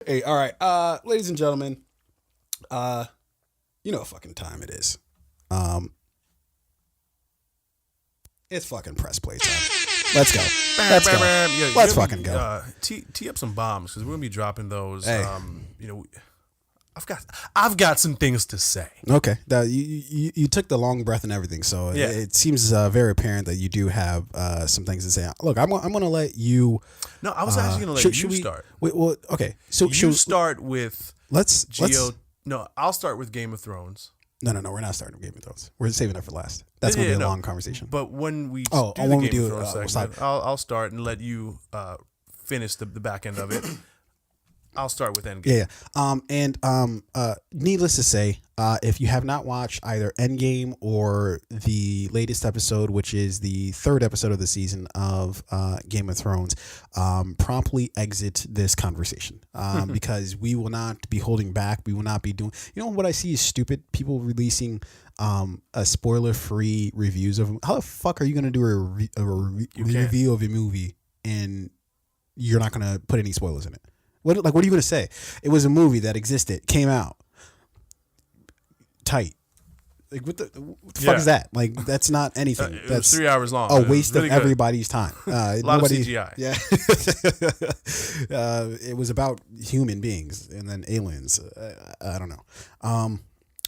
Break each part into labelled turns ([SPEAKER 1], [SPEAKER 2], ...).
[SPEAKER 1] Hey, all right, ladies and gentlemen, you know what fucking time it is. Um, it's fucking press play time. Let's go. Let's go.
[SPEAKER 2] Yeah,
[SPEAKER 1] Let's fucking go.
[SPEAKER 2] Tee up some bombs because we're gonna be dropping those.
[SPEAKER 1] Hey.
[SPEAKER 2] I've got some things to say.
[SPEAKER 1] Okay, you took the long breath and everything, so
[SPEAKER 2] Yeah.
[SPEAKER 1] it seems very apparent that you do have some things to say. Look, I'm gonna let you.
[SPEAKER 2] No, I was actually gonna let you start.
[SPEAKER 1] Wait, well, okay. So
[SPEAKER 2] You start with
[SPEAKER 1] let's
[SPEAKER 2] No, I'll start with Game of Thrones.
[SPEAKER 1] No, we're not starting with Game of Thrones. We're saving that for last. That's gonna be a long conversation.
[SPEAKER 2] But when we
[SPEAKER 1] when
[SPEAKER 2] the
[SPEAKER 1] we
[SPEAKER 2] Game
[SPEAKER 1] do
[SPEAKER 2] of Thrones
[SPEAKER 1] we'll
[SPEAKER 2] segment, I'll start and let you finish the back end of it. I'll start with Endgame.
[SPEAKER 1] Yeah. Needless to say, if you have not watched either Endgame or the latest episode, which is the third episode of the season of Game of Thrones, promptly exit this conversation because we will not be holding back. We will not be doing. You know what I see is stupid. People releasing a spoiler-free reviews of. How the fuck are you going to do a review of a movie and you're not going to put any spoilers in it? What are you going to say? It was a movie that existed, came out, tight. Like what the fuck is that? Like that's not anything.
[SPEAKER 2] It
[SPEAKER 1] That's
[SPEAKER 2] was 3 hours long.
[SPEAKER 1] a waste
[SPEAKER 2] really
[SPEAKER 1] of everybody's time.
[SPEAKER 2] A lot of CGI.
[SPEAKER 1] Yeah. It was about human beings and then aliens. I don't know.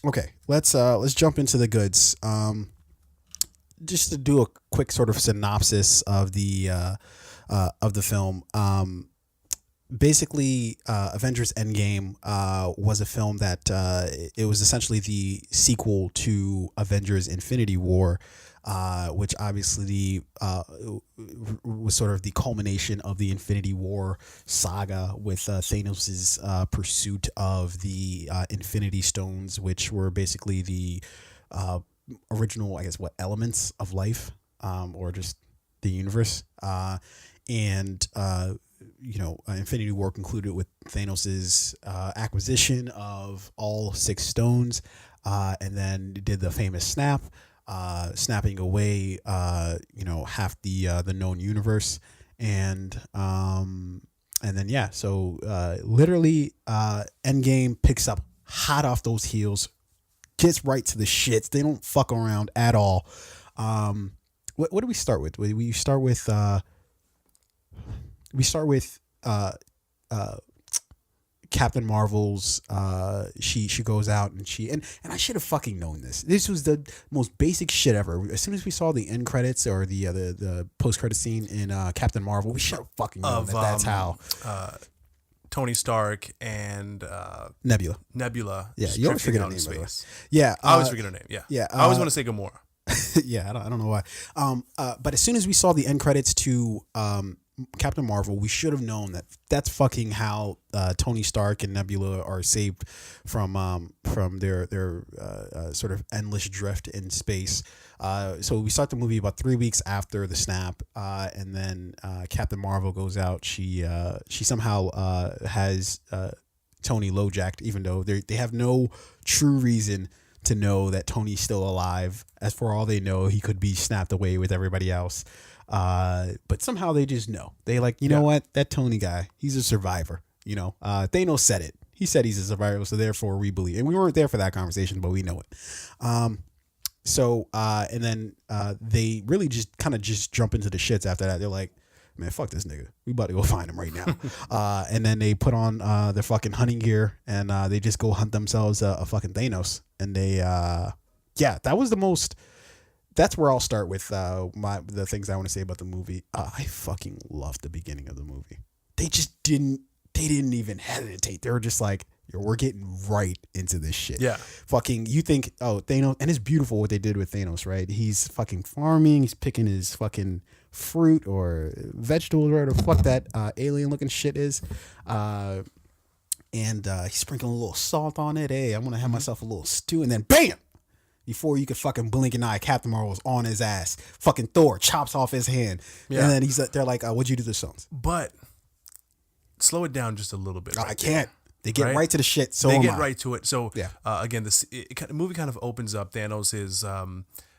[SPEAKER 1] Okay, let's jump into the goods. Just to do a quick sort of synopsis of the film. Basically, Avengers Endgame was a film that it was essentially the sequel to Avengers Infinity War, which obviously was sort of the culmination of the Infinity War saga with Thanos' pursuit of the Infinity Stones, which were basically the original, I guess, elements of life or just the universe. Infinity War concluded with Thanos' acquisition of all 6 stones, and then did the famous snap, snapping away, half the known universe, and then literally, Endgame picks up hot off those heels, gets right to the shits. They don't fuck around at all. What do we start with? We start with. We start with Captain Marvel's. She goes out and I should have fucking known this. This was the most basic shit ever. As soon as we saw the end credits or the post credit scene in Captain Marvel, we should have fucking known that's how.
[SPEAKER 2] Tony Stark and
[SPEAKER 1] Nebula. Yeah, you always forget her name.
[SPEAKER 2] Space.
[SPEAKER 1] Yeah,
[SPEAKER 2] I always forget her name. Yeah. I always want to say Gamora.
[SPEAKER 1] Yeah, I don't know why. But as soon as we saw the end credits to Captain Marvel, we should have known that's fucking how Tony Stark and Nebula are saved from their sort of endless drift in space. So we start the movie about 3 weeks after the snap, and then Captain Marvel goes out. She somehow has Tony lowjacked, even though they have no true reason to know that Tony's still alive. As for all they know, he could be snapped away with everybody else. But somehow they just know. They know what? That Tony guy, he's a survivor. Thanos said it. He said he's a survivor, so therefore we believe. And we weren't there for that conversation, but we know it. And then they really just kind of just jump into the shits after that. They're like, man, fuck this nigga. We about to go find him right now. And then they put on their fucking hunting gear and they just go hunt themselves a fucking Thanos. And they, that was the most. That's where I'll start with the things I want to say about the movie. I fucking loved the beginning of the movie. They didn't even hesitate. They were just like, yo, we're getting right into this shit.
[SPEAKER 2] Yeah.
[SPEAKER 1] Fucking, you think, oh, Thanos, and it's beautiful what they did with Thanos, right? He's fucking farming. He's picking his fucking fruit or vegetables, or whatever the fuck that alien looking shit is. And he's sprinkling a little salt on it. Hey, I'm going to have myself a little stew. And then bam! Before you could fucking blink an eye, Captain Marvel's on his ass. Fucking Thor chops off his hand. Yeah. And then they're like, what'd you do to the stones?
[SPEAKER 2] But slow it down just a little bit.
[SPEAKER 1] I can't. They get right to the shit. So they get
[SPEAKER 2] right to it. So again, the movie kind of opens up. Thanos is,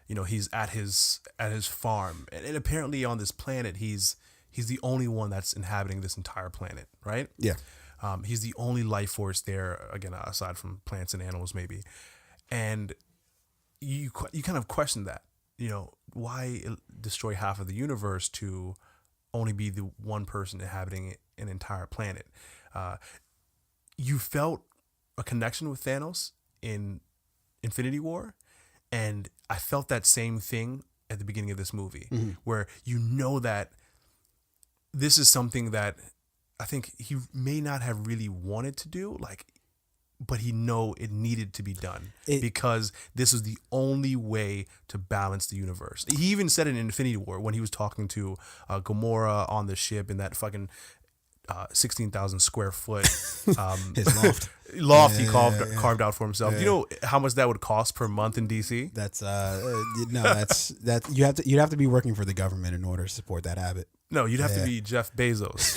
[SPEAKER 2] he's at his farm, and apparently on this planet, he's the only one that's inhabiting this entire planet, right?
[SPEAKER 1] Yeah.
[SPEAKER 2] He's the only life force there, again, aside from plants and animals, maybe. And you kind of question that, why destroy half of the universe to only be the one person inhabiting an entire planet? You felt a connection with Thanos in Infinity War, and I felt that same thing at the beginning of this movie, where that this is something that I think he may not have really wanted to do, but he know it needed to be done because this is the only way to balance the universe. He even said it in Infinity War when he was talking to Gamora on the ship in that fucking 16,000 square foot
[SPEAKER 1] His
[SPEAKER 2] loft he carved out for himself. Do you know how much that would cost per month in DC?
[SPEAKER 1] That's you'd have to be working for the government in order to support that habit.
[SPEAKER 2] No, you'd have to be Jeff Bezos.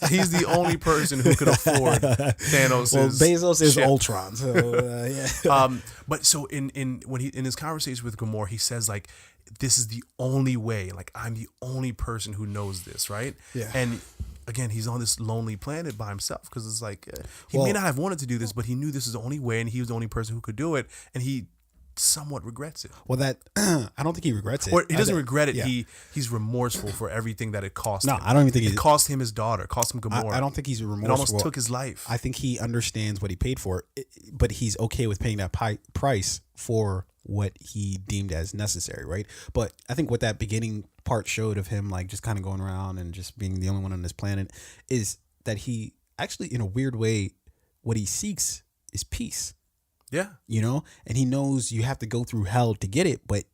[SPEAKER 2] He's the only person who could afford Thanos'.
[SPEAKER 1] Well, Bezos is
[SPEAKER 2] ship.
[SPEAKER 1] Ultron, so yeah.
[SPEAKER 2] But so in his conversation with Gamora, he says this is the only way. I'm the only person who knows this, right?
[SPEAKER 1] Yeah.
[SPEAKER 2] And again, he's on this lonely planet by himself because it's he may not have wanted to do this, but he knew this is the only way, and he was the only person who could do it, and he somewhat regrets it.
[SPEAKER 1] Well, that I don't think he regrets it.
[SPEAKER 2] Or he doesn't regret it.
[SPEAKER 1] Yeah.
[SPEAKER 2] He's remorseful for everything that it cost him.
[SPEAKER 1] No, I don't even think
[SPEAKER 2] it cost him his daughter, cost him Gamora.
[SPEAKER 1] I don't think he's remorseful.
[SPEAKER 2] It almost took his life.
[SPEAKER 1] I think he understands what he paid for, but he's okay with paying that price for what he deemed as necessary, right? But I think what that beginning part showed of him just kind of going around and just being the only one on this planet is that he actually, in a weird way, what he seeks is peace.
[SPEAKER 2] Yeah.
[SPEAKER 1] And he knows you have to go through hell to get it, but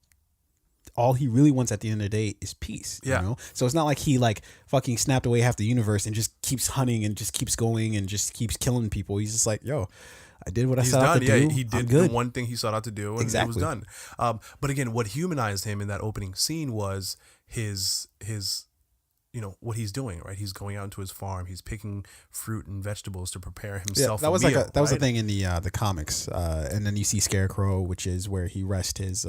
[SPEAKER 1] all he really wants at the end of the day is peace.
[SPEAKER 2] Yeah.
[SPEAKER 1] So it's not like he fucking snapped away half the universe and just keeps hunting and just keeps going and just keeps killing people. He's just yo, I did what I set out to do.
[SPEAKER 2] He did the one thing he sought out to do, and
[SPEAKER 1] exactly.
[SPEAKER 2] It was done. But again, what humanized him in that opening scene was his what he's doing, right? He's going out into his farm. He's picking fruit and vegetables to prepare himself.
[SPEAKER 1] That was
[SPEAKER 2] a meal,
[SPEAKER 1] that was a thing in the comics, and then you see Scarecrow, which is where he rests his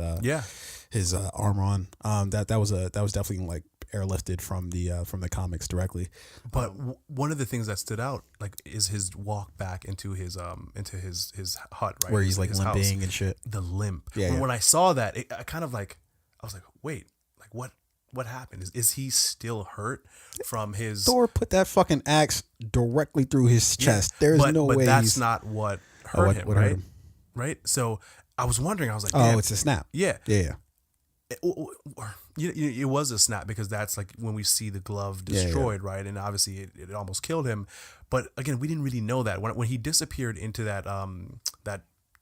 [SPEAKER 1] armor on. That was definitely airlifted from the comics directly.
[SPEAKER 2] But one of the things that stood out is his walk back into his hut, right?
[SPEAKER 1] Where he's
[SPEAKER 2] his
[SPEAKER 1] limping
[SPEAKER 2] house.
[SPEAKER 1] and shit.
[SPEAKER 2] The limp.
[SPEAKER 1] Yeah.
[SPEAKER 2] When I saw that, I kind of I was wait, what happened? Is he still hurt from his...
[SPEAKER 1] Thor put that fucking axe directly through his chest. There's no way.
[SPEAKER 2] But that's not what hurt him, right? Hurt him. Right? So I was wondering, I was
[SPEAKER 1] oh, it's a snap.
[SPEAKER 2] Yeah.
[SPEAKER 1] Yeah.
[SPEAKER 2] It was a snap because that's when we see the glove destroyed, right? And obviously it almost killed him. But again, we didn't really know that. When he disappeared into that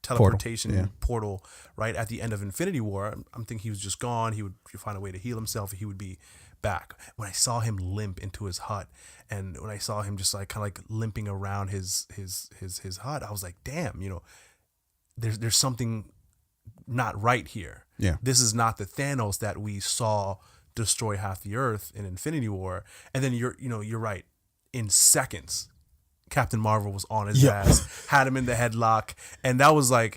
[SPEAKER 2] teleportation portal right at the end of Infinity War, I'm thinking he was just gone. He would find a way to heal himself. He would be back. When I saw him limp into his hut, and when I saw him just kind of limping around his hut, I was like, damn, there's something not right here.
[SPEAKER 1] Yeah,
[SPEAKER 2] this is not the Thanos that we saw destroy half the Earth in Infinity War. And then you're right. In seconds, Captain Marvel was on his ass, had him in the headlock, and that was and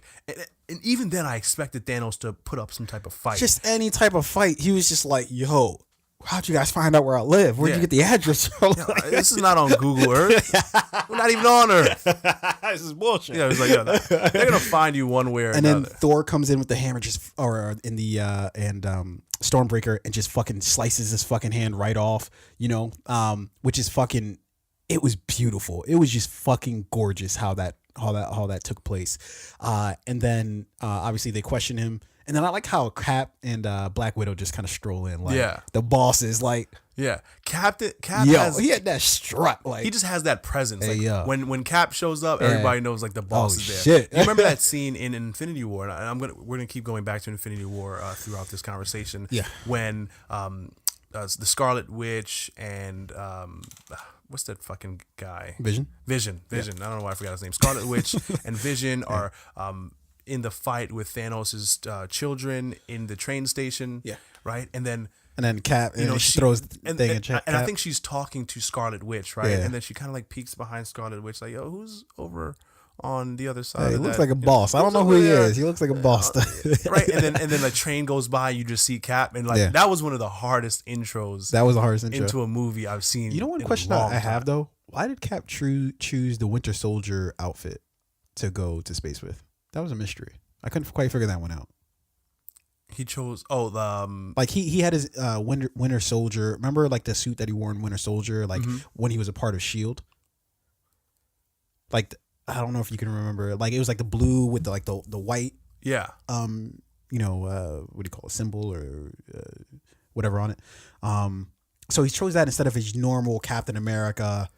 [SPEAKER 2] even then I expected Thanos to put up some type of fight.
[SPEAKER 1] Just any type of fight. He was just yo, how'd you guys find out where I live? Where'd you get the address?
[SPEAKER 2] This is not on Google Earth. We're not even on Earth.
[SPEAKER 1] This is bullshit.
[SPEAKER 2] Yeah, it was they're gonna find you one way or another.
[SPEAKER 1] And then Thor comes in with the hammer, Stormbreaker, and just fucking slices his fucking hand right off. Which is fucking. It was beautiful. It was just fucking gorgeous how that took place. And then obviously they question him. And then I like how Cap and Black Widow just kind of stroll in. The bosses,
[SPEAKER 2] Cap
[SPEAKER 1] he had that strut.
[SPEAKER 2] He just has that presence.
[SPEAKER 1] Hey,
[SPEAKER 2] when Cap shows up, everybody knows the boss is there.
[SPEAKER 1] Shit.
[SPEAKER 2] You remember that scene in Infinity War? And we're gonna keep going back to Infinity War throughout this conversation.
[SPEAKER 1] Yeah.
[SPEAKER 2] When the Scarlet Witch and what's that fucking guy?
[SPEAKER 1] Vision.
[SPEAKER 2] Yeah. I don't know why I forgot his name. Scarlet Witch and Vision are in the fight with Thanos' children in the train station.
[SPEAKER 1] Yeah.
[SPEAKER 2] Right? And then
[SPEAKER 1] Cap, she throws the thing in Cap.
[SPEAKER 2] And I think she's talking to Scarlet Witch, right?
[SPEAKER 1] Yeah.
[SPEAKER 2] And then she kind of peeks behind Scarlet Witch, yo, who's over on the other side?
[SPEAKER 1] He looks like a boss. I don't know who he is. He looks like a boss.
[SPEAKER 2] Right? And then a train goes by, you just see Cap, and that was one of the hardest intros.
[SPEAKER 1] That was the hardest intro
[SPEAKER 2] into a movie I've seen.
[SPEAKER 1] One question I have though, why did Cap choose the Winter Soldier outfit to go to space with? That was a mystery. I couldn't quite figure that one out.
[SPEAKER 2] He chose
[SPEAKER 1] like he had his Winter Soldier. Remember like the suit that he wore in Winter Soldier, like when he was a part of Shield. Like I don't know if you can remember. Like it was like the blue with the white.
[SPEAKER 2] Yeah.
[SPEAKER 1] What do you call it? Symbol or whatever on it. So he chose that instead of his normal Captain America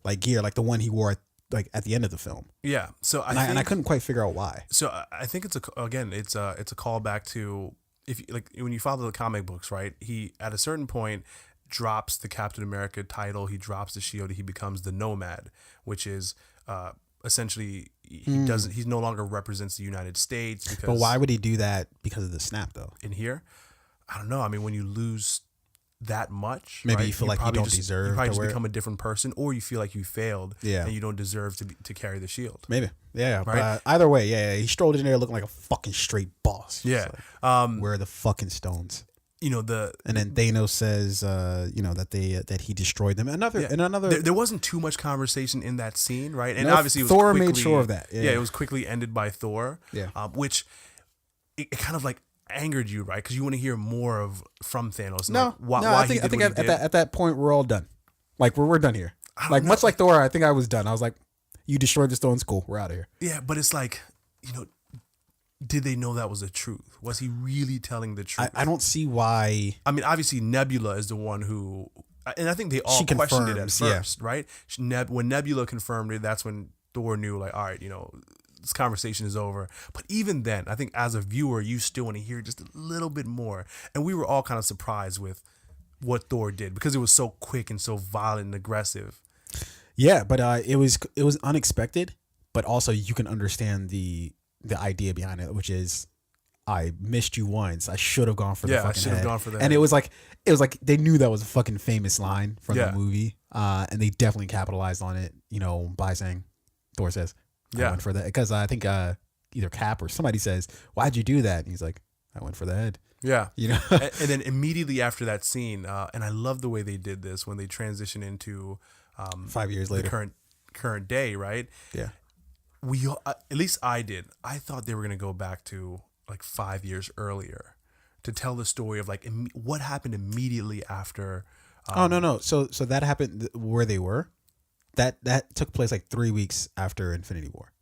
[SPEAKER 1] like gear, like the one he wore like at the end of the film.
[SPEAKER 2] Yeah. So
[SPEAKER 1] I couldn't quite figure out why.
[SPEAKER 2] So I think it's a callback to if like when you follow the comic books, right? He at a certain point drops the Captain America title, he drops the shield, he becomes the Nomad, which is essentially he no longer represents the United States. Because
[SPEAKER 1] but why would he do that? Because of the snap, though.
[SPEAKER 2] In here, I don't know. I mean, when you lose that much,
[SPEAKER 1] maybe
[SPEAKER 2] right,
[SPEAKER 1] you feel like you don't deserve.
[SPEAKER 2] You probably
[SPEAKER 1] to
[SPEAKER 2] just
[SPEAKER 1] wear
[SPEAKER 2] become a different person, or you feel like you failed,
[SPEAKER 1] yeah,
[SPEAKER 2] and you don't deserve to carry the shield.
[SPEAKER 1] Maybe, yeah.
[SPEAKER 2] Right?
[SPEAKER 1] But either way, yeah, he strolled in there looking like a fucking straight boss.
[SPEAKER 2] Yeah.
[SPEAKER 1] Like, where are the fucking stones?
[SPEAKER 2] And
[SPEAKER 1] then Thanos says, that he destroyed them.
[SPEAKER 2] There wasn't too much conversation in that scene, right? And
[SPEAKER 1] no,
[SPEAKER 2] obviously, it was
[SPEAKER 1] Thor
[SPEAKER 2] quickly,
[SPEAKER 1] made sure of that.
[SPEAKER 2] Yeah, it was quickly ended by Thor.
[SPEAKER 1] Yeah,
[SPEAKER 2] which it kind of like angered you, right? Because you want to hear more from Thanos.
[SPEAKER 1] No,
[SPEAKER 2] like,
[SPEAKER 1] I think at that point we're all done. Like we're done here. Like much like Thor, I think I was done. I was like, you destroyed the stones, cool, we're out of here.
[SPEAKER 2] Yeah, but it's like, did they know that was the truth? Was he really telling the truth?
[SPEAKER 1] I don't see why.
[SPEAKER 2] I mean, obviously Nebula is the one who, and I think they all questioned it at first, right? When Nebula confirmed it, that's when Thor knew, like, all right, this conversation is over. But even then, I think as a viewer, you still want to hear just a little bit more. And we were all kind of surprised with what Thor did because it was so quick and so violent and aggressive.
[SPEAKER 1] Yeah, but it was unexpected, but also you can understand the idea behind it, which is I missed you once. I should have gone for the fucking head. Yeah, I should have gone for that. And it was like they knew that was a fucking famous line from the movie, and they definitely capitalized on it, by saying, Thor says, I went for that. Because I think either Cap or somebody says, why'd you do that? And he's like, I went for the head.
[SPEAKER 2] Yeah. And then immediately after that scene, and I love the way they did this when they transition into
[SPEAKER 1] 5 years later,
[SPEAKER 2] the current day, right?
[SPEAKER 1] Yeah.
[SPEAKER 2] We at least I did. I thought they were going to go back to like 5 years earlier to tell the story of like what happened immediately after.
[SPEAKER 1] No. So that happened where they were. That took place like 3 weeks after Infinity War.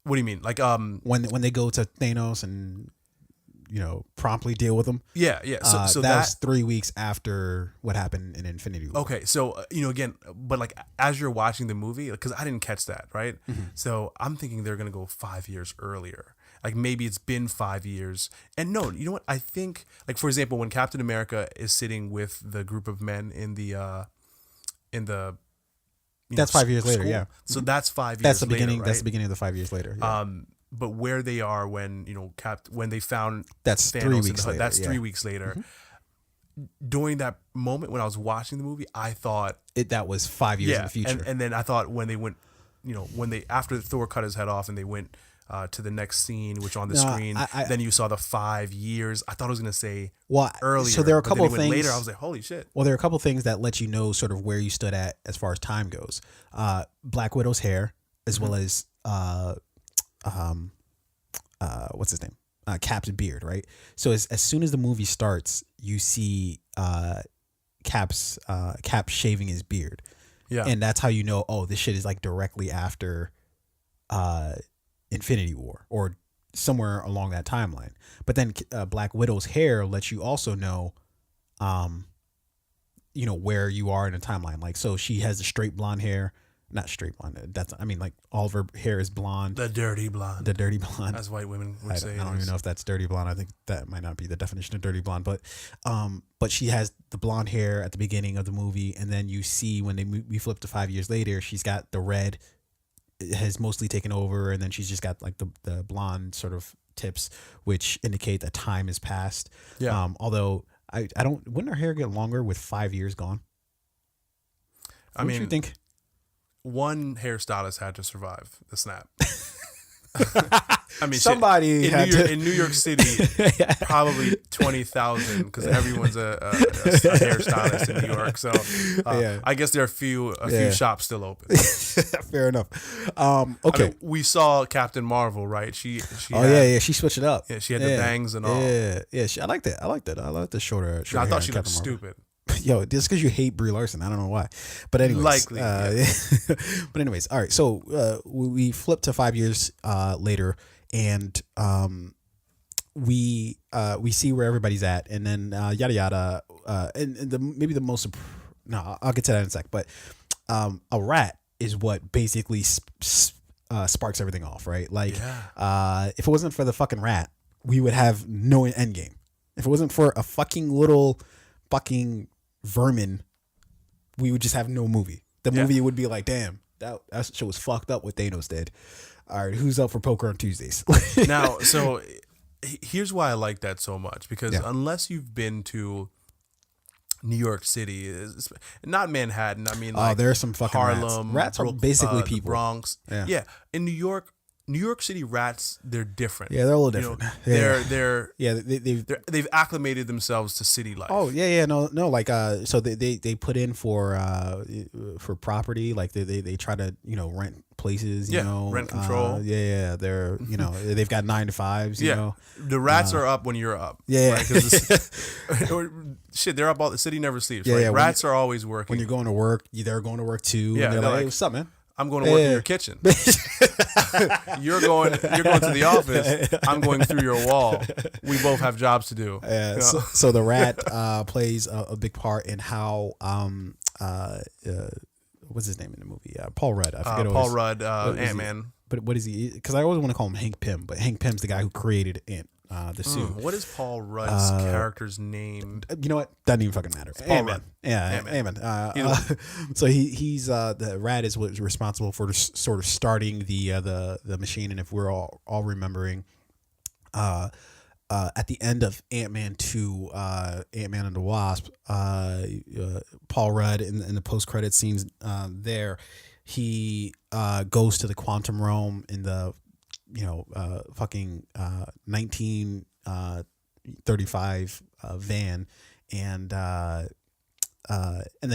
[SPEAKER 2] What do you mean? Like
[SPEAKER 1] when they go to Thanos and promptly deal with them.
[SPEAKER 2] Yeah. So
[SPEAKER 1] that was 3 weeks after what happened in Infinity War.
[SPEAKER 2] Okay, so again, but like as you're watching the movie, because I didn't catch that, right? Mm-hmm. So I'm thinking they're gonna go 5 years earlier. Like maybe it's been 5 years. And no, you know what? I think like for example, when Captain America is sitting with the group of men in the
[SPEAKER 1] that's 5 years later, yeah.
[SPEAKER 2] So that's 5 years.
[SPEAKER 1] That's the beginning.
[SPEAKER 2] Later, right?
[SPEAKER 1] That's the beginning of the 5 years later. Yeah.
[SPEAKER 2] But where they are when when they found
[SPEAKER 1] that's
[SPEAKER 2] Thanos
[SPEAKER 1] 3 weeks later.
[SPEAKER 2] That's 3 weeks later. Mm-hmm. During that moment when I was watching the movie, I thought
[SPEAKER 1] that was 5 years in the future.
[SPEAKER 2] And then I thought when they went, after Thor cut his head off and they went to the next scene, which on the screen, then you saw the 5 years. I thought I was gonna say earlier.
[SPEAKER 1] So there are a couple of things
[SPEAKER 2] later. I was like, holy shit.
[SPEAKER 1] Well, there are a couple of things that let you know sort of where you stood at as far as time goes. Black Widow's hair, as well as what's his name? Cap's beard, right? So as soon as the movie starts, you see Cap shaving his beard. Yeah. And that's how you know, oh, this shit is like directly after Infinity War or somewhere along that timeline. But then Black Widow's hair lets you also know where you are in a timeline. Like, so she has the straight blonde hair. Not straight blonde. Like all of her hair is blonde.
[SPEAKER 2] The dirty blonde. As white women would say.
[SPEAKER 1] I don't even know if that's dirty blonde. I think that might not be the definition of dirty blonde. But she has the blonde hair at the beginning of the movie, and then you see when we flip to 5 years later, she's got the red. It has mostly taken over, and then she's just got like the blonde sort of tips, which indicate that time has passed. Yeah. Although I don't. Wouldn't her hair get longer with 5 years gone? What do you think?
[SPEAKER 2] One hairstylist had to survive the snap. I mean,
[SPEAKER 1] somebody
[SPEAKER 2] shit,
[SPEAKER 1] had
[SPEAKER 2] in New York City, probably 20,000 because everyone's a hairstylist in New York. So I guess there are a few shops still open.
[SPEAKER 1] Fair enough. Okay.
[SPEAKER 2] I mean, we saw Captain Marvel, right? She
[SPEAKER 1] she switched it up.
[SPEAKER 2] Yeah, she had the bangs and all.
[SPEAKER 1] Yeah. I like that. I like the shorter.
[SPEAKER 2] I
[SPEAKER 1] hair
[SPEAKER 2] thought she
[SPEAKER 1] in
[SPEAKER 2] looked
[SPEAKER 1] Captain Marvel.
[SPEAKER 2] stupid.
[SPEAKER 1] Yo, just because you hate Brie Larson, I don't know why, but anyways,
[SPEAKER 2] likely.
[SPEAKER 1] But anyways, all right. So we flip to 5 years later, and we see where everybody's at, and then yada yada, and maybe the most. No, I'll get to that in a sec. But a rat is what basically sparks everything off, right? Like, if it wasn't for the fucking rat, we would have no Endgame. If it wasn't for a fucking little fucking vermin, we would just have no movie. The movie would be like, damn, that shit was fucked up what Thanos did. All right, who's up for poker on Tuesdays?
[SPEAKER 2] Now, so here's why I like that so much, because unless you've been to New York City, not Manhattan, I mean, like,
[SPEAKER 1] there are some fucking
[SPEAKER 2] Harlem,
[SPEAKER 1] rats are basically people.
[SPEAKER 2] Bronx, in New York City, rats, they're different.
[SPEAKER 1] Yeah, they're a little different.
[SPEAKER 2] They've acclimated themselves to city life.
[SPEAKER 1] Oh yeah, no, like so they put in for property, like they try to rent places,
[SPEAKER 2] rent control.
[SPEAKER 1] They're they've got 9 to 5s. You know,
[SPEAKER 2] the rats are up when you're up.
[SPEAKER 1] Yeah,
[SPEAKER 2] right? Shit, they're up all. The city never sleeps. Yeah, right? Rats are always working.
[SPEAKER 1] When you're going to work, they're going to work too.
[SPEAKER 2] Yeah,
[SPEAKER 1] and they're like, hey, what's up, man?
[SPEAKER 2] I'm going to work in your kitchen. You're going to the office. I'm going through your wall. We both have jobs to do.
[SPEAKER 1] Yeah. So the rat plays a big part in how what's his name in the movie? Paul Rudd. I forget.
[SPEAKER 2] Paul Rudd, Ant-Man.
[SPEAKER 1] But what is he? Because I always want to call him Hank Pym, but Hank Pym's the guy who created Ant. The suit.
[SPEAKER 2] What is Paul Rudd's character's name?
[SPEAKER 1] You know what? Doesn't even fucking matter.
[SPEAKER 2] It's Paul Rudd.
[SPEAKER 1] Yeah, Ant-Man. So he's the rat is what's responsible for sort of starting the machine. And if we're all remembering, at the end of Ant-Man 2, Ant-Man and the Wasp, Paul Rudd in the post credit scenes there, he goes to the quantum realm in the fucking 1935 van, and then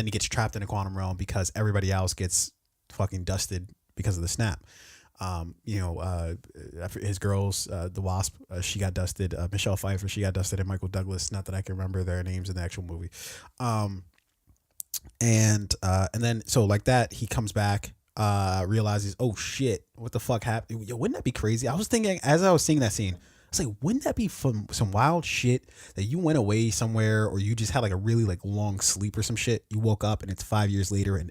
[SPEAKER 1] he gets trapped in a quantum realm because everybody else gets fucking dusted because of the snap. His girls, the Wasp, she got dusted. Michelle Pfeiffer, she got dusted, and Michael Douglas. Not that I can remember their names in the actual movie. And then so like that, he comes back. Realizes, oh shit, what the fuck happened? Yo, wouldn't that be crazy? I was thinking as I was seeing that scene, I was like, wouldn't that be some wild shit that you went away somewhere, or you just had like a really like long sleep or some shit? You woke up and it's 5 years later, and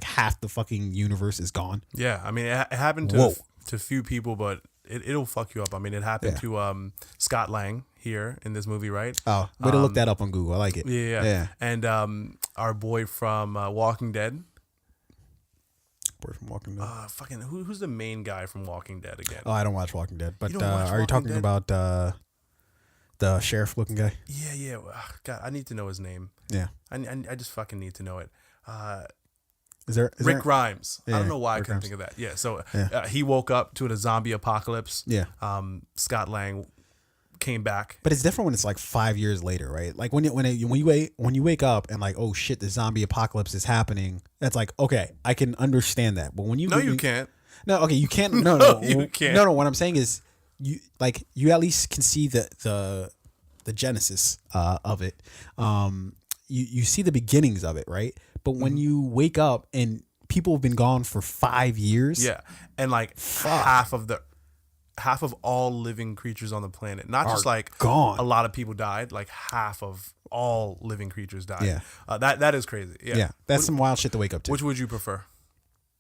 [SPEAKER 1] half the fucking universe is gone.
[SPEAKER 2] Yeah, I mean, it happened to few people, but it'll fuck you up. I mean, it happened to Scott Lang here in this movie, right?
[SPEAKER 1] Oh, way to look that up on Google. I like it.
[SPEAKER 2] Yeah. And our boy from Walking Dead.
[SPEAKER 1] From Walking Dead.
[SPEAKER 2] Fucking who's the main guy from Walking Dead again?
[SPEAKER 1] Oh, I don't watch Walking Dead, but are you talking about the sheriff looking guy?
[SPEAKER 2] Yeah. God, I need to know his name.
[SPEAKER 1] Yeah,
[SPEAKER 2] I just fucking need to know it.
[SPEAKER 1] Is Rick
[SPEAKER 2] Grimes?
[SPEAKER 1] Yeah,
[SPEAKER 2] I don't know why
[SPEAKER 1] Rick
[SPEAKER 2] I couldn't think of that. Yeah, so he woke up to a zombie apocalypse.
[SPEAKER 1] Yeah.
[SPEAKER 2] Scott Lang came back,
[SPEAKER 1] but it's different when it's like 5 years later, right? Like when you wake up and like, oh shit, the zombie apocalypse is happening. That's like, okay, I can understand that. But when you
[SPEAKER 2] can't.
[SPEAKER 1] No, okay, you can't. No,
[SPEAKER 2] you can't.
[SPEAKER 1] No. What I'm saying is, you at least can see the genesis of it. You see the beginnings of it, right? But when you wake up and people have been gone for 5 years,
[SPEAKER 2] yeah, and like half of all living creatures on the planet, not just like
[SPEAKER 1] gone.
[SPEAKER 2] A lot of people died, like half of all living creatures died.
[SPEAKER 1] Yeah,
[SPEAKER 2] that is crazy. Yeah,
[SPEAKER 1] that's some wild shit to wake up to.
[SPEAKER 2] Which would you prefer?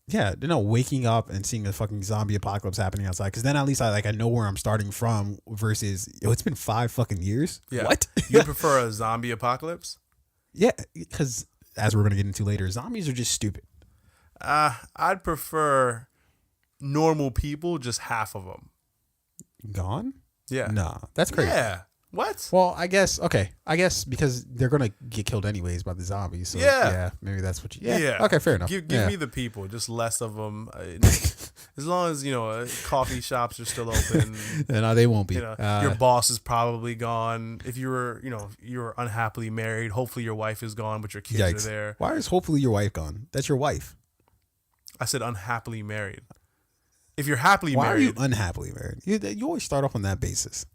[SPEAKER 1] Yeah, waking up and seeing a fucking zombie apocalypse happening outside, because then at least I know where I'm starting from versus it's been 5 fucking years.
[SPEAKER 2] Yeah.
[SPEAKER 1] What?
[SPEAKER 2] You prefer a zombie apocalypse?
[SPEAKER 1] Yeah, because as we're gonna get into later, zombies are just stupid.
[SPEAKER 2] I'd prefer normal people, just half of them
[SPEAKER 1] gone.
[SPEAKER 2] Yeah.
[SPEAKER 1] Nah, that's crazy.
[SPEAKER 2] Yeah. What?
[SPEAKER 1] Well, I guess because they're gonna get killed anyways by the zombies. So yeah, maybe that's what you. Yeah. Okay, fair enough.
[SPEAKER 2] Give me the people, just less of them. As long as coffee shops are still open.
[SPEAKER 1] No, they won't be.
[SPEAKER 2] Your boss is probably gone. If you're unhappily married, hopefully your wife is gone, but your kids are there.
[SPEAKER 1] Why is hopefully your wife gone? That's your wife.
[SPEAKER 2] I said unhappily married. If you're happily married,
[SPEAKER 1] why are you unhappily married? You always start off on that basis.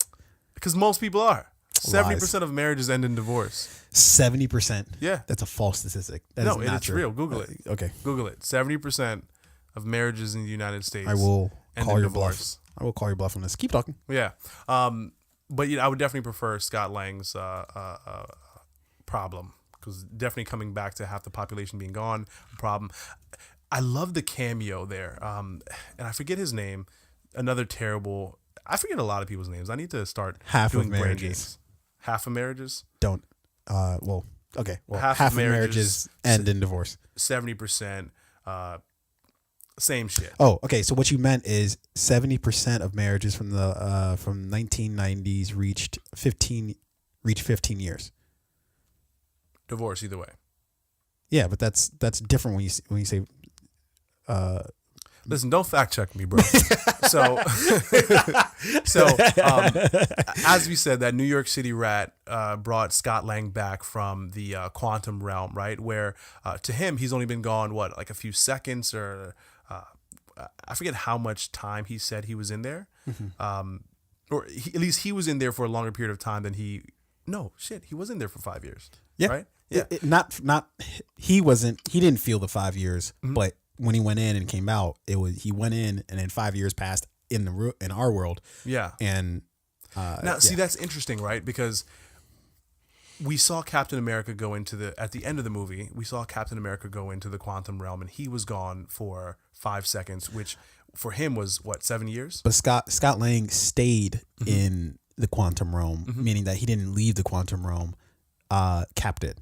[SPEAKER 2] Because most people are. 70% of marriages end in divorce.
[SPEAKER 1] 70%.
[SPEAKER 2] Yeah,
[SPEAKER 1] that's a false statistic. That
[SPEAKER 2] no,
[SPEAKER 1] is not
[SPEAKER 2] it's
[SPEAKER 1] true.
[SPEAKER 2] real. Google it.
[SPEAKER 1] Okay,
[SPEAKER 2] Google it. 70% of marriages in the United States.
[SPEAKER 1] I will call your
[SPEAKER 2] divorce.
[SPEAKER 1] bluff. I will call your bluff on this. Keep talking.
[SPEAKER 2] Yeah, but I would definitely prefer Scott Lang's problem, because definitely coming back to half the population being gone, a problem. I love the cameo there, and I forget his name. Another terrible. I forget a lot of people's names. I need to start doing brain games. Half of marriages?
[SPEAKER 1] Don't. Well, okay. Well, half of marriages end in divorce.
[SPEAKER 2] 70%. Same shit.
[SPEAKER 1] Oh, okay. So what you meant is 70% of marriages from the 1990s reached 15 years.
[SPEAKER 2] Divorce either way.
[SPEAKER 1] Yeah, but that's different when you say.
[SPEAKER 2] Listen, don't fact check me, bro. So as we said, that New York City rat brought Scott Lang back from the quantum realm, right? Where to him, he's only been gone, like a few seconds, or I forget how much time he said he was in there. Mm-hmm. At least he was in there for a longer period of time than he. No, shit, he was in there for 5 years.
[SPEAKER 1] Yeah.
[SPEAKER 2] Right? Yeah.
[SPEAKER 1] He didn't feel the 5 years,
[SPEAKER 2] mm-hmm.
[SPEAKER 1] but when he went in and came out, he went in and then 5 years passed in our world.
[SPEAKER 2] Yeah.
[SPEAKER 1] And
[SPEAKER 2] see, that's interesting, right? Because we saw Captain America at the end of the movie, we saw Captain America go into the quantum realm, and he was gone for 5 seconds, which for him was 7 years?
[SPEAKER 1] But Scott Lang stayed
[SPEAKER 2] mm-hmm.
[SPEAKER 1] in the quantum realm, mm-hmm. meaning that he didn't leave the quantum realm. Cap did.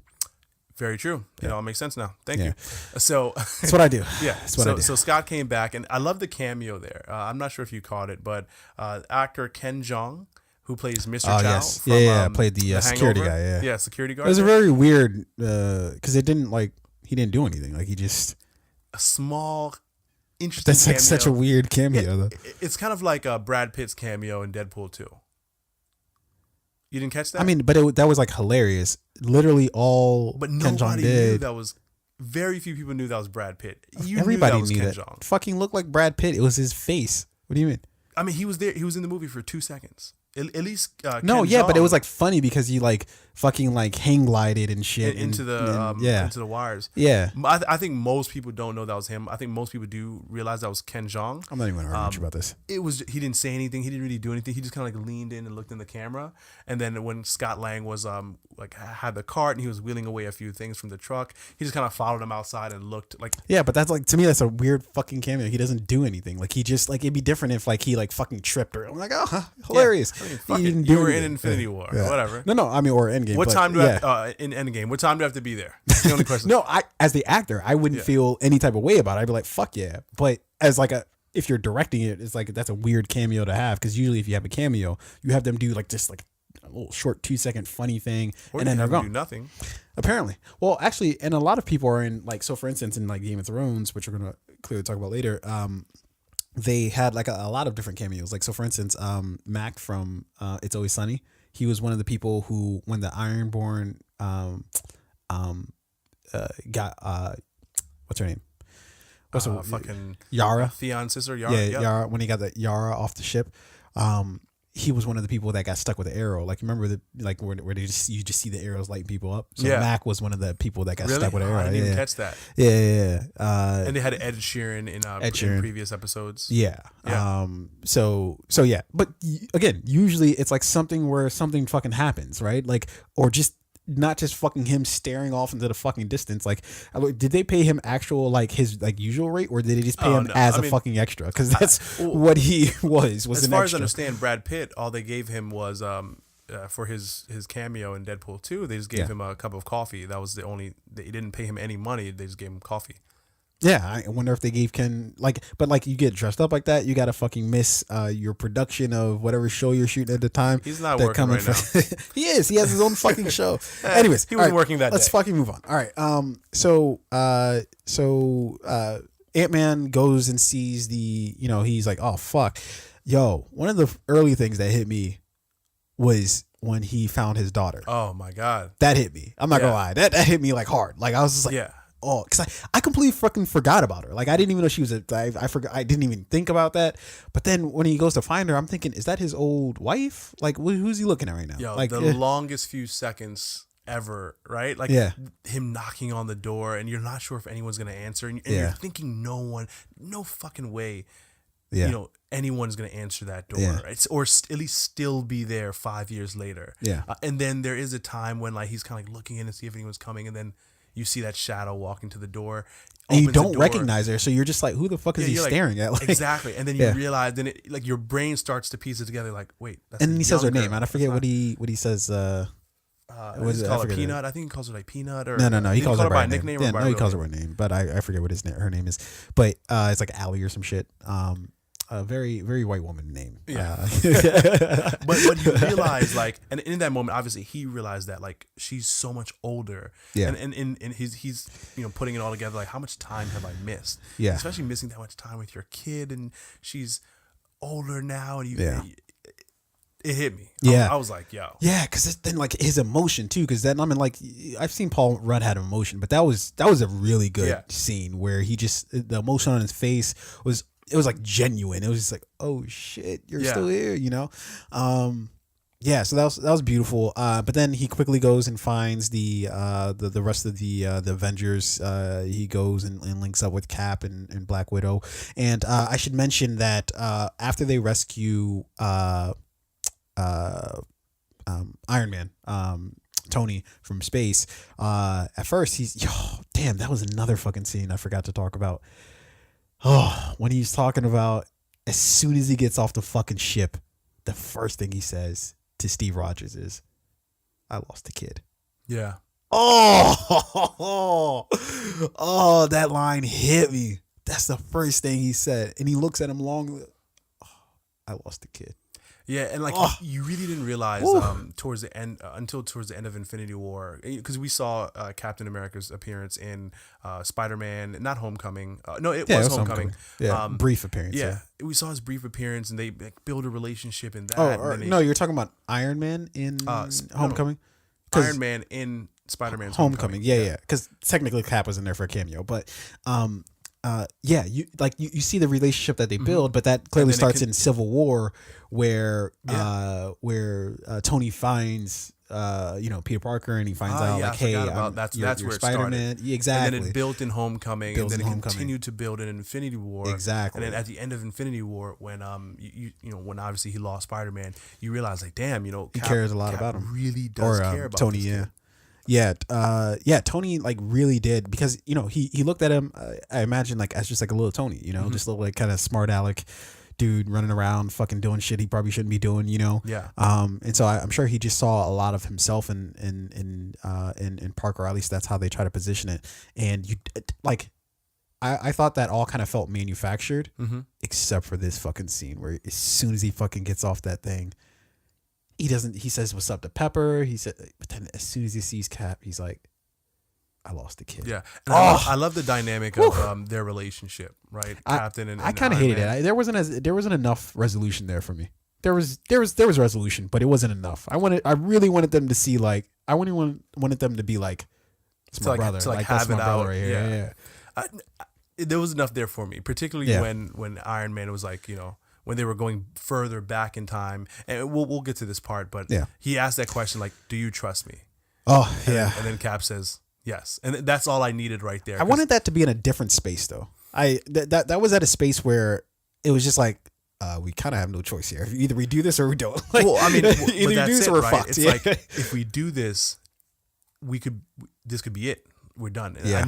[SPEAKER 2] Very true.
[SPEAKER 1] Yeah.
[SPEAKER 2] It all makes sense now. Thank you. So
[SPEAKER 1] that's what I do.
[SPEAKER 2] Yeah.
[SPEAKER 1] That's what I do.
[SPEAKER 2] So Scott came back, and I love the cameo there. I'm not sure if you caught it, but actor Ken Jeong, who plays Mr. Chow.
[SPEAKER 1] Yes.
[SPEAKER 2] From,
[SPEAKER 1] played the security guy.
[SPEAKER 2] Yeah, security guard.
[SPEAKER 1] It was a very weird because he didn't do anything. Like, he just
[SPEAKER 2] a small, interesting.
[SPEAKER 1] That's
[SPEAKER 2] cameo.
[SPEAKER 1] such a weird cameo. Though.
[SPEAKER 2] It's kind of like Brad Pitt's cameo in Deadpool 2. You didn't catch that?
[SPEAKER 1] I mean, but that was like hilarious. Literally all
[SPEAKER 2] but
[SPEAKER 1] Ken Jeong
[SPEAKER 2] nobody
[SPEAKER 1] did.
[SPEAKER 2] knew that was. Very few people knew that was Brad Pitt.
[SPEAKER 1] Everybody
[SPEAKER 2] knew
[SPEAKER 1] that.
[SPEAKER 2] Jeong.
[SPEAKER 1] Fucking looked like Brad Pitt. It was his face. What do you mean?
[SPEAKER 2] I mean, he was there. He was in the movie for 2 seconds. At least.
[SPEAKER 1] No,
[SPEAKER 2] Ken
[SPEAKER 1] yeah,
[SPEAKER 2] Jeong,
[SPEAKER 1] but it was like funny because he fucking hang glided and shit
[SPEAKER 2] into the wires.
[SPEAKER 1] Yeah,
[SPEAKER 2] I think most people don't know that was him. I think most people do realize that was Ken Jeong.
[SPEAKER 1] I'm not even arguing with you about this.
[SPEAKER 2] He didn't say anything. He didn't really do anything. He just kind of leaned in and looked in the camera. And then when Scott Lang was had the cart and he was wheeling away a few things from the truck, he just kind of followed him outside and looked like.
[SPEAKER 1] Yeah, but that's to me that's a weird fucking cameo. He doesn't do anything. Like, he just it'd be different if he fucking tripped or I'm like, oh, hilarious.
[SPEAKER 2] Yeah. I mean, you were in Infinity War, whatever.
[SPEAKER 1] No, I mean, or Endgame.
[SPEAKER 2] What time do I in Endgame? What time do I have to be there? That's the only question.
[SPEAKER 1] No, as the actor, I wouldn't feel any type of way about it. I'd be like, fuck yeah. But as if you're directing it, it's that's a weird cameo to have, because usually if you have a cameo, you have them do just a little short 2-second funny thing,
[SPEAKER 2] or
[SPEAKER 1] and then they're gone.
[SPEAKER 2] Do nothing.
[SPEAKER 1] Apparently, well, actually, and a lot of people are in so for instance in Game of Thrones, which we're gonna clearly talk about later. They had a lot of different cameos. So for instance, Mac from It's Always Sunny. He was one of the people who, when the Ironborn got what's her name? What's her
[SPEAKER 2] fucking
[SPEAKER 1] Yara?
[SPEAKER 2] Theon's sister, Yara.
[SPEAKER 1] Yeah, Yara. When he got the Yara off the ship, he was one of the people that got stuck with the arrow. Remember where you just see the arrows lighting people up. So Mac was one of the people that got stuck with the arrow.
[SPEAKER 2] I didn't even catch that.
[SPEAKER 1] Yeah.
[SPEAKER 2] And they had Ed Sheeran in previous episodes.
[SPEAKER 1] Yeah. So yeah. But again, usually it's something where something fucking happens, right? Or just not just fucking him staring off into the fucking distance. Did they pay him actual his usual rate, or did they just pay him as a fucking extra? Because that's what he was.
[SPEAKER 2] As
[SPEAKER 1] an
[SPEAKER 2] far
[SPEAKER 1] extra.
[SPEAKER 2] as I understand, Brad Pitt, all they gave him was for his cameo in Deadpool 2. They just gave him a cup of coffee. That was the only. They didn't pay him any money. They just gave him coffee.
[SPEAKER 1] Yeah, I wonder if they gave Ken but you get dressed up like that, you gotta fucking miss your production of whatever show you're shooting at the time.
[SPEAKER 2] He's not working right now.
[SPEAKER 1] He is. He has his own fucking show. Anyways,
[SPEAKER 2] he wasn't working that day.
[SPEAKER 1] Let's fucking move on. All right. Ant-Man goes and sees the, he's like, oh fuck. Yo, one of the early things that hit me was when he found his daughter.
[SPEAKER 2] Oh my God.
[SPEAKER 1] That hit me. I'm not gonna lie. That hit me like hard. Like I was just like,
[SPEAKER 2] Yeah.
[SPEAKER 1] oh, because I completely fucking forgot about her. Like I didn't even know she was I forgot. I didn't even think about that. But then when he goes to find her, I'm thinking, is that his old wife? Like who's he looking at right now?
[SPEAKER 2] Yo,
[SPEAKER 1] like
[SPEAKER 2] the longest few seconds ever, right? Like him knocking on the door and you're not sure if anyone's gonna answer, and you're thinking no fucking way, anyone's gonna answer that door, right? Or at least still be there 5 years later. And then there is a time when like he's kind of like looking in to see if anyone's coming, and then you see that shadow walking to the door,
[SPEAKER 1] and you don't recognize her, so you're just like, who the fuck is he staring at? Like,
[SPEAKER 2] exactly. And then you realize, then it, like your brain starts to piece it together, like, wait, that's
[SPEAKER 1] and then he says her name, and I forget what he says.
[SPEAKER 2] What is it called? Peanut? I think he calls her like Peanut, or
[SPEAKER 1] no. He calls her by a
[SPEAKER 2] nickname.
[SPEAKER 1] Yeah, no, he calls her by a name, but I forget what her name is. But it's like Allie or some shit. A very, very white woman name.
[SPEAKER 2] Yeah. But you realize, like, and in that moment, obviously he realized that like she's so much older.
[SPEAKER 1] Yeah.
[SPEAKER 2] And he's putting it all together, like, how much time have I missed?
[SPEAKER 1] Yeah.
[SPEAKER 2] Especially missing that much time with your kid, and she's older now, and it hit me. I was like, yo.
[SPEAKER 1] Yeah, because then like his emotion too, because then I mean like I've seen Paul Rudd had emotion, but that was a really good scene where he just, the emotion on his face was like genuine. It was just like, oh shit, you're still here, so that was beautiful. But then he quickly goes and finds the rest of the Avengers. He goes and links up with Cap and Black Widow. And I should mention that after they rescue Iron Man, Tony from space, at first damn, that was another fucking scene I forgot to talk about. Oh, when he's talking about, as soon as he gets off the fucking ship, the first thing he says to Steve Rogers is, I lost a kid.
[SPEAKER 2] Yeah.
[SPEAKER 1] Oh, that line hit me. That's the first thing he said. And he looks at him long. Oh, I lost a kid.
[SPEAKER 2] Yeah, and like you really didn't realize towards the end, until towards the end of Infinity War, because we saw Captain America's appearance in Spider-Man, not Homecoming. No, it was Homecoming.
[SPEAKER 1] Yeah, brief appearance.
[SPEAKER 2] Yeah, we saw his brief appearance, and they like, build a relationship in that.
[SPEAKER 1] No, you're talking about Iron Man in Homecoming.
[SPEAKER 2] Iron Man in Spider-Man's
[SPEAKER 1] Homecoming. Yeah, because technically Cap was in there for a cameo, but you see the relationship that they build, but that clearly starts in Civil War, where Tony finds Peter Parker, and he finds out like, hey,
[SPEAKER 2] that's where
[SPEAKER 1] Spider-Man.
[SPEAKER 2] it started.
[SPEAKER 1] Exactly.
[SPEAKER 2] And then it built in Homecoming, and then it continued to build in Infinity War.
[SPEAKER 1] Exactly.
[SPEAKER 2] And then at the end of Infinity War, when when obviously he lost Spider-Man, you realize like, damn,
[SPEAKER 1] he cares a lot
[SPEAKER 2] Cap
[SPEAKER 1] about him.
[SPEAKER 2] Really does care about
[SPEAKER 1] Tony. Tony like really did, because he looked at him, I imagine, like as just like a little Tony, just a little like kind of smart aleck dude running around fucking doing shit he probably shouldn't be doing, and so I'm sure he just saw a lot of himself in Parker, or at least that's how they try to position it. And I thought that all kind of felt manufactured, except for this fucking scene where as soon as he fucking gets off that thing, he says what's up to Pepper. But then as soon as he sees Cap, he's like, I lost a kid.
[SPEAKER 2] Yeah. And I love the dynamic of their relationship, right? Captain and
[SPEAKER 1] I kind of hated it. There wasn't enough resolution there for me. There was resolution, but it wasn't enough. I really wanted them to see, like, wanted them to be like, it's my brother.
[SPEAKER 2] To like
[SPEAKER 1] that's
[SPEAKER 2] have
[SPEAKER 1] my
[SPEAKER 2] it
[SPEAKER 1] brother
[SPEAKER 2] out.
[SPEAKER 1] right here. Yeah.
[SPEAKER 2] There was enough there for me, particularly when Iron Man was like, when they were going further back in time, and we'll get to this part, but he asked that question, like, do you trust me?
[SPEAKER 1] Oh,
[SPEAKER 2] and then Cap says yes, and that's all I needed right there.
[SPEAKER 1] I wanted that to be in a different space, though. That was at a space where it was just like, we kind of have no choice here. Either we do this or we don't. Like,
[SPEAKER 2] well, I mean,
[SPEAKER 1] either you do this or we're fucked.
[SPEAKER 2] It's like, if we do this, this could be it. We're done. And I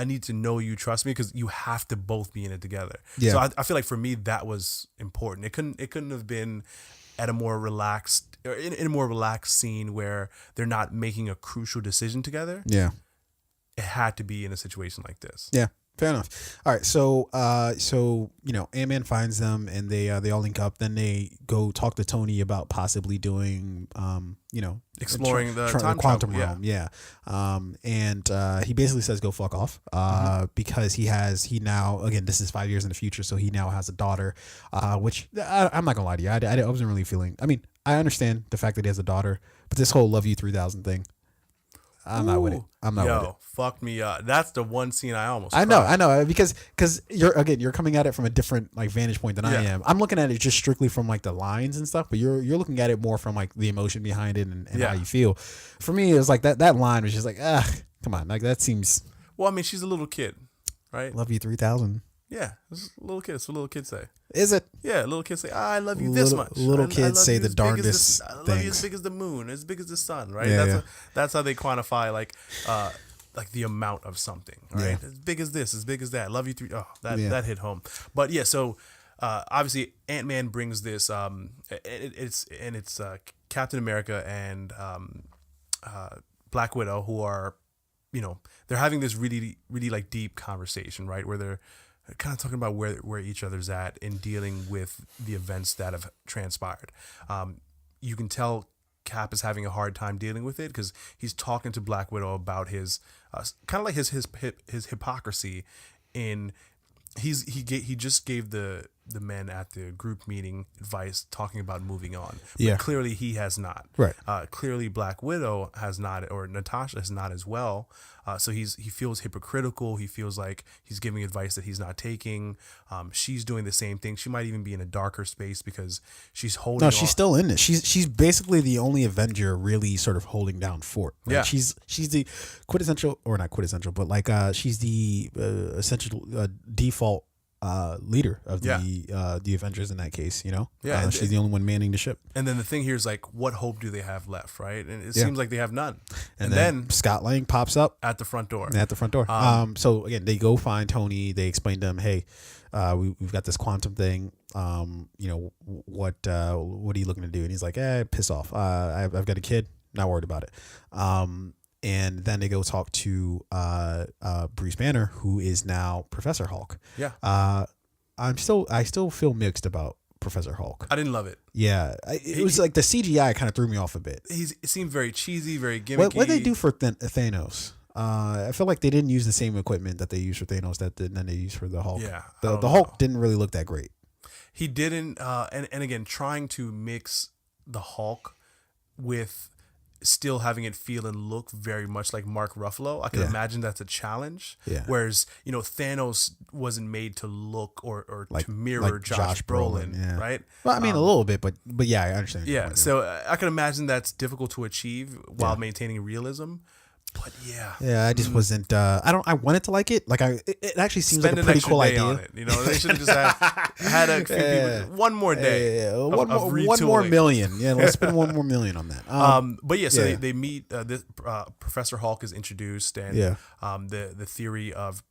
[SPEAKER 2] need to know you trust me, because you have to both be in it together. Yeah. So I feel like for me that was important. It couldn't have been at a more relaxed, or in a more relaxed scene where they're not making a crucial decision together.
[SPEAKER 1] Yeah.
[SPEAKER 2] It had to be in a situation like this.
[SPEAKER 1] Yeah. Fair enough. All right, so Ant-Man finds them and they all link up. Then they go talk to Tony about possibly doing
[SPEAKER 2] Exploring the time
[SPEAKER 1] quantum
[SPEAKER 2] travel,
[SPEAKER 1] realm. Yeah. And he basically says go fuck off. Because he now, again, this is 5 years in the future, so he now has a daughter. Which I'm not gonna lie to you, I wasn't really feeling. I mean, I understand the fact that he has a daughter, but this whole love you 3000 thing, I'm not with it. I'm not with it.
[SPEAKER 2] Fuck me up. That's the one scene I almost.
[SPEAKER 1] I know, because you're coming at it from a different like vantage point than I am. I'm looking at it just strictly from like the lines and stuff, but you're looking at it more from like the emotion behind it and how you feel. For me, it was like that line was just like, come on, like that seems.
[SPEAKER 2] Well, I mean, she's a little kid, right?
[SPEAKER 1] Love you 3000.
[SPEAKER 2] Yeah, it's a little kid. It's what little kids say.
[SPEAKER 1] Is it?
[SPEAKER 2] Yeah, little kids say, I love you this much.
[SPEAKER 1] Little kids say the darndest
[SPEAKER 2] I love
[SPEAKER 1] things.
[SPEAKER 2] you as big as the moon, as big as the sun, right?
[SPEAKER 1] Yeah,
[SPEAKER 2] That's how they quantify like the amount of something, right?
[SPEAKER 1] Yeah.
[SPEAKER 2] As big as this, as big as that. Love you three. Oh, that hit home. But yeah, so obviously Ant-Man brings this. It's Captain America and Black Widow, who are, they're having this really really like deep conversation, right? Where they're kind of talking about where each other's at in dealing with the events that have transpired. You can tell Cap is having a hard time dealing with it because he's talking to Black Widow about his kind of like his hypocrisy in he just gave the men at the group meeting advice talking about moving on. But clearly he has not.
[SPEAKER 1] Right.
[SPEAKER 2] Clearly Black Widow has not, or Natasha has not as well. So he feels hypocritical. He feels like he's giving advice that he's not taking. She's doing the same thing. She might even be in a darker space because she's holding.
[SPEAKER 1] No, she's still in it. She's basically the only Avenger really sort of holding down fort. Right?
[SPEAKER 2] Yeah.
[SPEAKER 1] She's the quintessential, or not quintessential, but like she's the essential default leader of the Avengers in that case.
[SPEAKER 2] Yeah,
[SPEAKER 1] she's the only one manning the ship.
[SPEAKER 2] And then the thing here is like, what hope do they have left, right? And it seems like they have none.
[SPEAKER 1] And then Scott Lang pops up
[SPEAKER 2] at the front door.
[SPEAKER 1] So again, they go find Tony. They explain to him, hey, we've got this quantum thing. What are you looking to do? And he's like, piss off. I've got a kid. Not worried about it. And then they go talk to Bruce Banner, who is now Professor Hulk.
[SPEAKER 2] Yeah.
[SPEAKER 1] I still feel mixed about Professor Hulk.
[SPEAKER 2] I didn't love it.
[SPEAKER 1] Yeah, it was like the CGI kind of threw me off a bit.
[SPEAKER 2] It seemed very cheesy, very gimmicky.
[SPEAKER 1] What did they do for Thanos? I feel like they didn't use the same equipment that they used for Thanos then they used for the Hulk.
[SPEAKER 2] Yeah,
[SPEAKER 1] the Hulk didn't really look that great.
[SPEAKER 2] He didn't, and again, trying to mix the Hulk with still having it feel and look very much like Mark Ruffalo. I can imagine that's a challenge.
[SPEAKER 1] Yeah.
[SPEAKER 2] Whereas, Thanos wasn't made to look or
[SPEAKER 1] like,
[SPEAKER 2] to mirror
[SPEAKER 1] like
[SPEAKER 2] Josh Brolin, right?
[SPEAKER 1] Well, I mean, a little bit, but yeah, I understand.
[SPEAKER 2] Yeah, so I can imagine that's difficult to achieve while maintaining realism. But
[SPEAKER 1] I just wasn't. I wanted to like it. Like it actually seems like a pretty cool idea.
[SPEAKER 2] On it. They should have just had a few people, one more day.
[SPEAKER 1] One more million. Yeah, let's spend one more million on that.
[SPEAKER 2] But so they meet. This Professor Hulk is introduced, and the theory of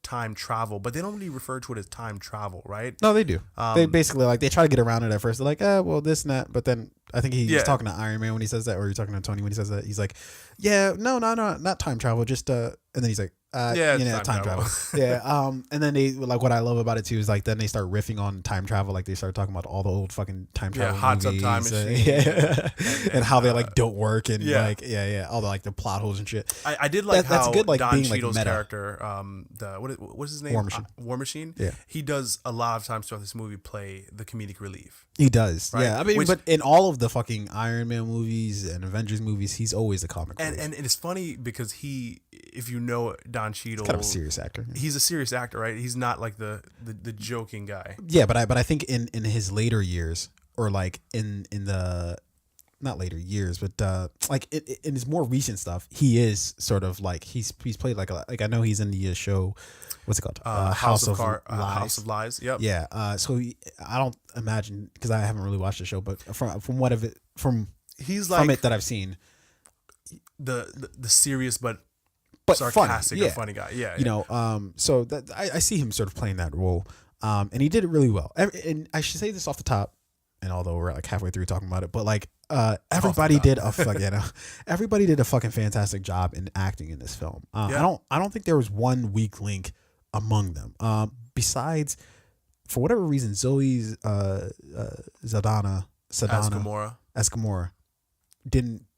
[SPEAKER 2] time travel, but they don't really refer to it as time travel, right?
[SPEAKER 1] No, they do. They basically they try to get around it at first. They're like, well, this and that, but then I think he's talking to Iron Man when he says that, or you're talking to Tony when he says that. He's like, no, not time travel, just and then he's like, time travel. And then they like what I love about it too is like then they start riffing on time travel, like they start talking about all the old fucking time travel
[SPEAKER 2] hot tub
[SPEAKER 1] movies,
[SPEAKER 2] time machine,
[SPEAKER 1] and how they like don't work and all the like the plot holes and shit.
[SPEAKER 2] I did like how
[SPEAKER 1] good, like,
[SPEAKER 2] Don
[SPEAKER 1] being,
[SPEAKER 2] Cheadle's
[SPEAKER 1] like, meta.
[SPEAKER 2] character, what's his name? War Machine.
[SPEAKER 1] Yeah,
[SPEAKER 2] he does a lot of times throughout this movie play the comedic relief.
[SPEAKER 1] He does.
[SPEAKER 2] Right?
[SPEAKER 1] Yeah, I mean, but in all of the fucking Iron Man movies and Avengers movies, he's always a comic relief.
[SPEAKER 2] And it's funny because if you know Don Cheadle,
[SPEAKER 1] kind of a serious actor.
[SPEAKER 2] He's a serious actor, right? He's not like the joking guy.
[SPEAKER 1] Yeah, but I think in his later years, or like in the not later years, but like in his more recent stuff, he is sort of like he's played like I know he's in the show. What's it called? House of Lies.
[SPEAKER 2] House of Lies. Yep.
[SPEAKER 1] Yeah. So I don't imagine, because I haven't really watched the show, but from
[SPEAKER 2] he's like
[SPEAKER 1] it that I've seen,
[SPEAKER 2] the serious but sarcastic
[SPEAKER 1] funny,
[SPEAKER 2] or funny guy. Yeah.
[SPEAKER 1] So that I see him sort of playing that role, and he did it really well. And I should say this off the top, and although we're like halfway through talking about it, but like everybody did a fucking fantastic job in acting in this film. I don't think there was one weak link among them. Besides, for whatever reason, Zoe's Zadana as Gamora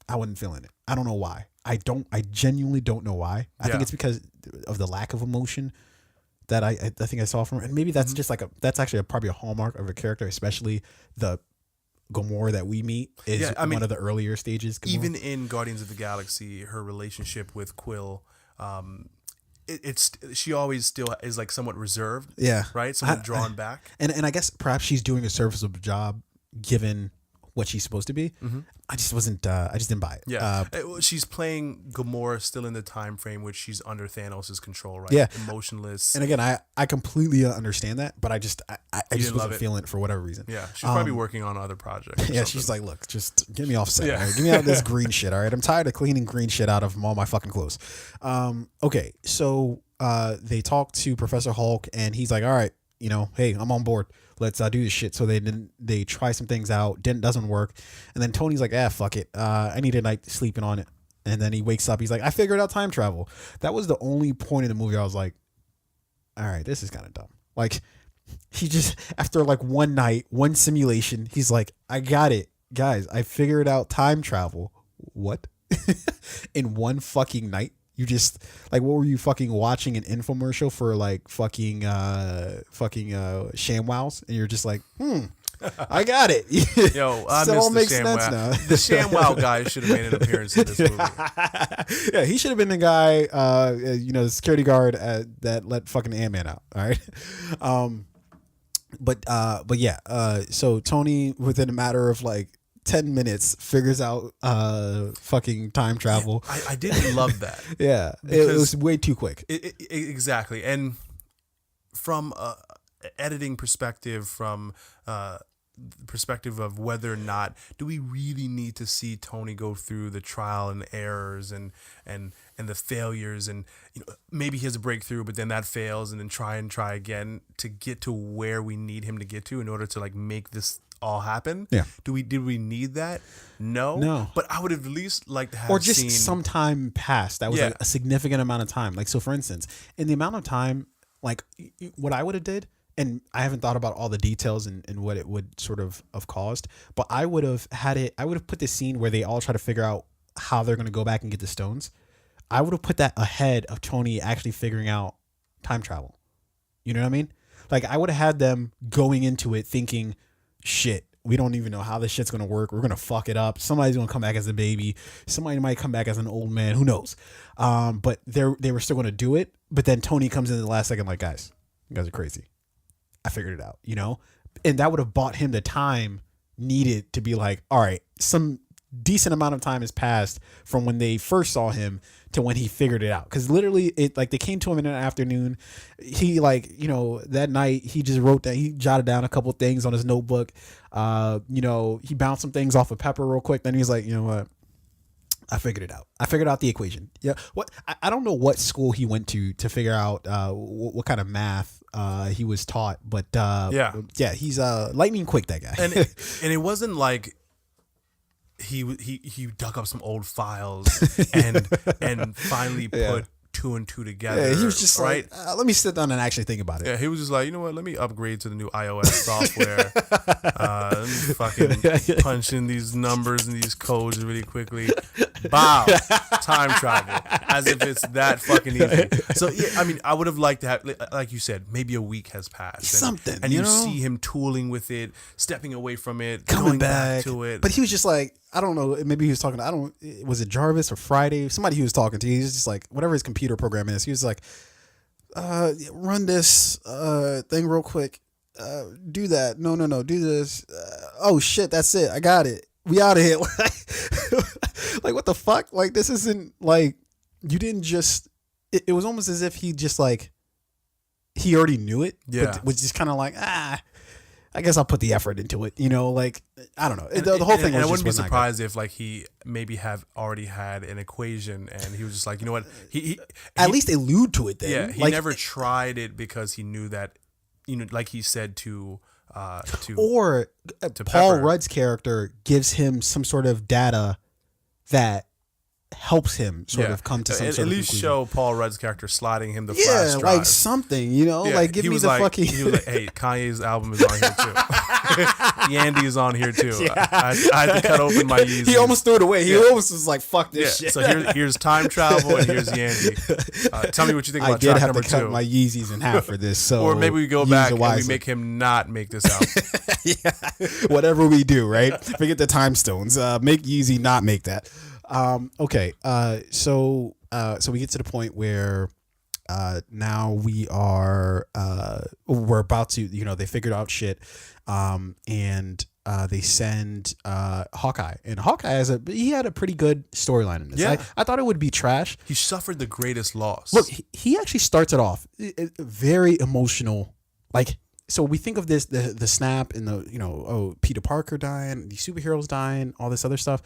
[SPEAKER 1] I wasn't feeling it. I don't know why. I genuinely don't know why. I think it's because of the lack of emotion that I think I saw from her. And maybe that's just like that's actually probably a hallmark of a character, especially the Gamora that we meet is one of the earlier stages. Gamora.
[SPEAKER 2] Even in Guardians of the Galaxy, her relationship with Quill, she always still is like somewhat reserved.
[SPEAKER 1] Yeah.
[SPEAKER 2] Right? Somewhat drawn back.
[SPEAKER 1] And I guess perhaps she's doing a serviceable job given what she's supposed to be. I just wasn't. I just didn't buy it.
[SPEAKER 2] Yeah, she's playing Gamora still in the time frame which she's under Thanos' control, right?
[SPEAKER 1] Yeah,
[SPEAKER 2] emotionless.
[SPEAKER 1] And again, I completely understand that, but I just wasn't feeling it for whatever reason.
[SPEAKER 2] Yeah, she's probably working on other projects.
[SPEAKER 1] Yeah, she's like, look, just get me off set. Right? Get me out of this green shit. All right, I'm tired of cleaning green shit out of all my fucking clothes. Okay, so they talk to Professor Hulk, and he's like, all right, hey, I'm on board. Let's do this shit. So they try some things out. Doesn't work. And then Tony's like, fuck it. I need a night sleeping on it. And then he wakes up. He's like, I figured out time travel. That was the only point in the movie I was like, all right, this is kind of dumb. Like, he just, after like one night, one simulation, he's like, I got it. Guys, I figured out time travel. What? In one fucking night? You just like, what were you fucking watching an infomercial for like fucking ShamWows, and you're just like, I got it.
[SPEAKER 2] Yo, I
[SPEAKER 1] so it all makes
[SPEAKER 2] ShamWow.
[SPEAKER 1] sense now.
[SPEAKER 2] The ShamWow guy should have made an appearance in this movie.
[SPEAKER 1] Yeah, he should have been the guy, the security guard that let fucking Ant-Man out. All right. But yeah. So Tony, within a matter of like 10 minutes, figures out fucking time travel.
[SPEAKER 2] I didn't love that.
[SPEAKER 1] Yeah, it was way too quick.
[SPEAKER 2] Exactly. And from editing perspective, from perspective of whether or not do we really need to see Tony go through the trial and errors and the failures, and maybe he has a breakthrough but then that fails, and then try again to get to where we need him to get to in order to like make this all happen.
[SPEAKER 1] Yeah.
[SPEAKER 2] Did we need that? No. But I would have at least liked to have
[SPEAKER 1] or just
[SPEAKER 2] seen
[SPEAKER 1] some time passed. That was like a significant amount of time. Like, so for instance, in the amount of time, like what I would have did, and I haven't thought about all the details and what it would sort of have caused, but I would have put this scene where they all try to figure out how they're going to go back and get the stones. I would have put that ahead of Tony actually figuring out time travel. You know what I mean? Like, I would have had them going into it thinking, shit, we don't even know how this shit's going to work. We're going to fuck it up. Somebody's going to come back as a baby. Somebody might come back as an old man. Who knows? But they were still going to do it. But then Tony comes in the last second like, guys, you guys are crazy. I figured it out, and that would have bought him the time needed to be like, all right, some decent amount of time has passed from when they first saw him to when he figured it out. Because literally, they came to him in an afternoon. He that night he just wrote that, he jotted down a couple things on his notebook. He bounced some things off of Pepper real quick. Then he's like, you know what? I figured it out. I figured out the equation. Yeah. What I don't know what school he went to figure out what kind of math he was taught, but he's lightning quick, that guy.
[SPEAKER 2] And it wasn't like he dug up some old files and finally put two and two together.
[SPEAKER 1] Yeah, he was just
[SPEAKER 2] right.
[SPEAKER 1] Like, let me sit down and actually think about it.
[SPEAKER 2] Yeah, he was just like, you know what? Let me upgrade to the new iOS software. Let me fucking punch in these numbers and these codes really quickly. Bow, time travel, as if it's that fucking easy. So yeah, I mean, I would have liked to have, like you said, maybe a week has passed, and you see him tooling with it, stepping away from it,
[SPEAKER 1] coming
[SPEAKER 2] back to it.
[SPEAKER 1] But he was just like, I don't know, maybe he was talking to, was it Jarvis or Friday? Somebody he was talking to. He was just like, whatever his computer program is, he was like, run this thing real quick. Do that. No, do this. Oh shit, that's it. I got it. We out of here. Like, what the fuck? Like, this isn't like, you didn't just, it was almost as if he just like, he already knew it.
[SPEAKER 2] Yeah.
[SPEAKER 1] But was just kind of like, I guess I'll put the effort into it. Like, I don't know. The whole thing was,
[SPEAKER 2] I wouldn't be surprised if like he maybe have already had an equation and he was just like, you know what? He
[SPEAKER 1] at least allude to it then.
[SPEAKER 2] Yeah. He
[SPEAKER 1] like,
[SPEAKER 2] never tried it because he knew that, like he said to
[SPEAKER 1] Paul
[SPEAKER 2] Pepper.
[SPEAKER 1] Rudd's character gives him some sort of data that helps him sort of come to some sort
[SPEAKER 2] at
[SPEAKER 1] of
[SPEAKER 2] least
[SPEAKER 1] conclusion.
[SPEAKER 2] show Paul Rudd's character sliding him the flash drive.
[SPEAKER 1] Like something, you know, like give
[SPEAKER 2] he
[SPEAKER 1] me
[SPEAKER 2] was
[SPEAKER 1] the
[SPEAKER 2] like,
[SPEAKER 1] fucking.
[SPEAKER 2] He was like, hey, Kanye's album is on here too. Yandy is on here too. I had to cut open my Yeezys.
[SPEAKER 1] He almost threw it away. He almost was like, fuck this shit.
[SPEAKER 2] So here's Time Travel and here's Yandy. Tell me what you think about
[SPEAKER 1] I did
[SPEAKER 2] track
[SPEAKER 1] have
[SPEAKER 2] number
[SPEAKER 1] to cut
[SPEAKER 2] 2.
[SPEAKER 1] my Yeezys in half for this. So
[SPEAKER 2] Or maybe we go
[SPEAKER 1] use
[SPEAKER 2] back
[SPEAKER 1] it
[SPEAKER 2] and we
[SPEAKER 1] wisely.
[SPEAKER 2] make him not make this album.
[SPEAKER 1] Whatever we do, right? Forget the time stones. Make Yeezy not make that. Okay. So we get to the point where now we're about to, they figured out shit, and they send Hawkeye, and Hawkeye he had a pretty good storyline in this.
[SPEAKER 2] Yeah.
[SPEAKER 1] I thought it would be trash.
[SPEAKER 2] He suffered the greatest loss.
[SPEAKER 1] Look, he actually starts it off very emotional. Like, so we think of this, the snap and the, Peter Parker dying, the superheroes dying, all this other stuff.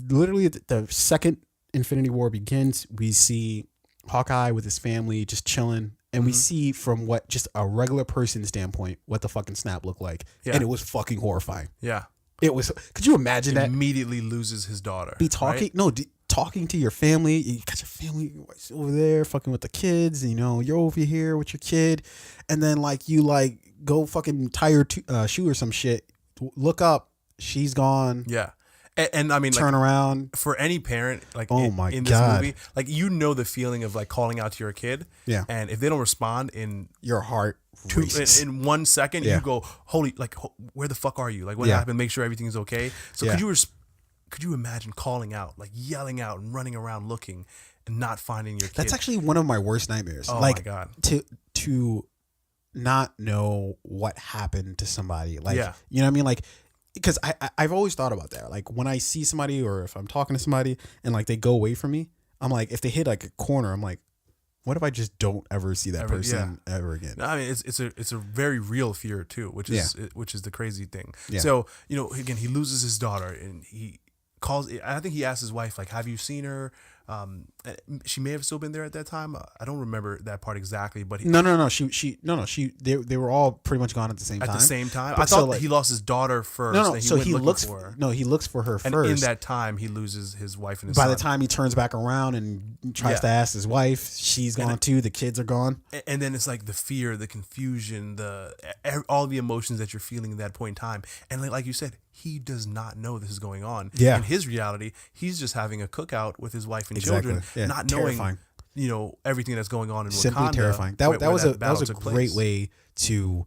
[SPEAKER 1] Literally the second Infinity War begins, we see Hawkeye with his family just chilling, and we see from what just a regular person's standpoint what the fucking snap looked like, and it was fucking horrifying.
[SPEAKER 2] Yeah,
[SPEAKER 1] it was. Could you imagine that?
[SPEAKER 2] Immediately loses his daughter.
[SPEAKER 1] Be talking,
[SPEAKER 2] right?
[SPEAKER 1] Talking to your family. You got your family over there fucking with the kids. You're over here with your kid, and then you go fucking tie your shoe or some shit. Look up, she's gone.
[SPEAKER 2] Yeah. And I mean,
[SPEAKER 1] turn around
[SPEAKER 2] for any parent, in this
[SPEAKER 1] God.
[SPEAKER 2] movie, the feeling of calling out to your kid, and if they don't respond in
[SPEAKER 1] your heart races.
[SPEAKER 2] in 1 second, you go, holy, where the fuck are you? What happened? Make sure everything's okay. So could you imagine calling out, yelling out and running around looking and not finding your kid?
[SPEAKER 1] That's actually one of my worst nightmares.
[SPEAKER 2] Oh my God.
[SPEAKER 1] To not know what happened to somebody. You know what I mean? Because I've always thought about that. When I see somebody, or if I'm talking to somebody and they go away from me, I'm like, if they hit a corner, I'm like, what if I just don't ever see that person ever again?
[SPEAKER 2] No, I mean, it's a very real fear too, which is the crazy thing.
[SPEAKER 1] Yeah.
[SPEAKER 2] So again, he loses his daughter, and he calls. I think he asks his wife, have you seen her? She may have still been there at that time. I don't remember that part exactly, but
[SPEAKER 1] no. She they were all pretty much gone at the same time.
[SPEAKER 2] At the same time,
[SPEAKER 1] But
[SPEAKER 2] I thought he lost his daughter first.
[SPEAKER 1] No.
[SPEAKER 2] So
[SPEAKER 1] he looks for her. No, he looks for her
[SPEAKER 2] and
[SPEAKER 1] first.
[SPEAKER 2] in that time, he loses his wife and his
[SPEAKER 1] By
[SPEAKER 2] son.
[SPEAKER 1] the time he turns back around and tries to ask his wife, she's gone too. The kids are gone.
[SPEAKER 2] And then it's the fear, the confusion, all the emotions that you're feeling at that point in time. And like you said, he does not know this is going on.
[SPEAKER 1] Yeah.
[SPEAKER 2] In his reality, he's just having a cookout with his wife and
[SPEAKER 1] Exactly.
[SPEAKER 2] children,
[SPEAKER 1] Yeah.
[SPEAKER 2] not
[SPEAKER 1] Terrifying.
[SPEAKER 2] knowing, everything that's going on in
[SPEAKER 1] Simply
[SPEAKER 2] Wakanda.
[SPEAKER 1] terrifying. That was a
[SPEAKER 2] took
[SPEAKER 1] great
[SPEAKER 2] place.
[SPEAKER 1] way to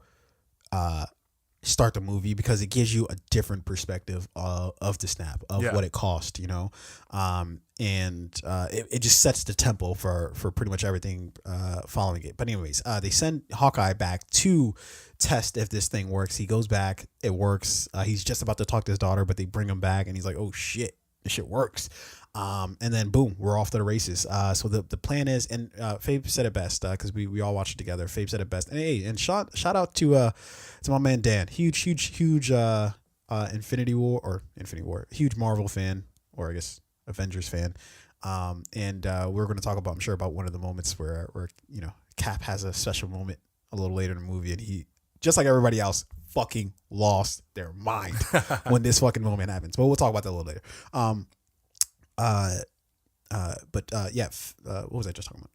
[SPEAKER 1] start the movie, because it gives you a different perspective of the snap, of what it cost, and it just sets the tempo for pretty much everything following it. But anyways, they send Hawkeye back to test if this thing works. He goes back, it works. He's just about to talk to his daughter, but they bring him back, and he's like, oh shit, this shit works. And then boom, we're off to the races. So the plan is, and Fabe said it best, because we all watched it together. Fabe said it best. And hey, and shout out to my man Dan, huge Infinity War, huge Marvel fan, or I guess Avengers fan. And we're going to talk about, I'm sure, about one of the moments where Cap has a special moment a little later in the movie, and he, just like everybody else, fucking lost their mind when this fucking moment happens. But we'll talk about that a little later. What was I just talking about?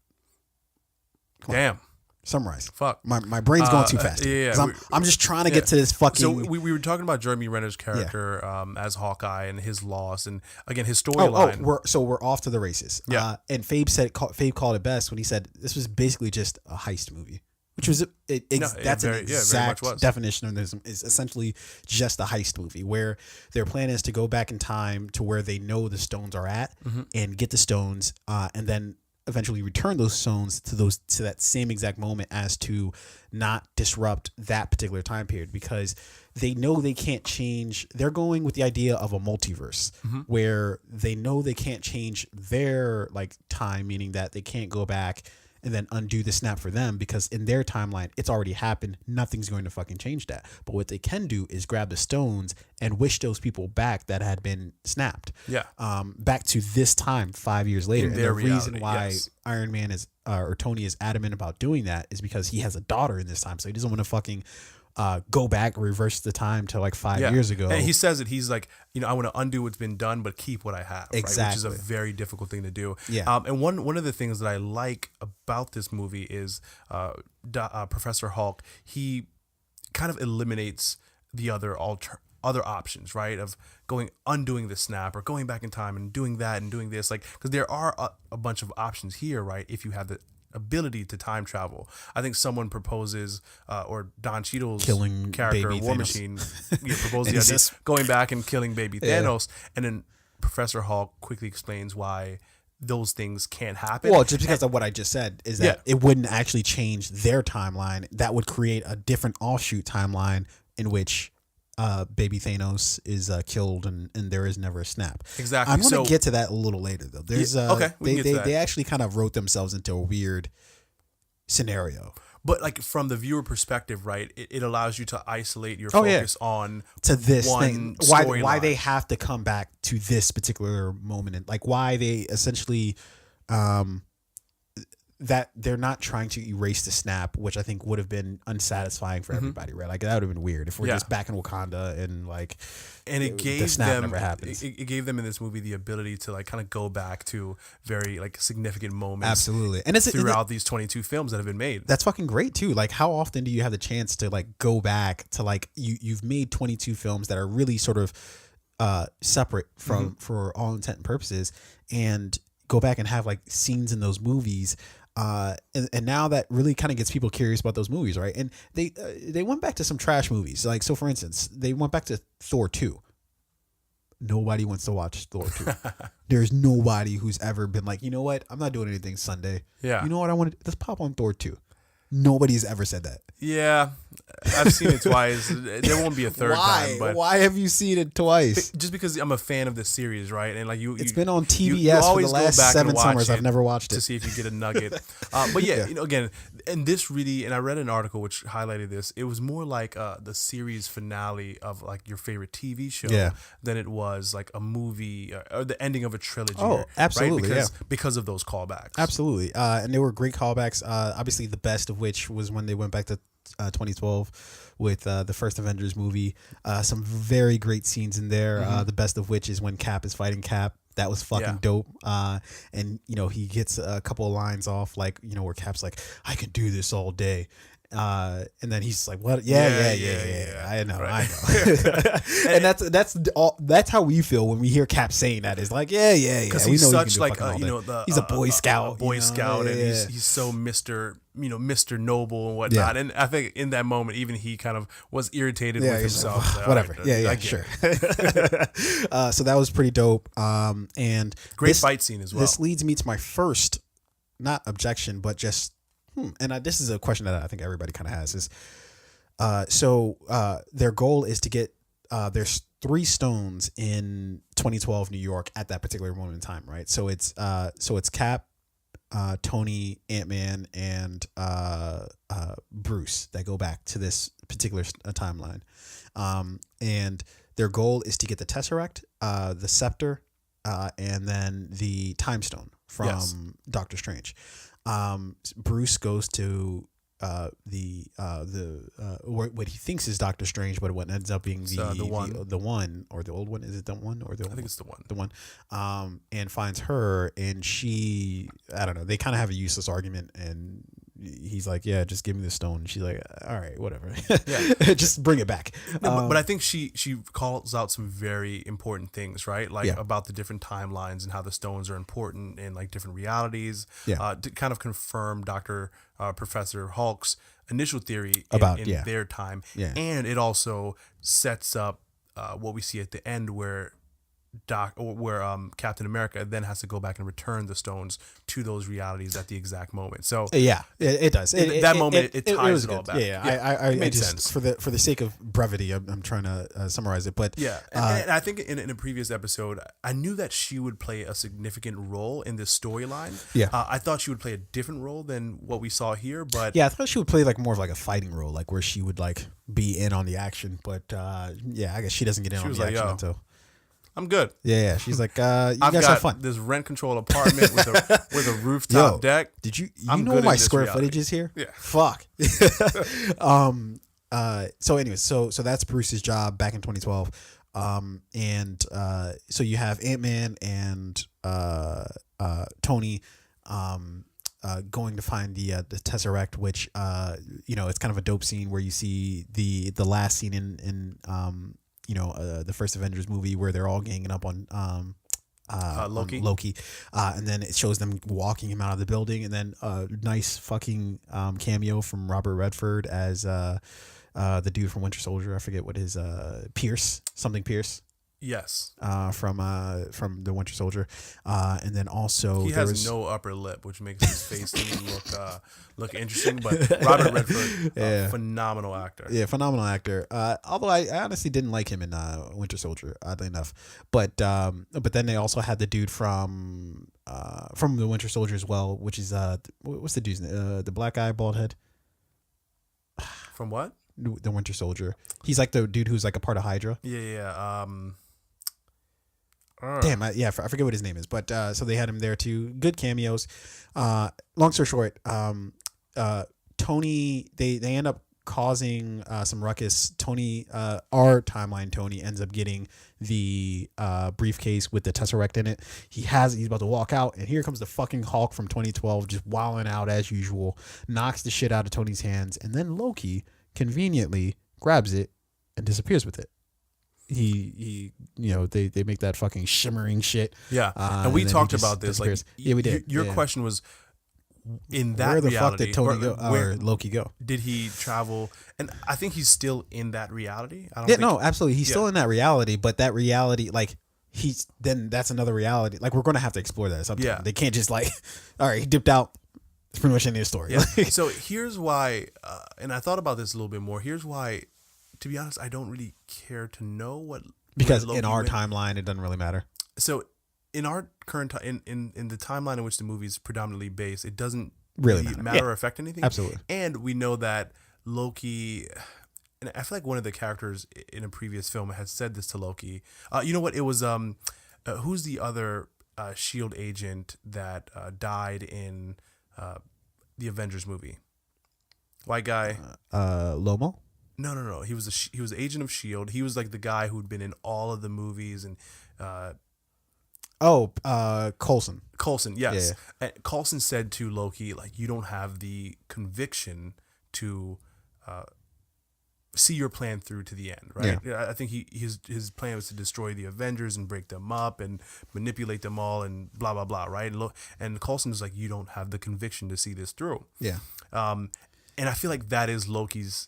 [SPEAKER 2] Damn.
[SPEAKER 1] Summarize.
[SPEAKER 2] Fuck.
[SPEAKER 1] My brain's going too fast.
[SPEAKER 2] Yeah.
[SPEAKER 1] I'm just trying to get to this fucking.
[SPEAKER 2] So we were talking about Jeremy Renner's character as Hawkeye and his loss, and again his storyline.
[SPEAKER 1] We're off to the races.
[SPEAKER 2] Yeah.
[SPEAKER 1] And Fabe called it best when he said this was basically just a heist movie, which was that's an exact definition of this. Is essentially just a heist movie where their plan is to go back in time to where they know the stones are at, and get the stones, and then eventually return those stones to that same exact moment, as to not disrupt that particular time period, because they know they can't change. They're going with the idea of a multiverse, where they know they can't change their time, meaning that they can't go back and then undo the snap for them, because in their timeline it's already happened. Nothing's going to fucking change that. But what they can do is grab the stones and wish those people back that had been snapped. Back to this time 5 years later. And the reason why Iron Man is or Tony is adamant about doing that is because he has a daughter in this time, so he doesn't want to fucking go back, reverse the time to like 5 years ago.
[SPEAKER 2] And he says it. He's like, I want to undo what's been done, but keep what I have.
[SPEAKER 1] Exactly.
[SPEAKER 2] Right? Which is a very difficult thing to do.
[SPEAKER 1] Yeah.
[SPEAKER 2] And one of the things that I like about this movie is Professor Hulk. He kind of eliminates the other options, right? Of undoing the snap or going back in time and doing that and doing this, like, because there are a bunch of options here, right? If you have the ability to time travel. I think someone proposes, or Don Cheadle's
[SPEAKER 1] killing
[SPEAKER 2] character,
[SPEAKER 1] baby
[SPEAKER 2] War
[SPEAKER 1] Thanos.
[SPEAKER 2] Machine, proposes the idea going back and killing baby Thanos, and then Professor Hulk quickly explains why those things can't happen.
[SPEAKER 1] Well, just because of what I just said is that it wouldn't actually change their timeline. That would create a different offshoot timeline in which baby Thanos is killed and there is never a snap.
[SPEAKER 2] Exactly.
[SPEAKER 1] I'm going to get to that a little later though. There's
[SPEAKER 2] okay, we can get to that.
[SPEAKER 1] They actually kind of wrote themselves into a weird scenario.
[SPEAKER 2] But like from the viewer perspective, right? It allows you to isolate your focus on
[SPEAKER 1] to this
[SPEAKER 2] one
[SPEAKER 1] thing. Why they have to come back to this particular moment, and like why they essentially that they're not trying to erase the snap, which I think would have been unsatisfying for everybody, right? Like that would have been weird if we're just back in Wakanda and like,
[SPEAKER 2] and it gave
[SPEAKER 1] the snap
[SPEAKER 2] them
[SPEAKER 1] never happens.
[SPEAKER 2] It gave them in this movie the ability to like kind of go back to very like significant moments,
[SPEAKER 1] absolutely, and it's
[SPEAKER 2] throughout these 22 films that have been made.
[SPEAKER 1] That's fucking great too. Like how often do you have the chance to like go back to like you've made 22 films that are really sort of separate from for all intent and purposes, and go back and have like scenes in those movies. And now that really kind of gets people curious about those movies, right? And they went back to some trash movies, like so. For instance, they went back to Thor 2. Nobody wants to watch Thor 2. There's nobody who's ever been like, you know what? I'm not doing anything Sunday.
[SPEAKER 2] Yeah.
[SPEAKER 1] You know what I want to? Let's pop on Thor 2. Nobody's ever said that.
[SPEAKER 2] Yeah, I've seen it twice. There won't be a third time. But
[SPEAKER 1] why have you seen it twice?
[SPEAKER 2] Just because I'm a fan of the series, right? And like
[SPEAKER 1] it's been on TBS for the last 7 summers. I've never watched it
[SPEAKER 2] to see if you get a nugget. But yeah, again, and this really, and I read an article which highlighted this. It was more like the series finale of like your favorite TV show than it was like a movie or the ending of a trilogy.
[SPEAKER 1] Oh, absolutely,
[SPEAKER 2] right? Because of those callbacks.
[SPEAKER 1] Absolutely, and they were great callbacks. Obviously, the best of which was when they went back to 2012 with the first Avengers movie. Some very great scenes in there. The best of which is when Cap is fighting Cap. That was fucking dope. And he gets a couple of lines off, like where Cap's like, "I can do this all day." And then he's like, "What? Yeah. I know, right. I know." And that's how we feel when we hear Cap saying that. Is like, yeah.
[SPEAKER 2] Because he's such like
[SPEAKER 1] he's a Boy Scout,
[SPEAKER 2] and he's so Mr. Noble and whatnot. And I think in that moment, even he kind of was irritated with himself.
[SPEAKER 1] Like, whatever. Sure. So that was pretty dope. And
[SPEAKER 2] great fight scene as well.
[SPEAKER 1] This leads me to my first, not objection, but just. And this is a question that I think everybody kind of has is, their goal is to get, there's 3 stones in 2012 New York at that particular moment in time, right? So it's Cap, Tony, Ant-Man, and Bruce that go back to this particular timeline. And their goal is to get the Tesseract, the Scepter, and then the Time Stone from Doctor Strange. Bruce goes to what he thinks is Doctor Strange, but what ends up being the one or the old one. Is it the one or the old one?
[SPEAKER 2] I think it's the one.
[SPEAKER 1] The one. And finds her, and she, I don't know. They kind of have a useless argument, and he's like, "Yeah, just give me the stone." And she's like, "All right, whatever. Just bring it back."
[SPEAKER 2] No, but I think she calls out some very important things, right? Like about the different timelines and how the stones are important in like different realities. To kind of confirm Professor Hulk's initial theory in their time. And it also sets up what we see at the end where Captain America then has to go back and return the stones to those realities at the exact moment. So
[SPEAKER 1] it does.
[SPEAKER 2] It ties it all back.
[SPEAKER 1] I
[SPEAKER 2] made
[SPEAKER 1] just
[SPEAKER 2] sense.
[SPEAKER 1] for the sake of brevity, I'm trying to summarize it. But
[SPEAKER 2] and I think in a previous episode, I knew that she would play a significant role in this storyline. I thought she would play a different role than what we saw here, but
[SPEAKER 1] I thought she would play like more of like a fighting role, like where she would like be in on the action. But I guess she doesn't get in on the action until.
[SPEAKER 2] I'm good.
[SPEAKER 1] Yeah. She's like, you guys have fun.
[SPEAKER 2] This rent controlled apartment with a rooftop deck.
[SPEAKER 1] Did you know my square footage is here?
[SPEAKER 2] Yeah.
[SPEAKER 1] Fuck. So anyways, so that's Bruce's job back in 2012. And so you have Ant-Man and Tony going to find the Tesseract, which it's kind of a dope scene where you see the last scene in the first Avengers movie where they're all ganging up on Loki, and then it shows them walking him out of the building, and then a nice fucking cameo from Robert Redford as the dude from Winter Soldier. I forget what his Pierce.
[SPEAKER 2] Yes.
[SPEAKER 1] From the Winter Soldier, and then also
[SPEAKER 2] he has no upper lip, which makes his face look interesting. But Robert Redford, phenomenal actor.
[SPEAKER 1] Yeah, phenomenal actor. Although I honestly didn't like him in Winter Soldier, oddly enough. But then they also had the dude from the Winter Soldier as well, which is what's the dude's name? The black guy, bald head.
[SPEAKER 2] From what?
[SPEAKER 1] The Winter Soldier. He's like the dude who's like a part of Hydra.
[SPEAKER 2] Yeah.
[SPEAKER 1] Damn, I forget what his name is, but so they had him there too. Good cameos. Long story short, Tony, they end up causing some ruckus. Tony, our timeline, Tony ends up getting the briefcase with the Tesseract in it. He's about to walk out, and here comes the fucking Hulk from 2012, just wilding out as usual, knocks the shit out of Tony's hands, and then Loki conveniently grabs it and disappears with it. They make that fucking shimmering shit.
[SPEAKER 2] Yeah, and we talked about this. Like,
[SPEAKER 1] we did.
[SPEAKER 2] Your question was, in that
[SPEAKER 1] where the
[SPEAKER 2] reality,
[SPEAKER 1] fuck did Tony go? Or Loki go?
[SPEAKER 2] Did he travel? And I think he's still in that reality.
[SPEAKER 1] No, absolutely, he's still in that reality. But that reality, like, that's another reality. Like, we're gonna have to explore that sometime. Yeah, they can't just like, all right, he dipped out. It's pretty much the end of the story.
[SPEAKER 2] Yeah. So here's why, and I thought about this a little bit more. Here's why, to be honest, I don't really care to know what,
[SPEAKER 1] because in our timeline it doesn't really matter.
[SPEAKER 2] So in our current in the timeline in which the movie is predominantly based, it doesn't
[SPEAKER 1] really
[SPEAKER 2] matter or affect anything.
[SPEAKER 1] Absolutely.
[SPEAKER 2] And we know that Loki, and I feel like one of the characters in a previous film had said this to Loki. You know what? It was who's the other Shield agent that died in the Avengers movie? White guy.
[SPEAKER 1] Lomo?
[SPEAKER 2] No. He was agent of Shield. He was like the guy who'd been in all of the movies and.
[SPEAKER 1] Coulson.
[SPEAKER 2] Coulson, yes. Yeah. And Coulson said to Loki, like, you don't have the conviction to see your plan through to the end, right? Yeah. I think his plan was to destroy the Avengers and break them up and manipulate them all and blah blah blah, right? And Coulson was like, you don't have the conviction to see this through.
[SPEAKER 1] Yeah.
[SPEAKER 2] And I feel like that is Loki's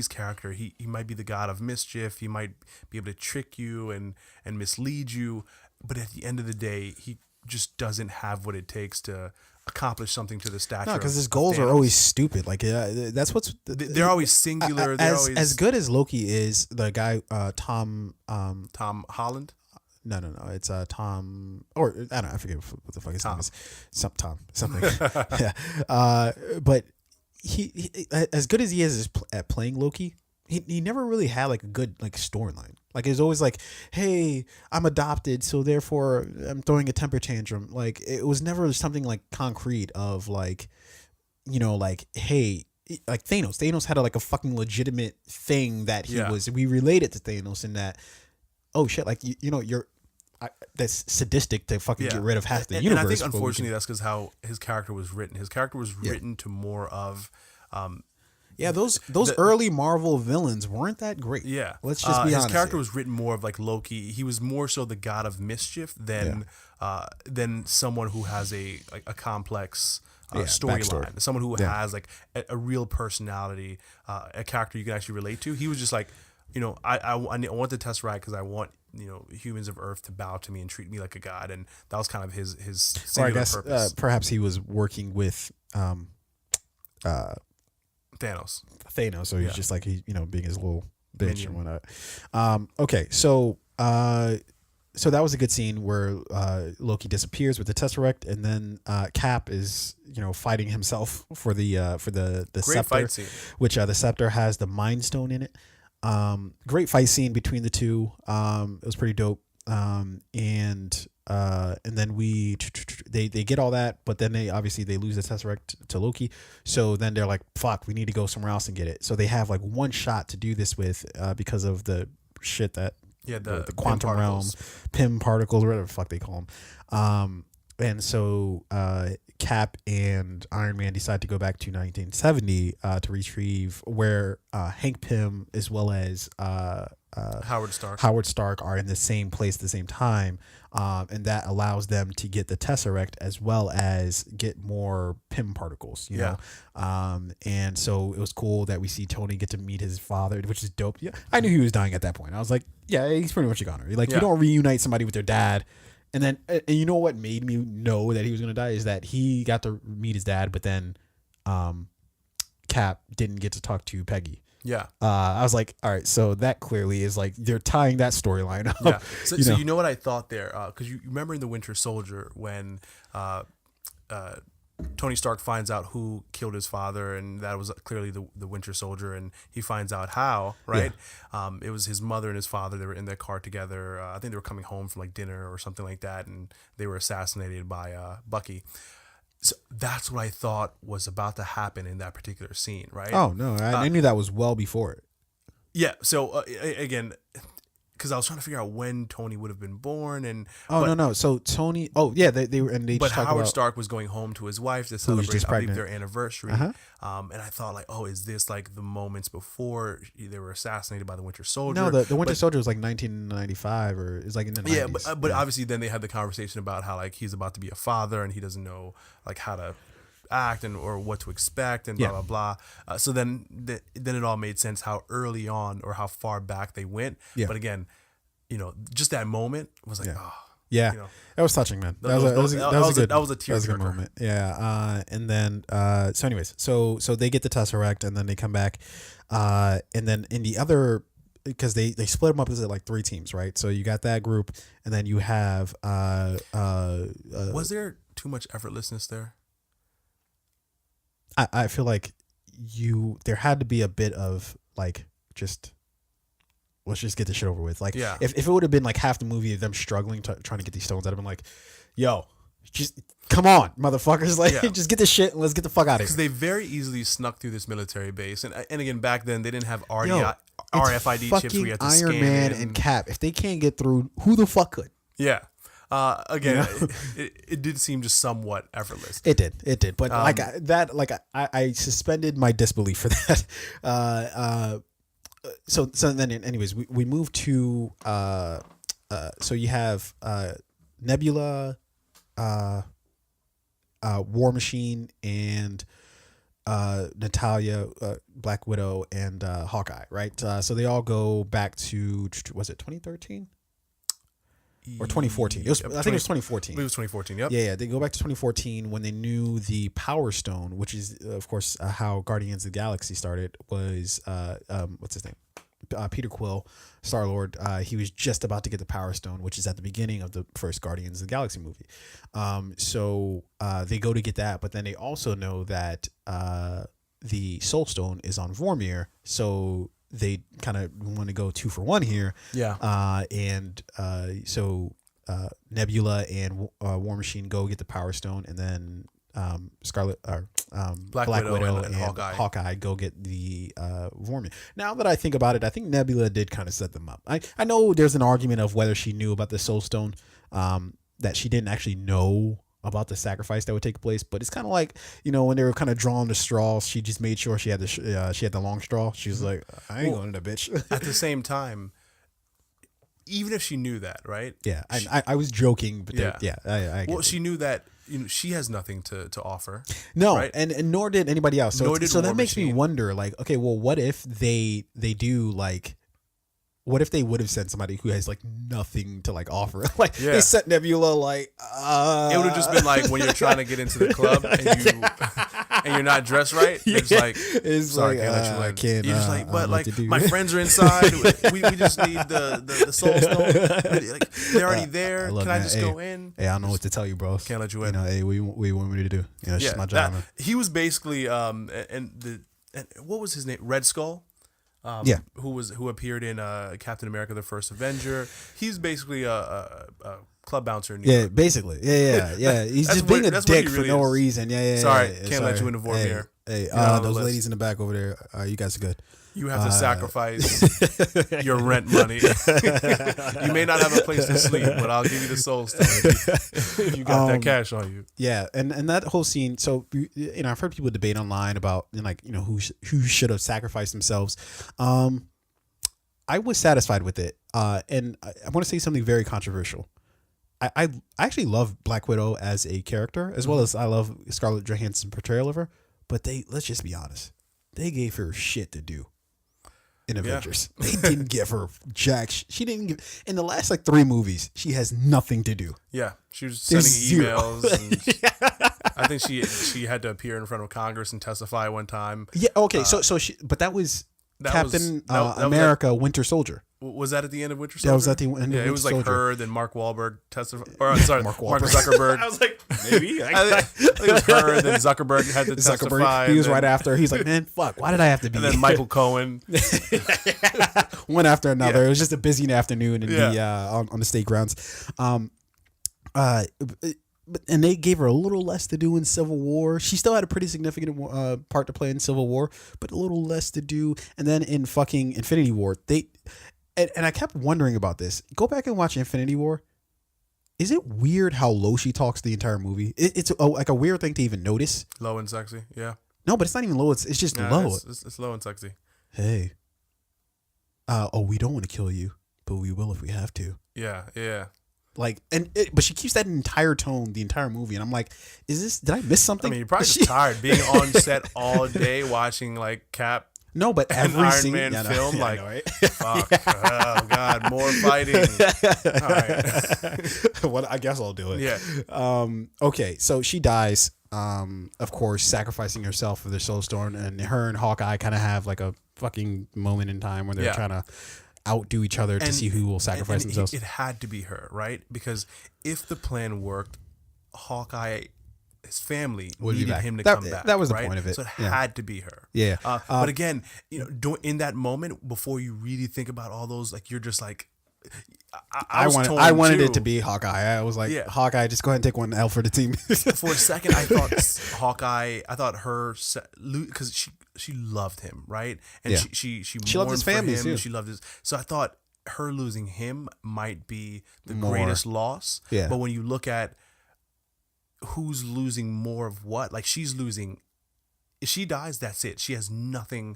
[SPEAKER 2] character. He might be the god of mischief. He might be able to trick you and mislead you, but at the end of the day, he just doesn't have what it takes to accomplish something to the stature.
[SPEAKER 1] No, because his goals are always stupid. Like that's what's
[SPEAKER 2] they're always singular.
[SPEAKER 1] As good as Loki is, the guy Tom
[SPEAKER 2] Holland.
[SPEAKER 1] No. It's Tom, or I don't know. I forget what the fuck his name is. Something. Yeah. But he as good as he is at playing Loki, he never really had like a good like storyline. Like it's always like, hey, I'm adopted, so therefore I'm throwing a temper tantrum. Like it was never something like concrete of like, like, hey, like Thanos. Thanos had a fucking legitimate thing that he was. We related to Thanos in that. Oh shit! Like you're. That's sadistic to fucking get rid of half the universe.
[SPEAKER 2] And I think unfortunately that's because how his character was written. His character was written to more of.
[SPEAKER 1] Those early Marvel villains weren't that great.
[SPEAKER 2] Yeah,
[SPEAKER 1] let's just be honest.
[SPEAKER 2] His character was written more of like Loki. He was more so the god of mischief than someone who has a complex storyline. Someone who has like a real personality, a character you can actually relate to. He was just like, I want the Tesseract because I want humans of Earth to bow to me and treat me like a god, and that was kind of his singular purpose.
[SPEAKER 1] Perhaps he was working with
[SPEAKER 2] Thanos,
[SPEAKER 1] so he's just like being his little bitch and whatnot. Okay, so that was a good scene where Loki disappears with the Tesseract, and then Cap is fighting himself for the
[SPEAKER 2] great
[SPEAKER 1] scepter,
[SPEAKER 2] fight scene.
[SPEAKER 1] Which the scepter has the Mind Stone in it. Great fight scene between the two. It was pretty dope. And then they get all that, but then they obviously they lose the Tesseract to Loki. So then they're like, fuck, we need to go somewhere else and get it. So they have like one shot to do this with, because of the shit that the quantum realm, Pym particles, whatever the fuck they call them. And so Cap and Iron Man decide to go back to 1970 to retrieve where Hank Pym as well as
[SPEAKER 2] Howard
[SPEAKER 1] Stark are in the same place at the same time, and that allows them to get the Tesseract as well as get more Pym particles, you know. And so it was cool that we see Tony get to meet his father, which is dope. Yeah, I knew he was dying at that point. I was like, yeah, he's pretty much a goner. Like, you don't reunite somebody with their dad. And then, and you know what made me know that he was going to die is that he got to meet his dad, but then Cap didn't get to talk to Peggy.
[SPEAKER 2] Yeah.
[SPEAKER 1] I was like, all right, so that clearly is like they're tying that storyline up.
[SPEAKER 2] Yeah. So you know what I thought there? Because you remember in The Winter Soldier when Tony Stark finds out who killed his father, and that was clearly the Winter Soldier, and he finds out how, right? Yeah. It was his mother and his father. They were in their car together. I think they were coming home from like dinner or something like that, and they were assassinated by Bucky. So that's what I thought was about to happen in that particular scene, right?
[SPEAKER 1] Oh, no. I knew that was well before it.
[SPEAKER 2] Yeah. So, again, because I was trying to figure out when Tony would have been born.
[SPEAKER 1] No. So Tony... Oh, yeah, they were... And they
[SPEAKER 2] but
[SPEAKER 1] just
[SPEAKER 2] Howard Stark was going home to his wife to celebrate, I believe, their anniversary.
[SPEAKER 1] Uh-huh.
[SPEAKER 2] And I thought, like, oh, is this like the moments before they were assassinated by the Winter Soldier?
[SPEAKER 1] No, the Winter Soldier was like 1995 or it's like in the 90s.
[SPEAKER 2] Yeah, but obviously then they had the conversation about how like he's about to be a father and he doesn't know like how to act and or what to expect and blah blah blah. So then it all made sense how early on or how far back they went. Yeah. But again, you know, just that moment was like,
[SPEAKER 1] yeah,
[SPEAKER 2] you know,
[SPEAKER 1] that was touching, man. That was a tearjerker moment. Yeah. And then so anyways, so they get the Tesseract and then they come back, and then in the other, because they split them up into like 3 teams, right? So you got that group, and then you have
[SPEAKER 2] was there too much effortlessness there?
[SPEAKER 1] I feel like there had to be a bit of like just let's just get this shit over with. Like if it would have been like half the movie of them struggling trying to get these stones, I'd have been like, yo, just come on, motherfuckers, like just get this shit and let's get the fuck out of here.
[SPEAKER 2] Because they very easily snuck through this military base, and again back then they didn't have RFID chips. We had to
[SPEAKER 1] Iron
[SPEAKER 2] scan
[SPEAKER 1] Man
[SPEAKER 2] it
[SPEAKER 1] and Cap. If they can't get through, who the fuck could?
[SPEAKER 2] Yeah. Again, it did seem just somewhat effortless.
[SPEAKER 1] It did. But I suspended my disbelief for that. So then, anyways, we move to so you have Nebula, War Machine, and Natalia, Black Widow, and Hawkeye, right? So they all go back to, was it 2013? Or 2014. I think it was 2014.
[SPEAKER 2] It was 2014, yep.
[SPEAKER 1] Yeah, they go back to 2014 when they knew the Power Stone, which is, of course, how Guardians of the Galaxy started, was, what's his name? Peter Quill, Star-Lord. He was just about to get the Power Stone, which is at the beginning of the first Guardians of the Galaxy movie. So they go to get that, but then they also know that the Soul Stone is on Vormir, so they kind of want to go 2 for 1 here.
[SPEAKER 2] Yeah.
[SPEAKER 1] So Nebula and War Machine go get the Power Stone, and then Black Widow and Hawkeye go get the Vormir. Now that I think about it, I think Nebula did kind of set them up. I know there's an argument of whether she knew about the Soul Stone, that she didn't actually know about the sacrifice that would take place, but it's kind of like, you know, when they were kind of drawing the straws, she just made sure she had the long straw. She was like, I ain't going to the bitch.
[SPEAKER 2] At the same time, even if she knew that, right?
[SPEAKER 1] Yeah, I was joking, but I
[SPEAKER 2] well, she knew that, you know, she has nothing to offer.
[SPEAKER 1] No,
[SPEAKER 2] right?
[SPEAKER 1] and nor did anybody else. So that makes me wonder, like, okay, well, what if they do like, what if they would have sent somebody who has like nothing to like offer? Like they sent Nebula like
[SPEAKER 2] it would have just been like when you're trying to get into the club and you're not dressed right. It's like, sorry, can't let you in.
[SPEAKER 1] Can't,
[SPEAKER 2] you're just like, but like my friends are inside. we just need the Soul Stone. Like, they're already there. Can I just go in?
[SPEAKER 1] Hey, I don't know what to tell you, bro.
[SPEAKER 2] Can't let you in.
[SPEAKER 1] You know, hey, what do you want me to do? You know, it's just my job.
[SPEAKER 2] He was basically and what was his name? Red Skull. who appeared in Captain America: The First Avenger. He's basically a club bouncer in New York.
[SPEAKER 1] Basically. Yeah. He's just being a dick for no reason. Yeah.
[SPEAKER 2] Sorry, can't let you into Vormir.
[SPEAKER 1] Hey, those ladies in the back over there, you guys are good.
[SPEAKER 2] You have to sacrifice your rent money. You may not have a place to sleep, but I'll give you the soul stone if you got that cash on you.
[SPEAKER 1] Yeah, and that whole scene. So I've heard people debate online about who should have sacrificed themselves. I was satisfied with it, and I want to say something very controversial. I actually love Black Widow as a character, as well as I love Scarlett Johansson's portrayal of her. But let's just be honest, they gave her shit to do. In Avengers, they didn't give her jack. She didn't give in the last 3 movies. She has nothing to do.
[SPEAKER 2] Yeah, she was sending emails. And I think she had to appear in front of Congress and testify one time.
[SPEAKER 1] Yeah. Okay. But that was Captain America, Winter Soldier.
[SPEAKER 2] Was that at the end of Winter Soldier?
[SPEAKER 1] That was at the end of Winter Soldier.
[SPEAKER 2] It was like her, then Mark Wahlberg testified. Or sorry, Mark Zuckerberg.
[SPEAKER 1] I was like, maybe.
[SPEAKER 2] I think it was her, then Zuckerberg had to testify.
[SPEAKER 1] He was right after. He's like, man, fuck, why did I have to be?
[SPEAKER 2] And then Michael Cohen.
[SPEAKER 1] One after another. It was just a busy afternoon on the state grounds. And they gave her a little less to do in Civil War. She still had a pretty significant part to play in Civil War, but a little less to do. And then in fucking Infinity War, and I kept wondering about this. Go back and watch Infinity War. Is it weird how low she talks the entire movie? It's a weird thing to even notice.
[SPEAKER 2] Low and sexy, yeah.
[SPEAKER 1] No, but it's not even low. It's just low.
[SPEAKER 2] It's low and sexy.
[SPEAKER 1] Hey. We don't want to kill you, but we will if we have to.
[SPEAKER 2] Yeah.
[SPEAKER 1] But she keeps that entire tone the entire movie, and I'm like, did I miss something?
[SPEAKER 2] I mean, you're probably just tired being on set all day watching Cap.
[SPEAKER 1] No, but every
[SPEAKER 2] Iron Man film,
[SPEAKER 1] right?
[SPEAKER 2] Fuck, oh god, more fighting. All right,
[SPEAKER 1] well, I guess I'll do it.
[SPEAKER 2] Yeah.
[SPEAKER 1] Okay, so she dies. Of course, sacrificing herself for the Soul Stone, and her and Hawkeye kind of have a fucking moment in time when they're trying to outdo each other to see who will sacrifice themselves.
[SPEAKER 2] It had to be her, right? Because if the plan worked, Hawkeye, his family needed him to come back.
[SPEAKER 1] That was the
[SPEAKER 2] right?
[SPEAKER 1] point of it.
[SPEAKER 2] So it had to be her.
[SPEAKER 1] Yeah.
[SPEAKER 2] But again, in that moment, before you really think about all those, you're just like, I
[SPEAKER 1] wanted it to be Hawkeye. I was like, Hawkeye, just go ahead and take one L for the team.
[SPEAKER 2] For a second, I thought her, because she loved him, right? And she
[SPEAKER 1] loved his family
[SPEAKER 2] him.
[SPEAKER 1] too.
[SPEAKER 2] She loved his. So I thought her losing him might be the greatest loss.
[SPEAKER 1] Yeah.
[SPEAKER 2] But when you look at who's losing more of what, she's losing. If she dies, that's it. She has nothing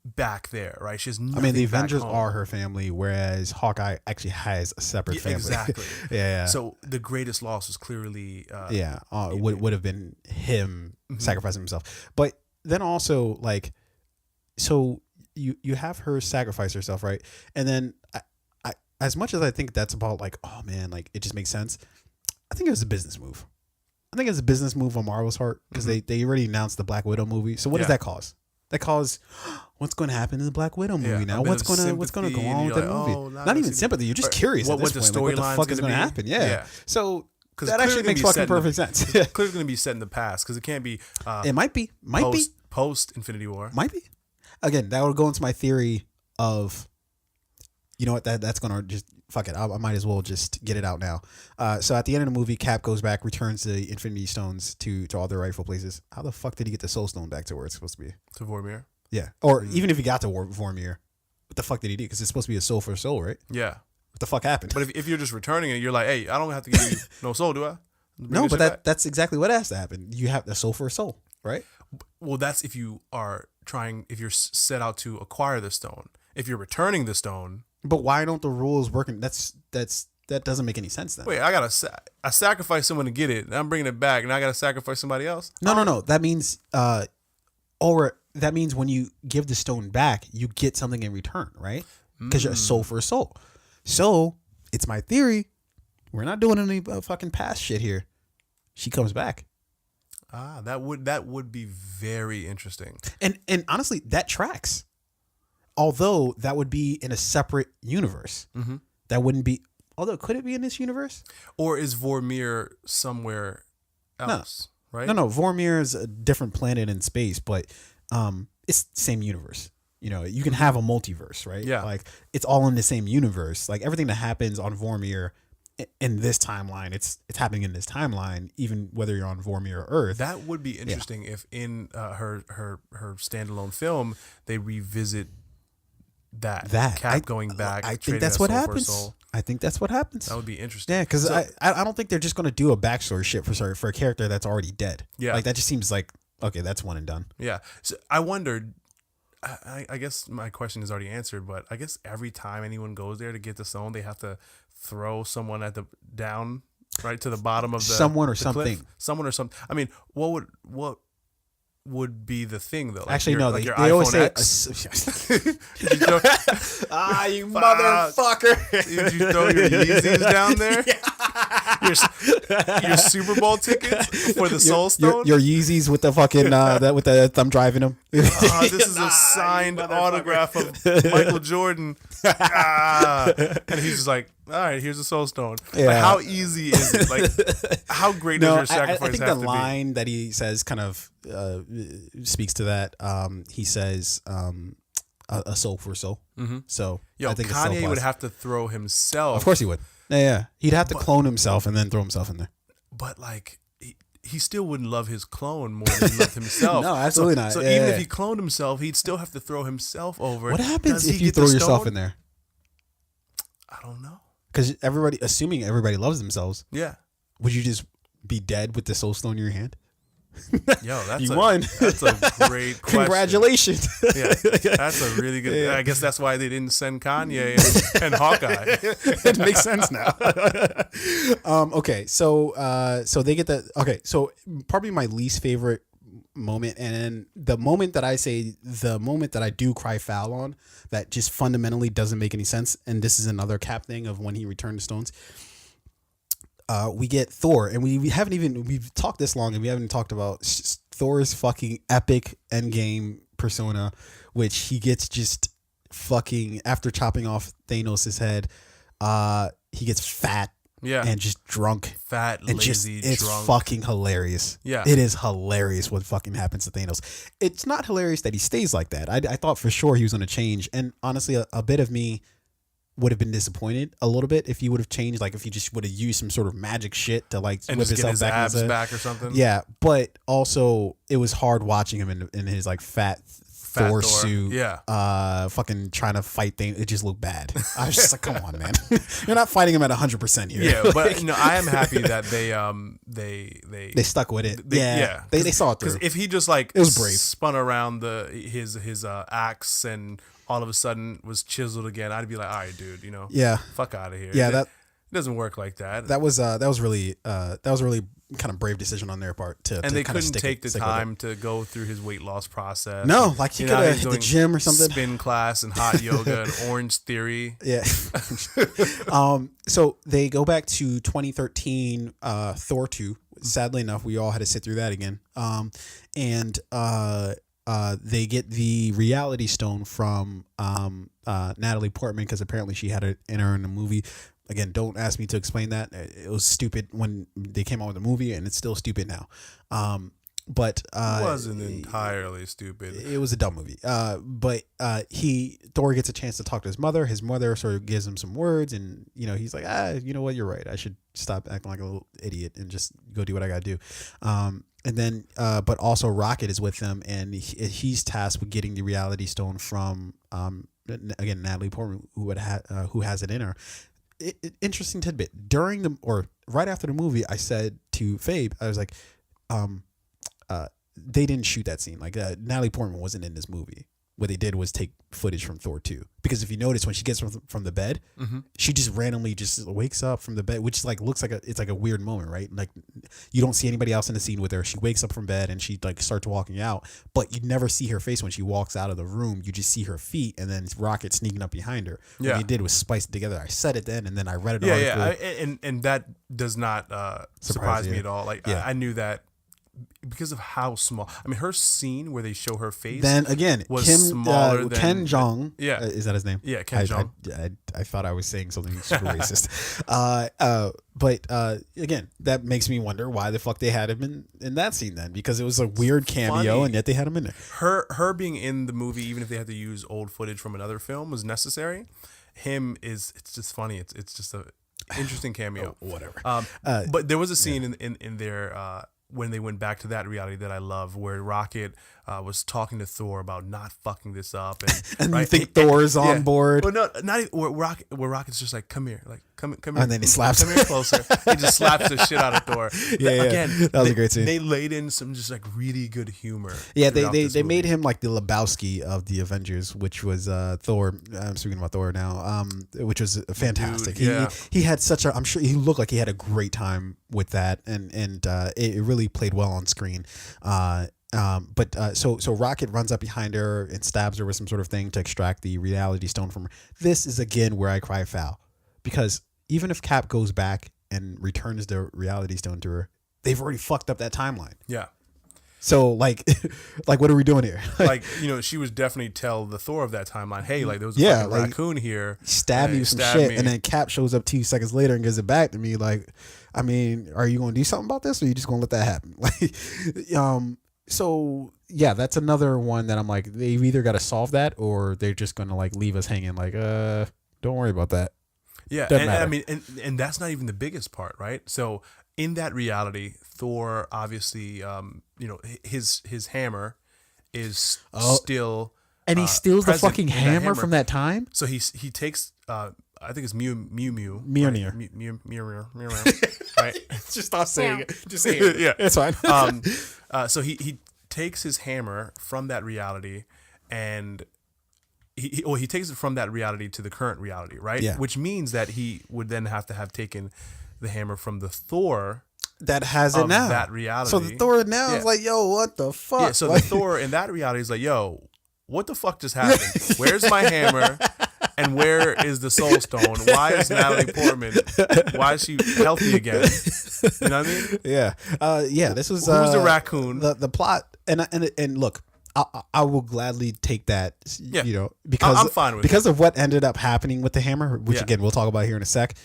[SPEAKER 2] back there, right? She has nothing. I mean,
[SPEAKER 1] the Avengers are her family, whereas Hawkeye actually has a separate family.
[SPEAKER 2] Exactly.
[SPEAKER 1] Yeah.
[SPEAKER 2] So the greatest loss was clearly
[SPEAKER 1] would have been him sacrificing himself. But then also so you have her sacrifice herself, right? And then I as much as I think that's about oh man, it just makes sense. I think it was a business move. I think it's a business move on Marvel's part because they already announced the Black Widow movie. So what does that cause? That cause what's going to happen in the Black Widow movie now? What's going to go on with that movie? Not even sympathy. You're just curious at this point. What the fuck is going to happen? Yeah. So that actually makes fucking perfect sense.
[SPEAKER 2] Clearly going to be set in the past because it can't be.
[SPEAKER 1] It might be.
[SPEAKER 2] Post Infinity War.
[SPEAKER 1] Might be. Again, that would go into my theory of, what, that's going to just, fuck it. I might as well just get it out now. So at the end of the movie, Cap goes back, returns the Infinity Stones to all their rightful places. How the fuck did he get the Soul Stone back to where it's supposed to be?
[SPEAKER 2] To Vormir?
[SPEAKER 1] Yeah. Or even if he got to Vormir, what the fuck did he do? Because it's supposed to be a soul for a soul, right?
[SPEAKER 2] Yeah.
[SPEAKER 1] What the fuck happened?
[SPEAKER 2] But if you're just returning it, you're like, hey, I don't have to give you no soul, do I?
[SPEAKER 1] No, but that's exactly what has to happen. You have a soul for a soul, right?
[SPEAKER 2] Well, that's if you are if you're set out to acquire the stone. If you're returning the stone.
[SPEAKER 1] But why don't the rules work? That doesn't make any sense then.
[SPEAKER 2] Wait, I sacrifice someone to get it, and I'm bringing it back, and I got to sacrifice somebody else?
[SPEAKER 1] No. That means, that means when you give the stone back, you get something in return, right? Because you're a soul for a soul. So it's my theory. We're not doing any fucking past shit here. She comes back.
[SPEAKER 2] That would be very interesting.
[SPEAKER 1] And honestly, that tracks. Although that would be in a separate universe. Mm-hmm. That wouldn't be. Although, could it be in this universe?
[SPEAKER 2] Or is Vormir somewhere else? No. Right?
[SPEAKER 1] No. Vormir is a different planet in space, but it's the same universe. You know, you can have a multiverse, right?
[SPEAKER 2] Yeah.
[SPEAKER 1] Like it's all in the same universe. Like everything that happens on Vormir in this timeline, it's happening in this timeline, even whether you're on Vormir or Earth.
[SPEAKER 2] That would be interesting if in her standalone film they revisit that Cap going back.
[SPEAKER 1] I think
[SPEAKER 2] trading
[SPEAKER 1] that's
[SPEAKER 2] that
[SPEAKER 1] what
[SPEAKER 2] soul for
[SPEAKER 1] happens.
[SPEAKER 2] soul.
[SPEAKER 1] I think that's what happens.
[SPEAKER 2] That would be interesting.
[SPEAKER 1] Yeah, because
[SPEAKER 2] So-
[SPEAKER 1] I don't think they're just going to do a backstory shit for a character that's already dead.
[SPEAKER 2] Yeah.
[SPEAKER 1] Like that just seems like, okay, that's one and done.
[SPEAKER 2] Yeah. So I wondered. I guess my question is already answered, but I guess every time anyone goes there to get the stone, they have to throw someone at the down right to the bottom of the
[SPEAKER 1] Someone or
[SPEAKER 2] the cliff.
[SPEAKER 1] something.
[SPEAKER 2] Someone or something. I mean, what would be the thing though? Like
[SPEAKER 1] Actually,
[SPEAKER 2] your,
[SPEAKER 1] no,
[SPEAKER 2] like
[SPEAKER 1] they
[SPEAKER 2] your
[SPEAKER 1] always
[SPEAKER 2] iPhone
[SPEAKER 1] say,
[SPEAKER 2] X? Did you throw,
[SPEAKER 1] you motherfucker.
[SPEAKER 2] did you throw your Yeezys down there? Your Super Bowl tickets for the Soul Stone?
[SPEAKER 1] Your Yeezys with the fucking with the thumb driving them.
[SPEAKER 2] This is a signed autograph of Michael Jordan. And he's just like, all right, here's a Soul Stone.
[SPEAKER 1] Yeah.
[SPEAKER 2] Like, how easy is it? Like, how great does your sacrifice
[SPEAKER 1] I think
[SPEAKER 2] have
[SPEAKER 1] the
[SPEAKER 2] to
[SPEAKER 1] line that he says kind of speaks to that. He says a soul for soul.
[SPEAKER 2] Mm-hmm.
[SPEAKER 1] So
[SPEAKER 2] Yo,
[SPEAKER 1] I think it's
[SPEAKER 2] Kanye
[SPEAKER 1] so
[SPEAKER 2] would have to throw himself.
[SPEAKER 1] Of course he would. Yeah. He'd have to clone himself and then throw himself in there.
[SPEAKER 2] But like, he still wouldn't love his clone more than he loved himself.
[SPEAKER 1] No, absolutely not.
[SPEAKER 2] So
[SPEAKER 1] Yeah,
[SPEAKER 2] even
[SPEAKER 1] yeah.
[SPEAKER 2] if he cloned himself, he'd still have to throw himself over.
[SPEAKER 1] What happens
[SPEAKER 2] Does he
[SPEAKER 1] if you
[SPEAKER 2] get the
[SPEAKER 1] throw yourself
[SPEAKER 2] stone?
[SPEAKER 1] in there?
[SPEAKER 2] I don't know.
[SPEAKER 1] Because assuming everybody loves themselves,
[SPEAKER 2] Yeah.
[SPEAKER 1] would you just be dead with the soul stone in your hand?
[SPEAKER 2] Yo, that's
[SPEAKER 1] You won.
[SPEAKER 2] That's a great question.
[SPEAKER 1] Congratulations.
[SPEAKER 2] Yeah, that's a really good.
[SPEAKER 1] Yeah.
[SPEAKER 2] I guess that's why they didn't send Kanye and Hawkeye.
[SPEAKER 1] It makes sense now. Okay, so they get the so probably my least favorite moment, and the moment that I do cry foul on, that just fundamentally doesn't make any sense, and this is another Cap thing of when he returned the stones. We get Thor, and we've talked this long, and we haven't talked about Thor's fucking epic Endgame persona, which he gets just fucking after chopping off Thanos' head. He gets fat, and just drunk,
[SPEAKER 2] Fat,
[SPEAKER 1] and
[SPEAKER 2] lazy,
[SPEAKER 1] it's
[SPEAKER 2] drunk.
[SPEAKER 1] fucking hilarious.
[SPEAKER 2] Yeah.
[SPEAKER 1] It is hilarious what fucking happens to Thanos. It's not hilarious that he stays like that. I thought for sure he was going to change, and honestly, a bit of me would have been disappointed a little bit if he would have changed, like if he just would have used some sort of magic shit to like
[SPEAKER 2] and
[SPEAKER 1] whip
[SPEAKER 2] just get
[SPEAKER 1] himself
[SPEAKER 2] his
[SPEAKER 1] back
[SPEAKER 2] abs
[SPEAKER 1] into-
[SPEAKER 2] back or something.
[SPEAKER 1] Yeah, but also it was hard watching him in his like fat Thor suit.
[SPEAKER 2] Yeah.
[SPEAKER 1] Fucking trying to fight things. It just looked bad. I was just like, come on, man. You're not fighting him at 100% here.
[SPEAKER 2] Yeah, but no, I am happy that they
[SPEAKER 1] they stuck with it. They saw it through.
[SPEAKER 2] Because if he just like
[SPEAKER 1] It was brave.
[SPEAKER 2] spun around his axe and all of a sudden was chiseled again, I'd be like, all right, dude,
[SPEAKER 1] Yeah.
[SPEAKER 2] fuck out of here.
[SPEAKER 1] Yeah,
[SPEAKER 2] it doesn't work like that.
[SPEAKER 1] That was really kind of brave decision on their part to
[SPEAKER 2] And they
[SPEAKER 1] kind of
[SPEAKER 2] couldn't take the
[SPEAKER 1] stick with it.
[SPEAKER 2] time to go through his weight loss process.
[SPEAKER 1] No, like he
[SPEAKER 2] You know,
[SPEAKER 1] could have
[SPEAKER 2] he's
[SPEAKER 1] hit the
[SPEAKER 2] doing
[SPEAKER 1] gym or something.
[SPEAKER 2] Spin class and hot yoga and Orange Theory.
[SPEAKER 1] Yeah. So they go back to 2013 Thor 2. Sadly enough, we all had to sit through that again. And they get the reality stone from Natalie Portman, because apparently she had it in her in the movie. Again, don't ask me to explain that. It was stupid when they came out with the movie, and it's still stupid now. But
[SPEAKER 2] It wasn't entirely stupid.
[SPEAKER 1] it was a dumb movie. But Thor gets a chance to talk to his mother. His mother sort of gives him some words, and he's like, you know what, you're right. I should stop acting like a little idiot and just go do what I gotta do. And then, but also Rocket is with them, and he's tasked with getting the reality stone from again Natalie Portman, who has it in her. Interesting tidbit. Right after the movie, I said to Fabe, I was like, they didn't shoot that scene. Like Natalie Portman wasn't in this movie. What they did was take footage from Thor 2. Because if you notice, when she gets from the bed, she just randomly just wakes up from the bed, which like looks like it's like a weird moment, right? Like you don't see anybody else in the scene with her. She wakes up from bed and she like starts walking out, but you never see her face when she walks out of the room. You just see her feet, and then Rocket sneaking up behind her.
[SPEAKER 2] Yeah.
[SPEAKER 1] What they did was spice it together. I said it then, and then I read an
[SPEAKER 2] Yeah,
[SPEAKER 1] article.
[SPEAKER 2] and that does not surprise me
[SPEAKER 1] you.
[SPEAKER 2] at all. Like
[SPEAKER 1] Yeah.
[SPEAKER 2] I knew that because of how small. I mean, her scene where they show her face.
[SPEAKER 1] Then again,
[SPEAKER 2] was smaller than
[SPEAKER 1] Ken Jeong.
[SPEAKER 2] Yeah,
[SPEAKER 1] Is that his name?
[SPEAKER 2] Yeah, Ken Jeong.
[SPEAKER 1] I thought I was saying something super racist. But again, that makes me wonder why the fuck they had him in that scene then, because it was a weird cameo,
[SPEAKER 2] funny.
[SPEAKER 1] and yet they had him in there.
[SPEAKER 2] Her being in the movie, even if they had to use old footage from another film, was necessary. It's just funny. It's just a interesting cameo.
[SPEAKER 1] Whatever.
[SPEAKER 2] But there was a scene in there when they went back to that reality that I love, where Rocket was talking to Thor about not fucking this up,
[SPEAKER 1] and
[SPEAKER 2] right?
[SPEAKER 1] you think Thor's on board?
[SPEAKER 2] Well, no, not even, where Rocket's just like, come here, like come here,
[SPEAKER 1] and then he slaps.
[SPEAKER 2] Come here closer. He just slaps the shit out of Thor. Again,
[SPEAKER 1] that was a great scene.
[SPEAKER 2] They laid in some just like really good humor.
[SPEAKER 1] Yeah, they made him like the Lebowski of the Avengers, which was Thor. I'm speaking about Thor now, which was fantastic.
[SPEAKER 2] Dude,
[SPEAKER 1] he had such a. I'm sure he looked like he had a great time with that, and it really played well on screen. So Rocket runs up behind her and stabs her with some sort of thing to extract the reality stone from her. This is again where I cry foul, because even if Cap goes back and returns the reality stone to her, they've already fucked up that timeline.
[SPEAKER 2] Yeah.
[SPEAKER 1] So like what are we doing here?
[SPEAKER 2] Like, she would definitely tell the Thor of that timeline, hey, like there was a fucking raccoon here,
[SPEAKER 1] stab me with some shit, and then Cap shows up 2 seconds later and gives it back to me. Like, I mean, are you going to do something about this, or are you just going to let that happen? Like, so yeah, that's another one that I'm like, they've either got to solve that, or they're just going to like leave us hanging. Like, don't worry about that.
[SPEAKER 2] Yeah, and I mean, and that's not even the biggest part, right? So in that reality, Thor obviously, his hammer is still,
[SPEAKER 1] and he steals the fucking hammer from that time.
[SPEAKER 2] So he takes, I think it's Mjolnir, right?
[SPEAKER 1] Just stop saying it. Just say it.
[SPEAKER 2] Yeah,
[SPEAKER 1] it's fine.
[SPEAKER 2] So he takes his hammer from that reality, and he takes it from that reality to the current reality, right?
[SPEAKER 1] Yeah.
[SPEAKER 2] Which means that he would then have to have taken the hammer from the Thor
[SPEAKER 1] that has it now.
[SPEAKER 2] That reality.
[SPEAKER 1] So the Thor now is like, yo, what the fuck?
[SPEAKER 2] Yeah. So the Thor in that reality is like, yo, what the fuck just happened? Where's my hammer? And where is the Soul Stone? Why is Natalie Portman? Why is she healthy again? You know what I mean?
[SPEAKER 1] Yeah. Yeah. This was
[SPEAKER 2] who's the raccoon?
[SPEAKER 1] The plot, and look, I will gladly take that.
[SPEAKER 2] Yeah.
[SPEAKER 1] Because
[SPEAKER 2] I'm fine with
[SPEAKER 1] because of what ended up happening with the hammer, which
[SPEAKER 2] Yeah.
[SPEAKER 1] again we'll talk about here in a sec.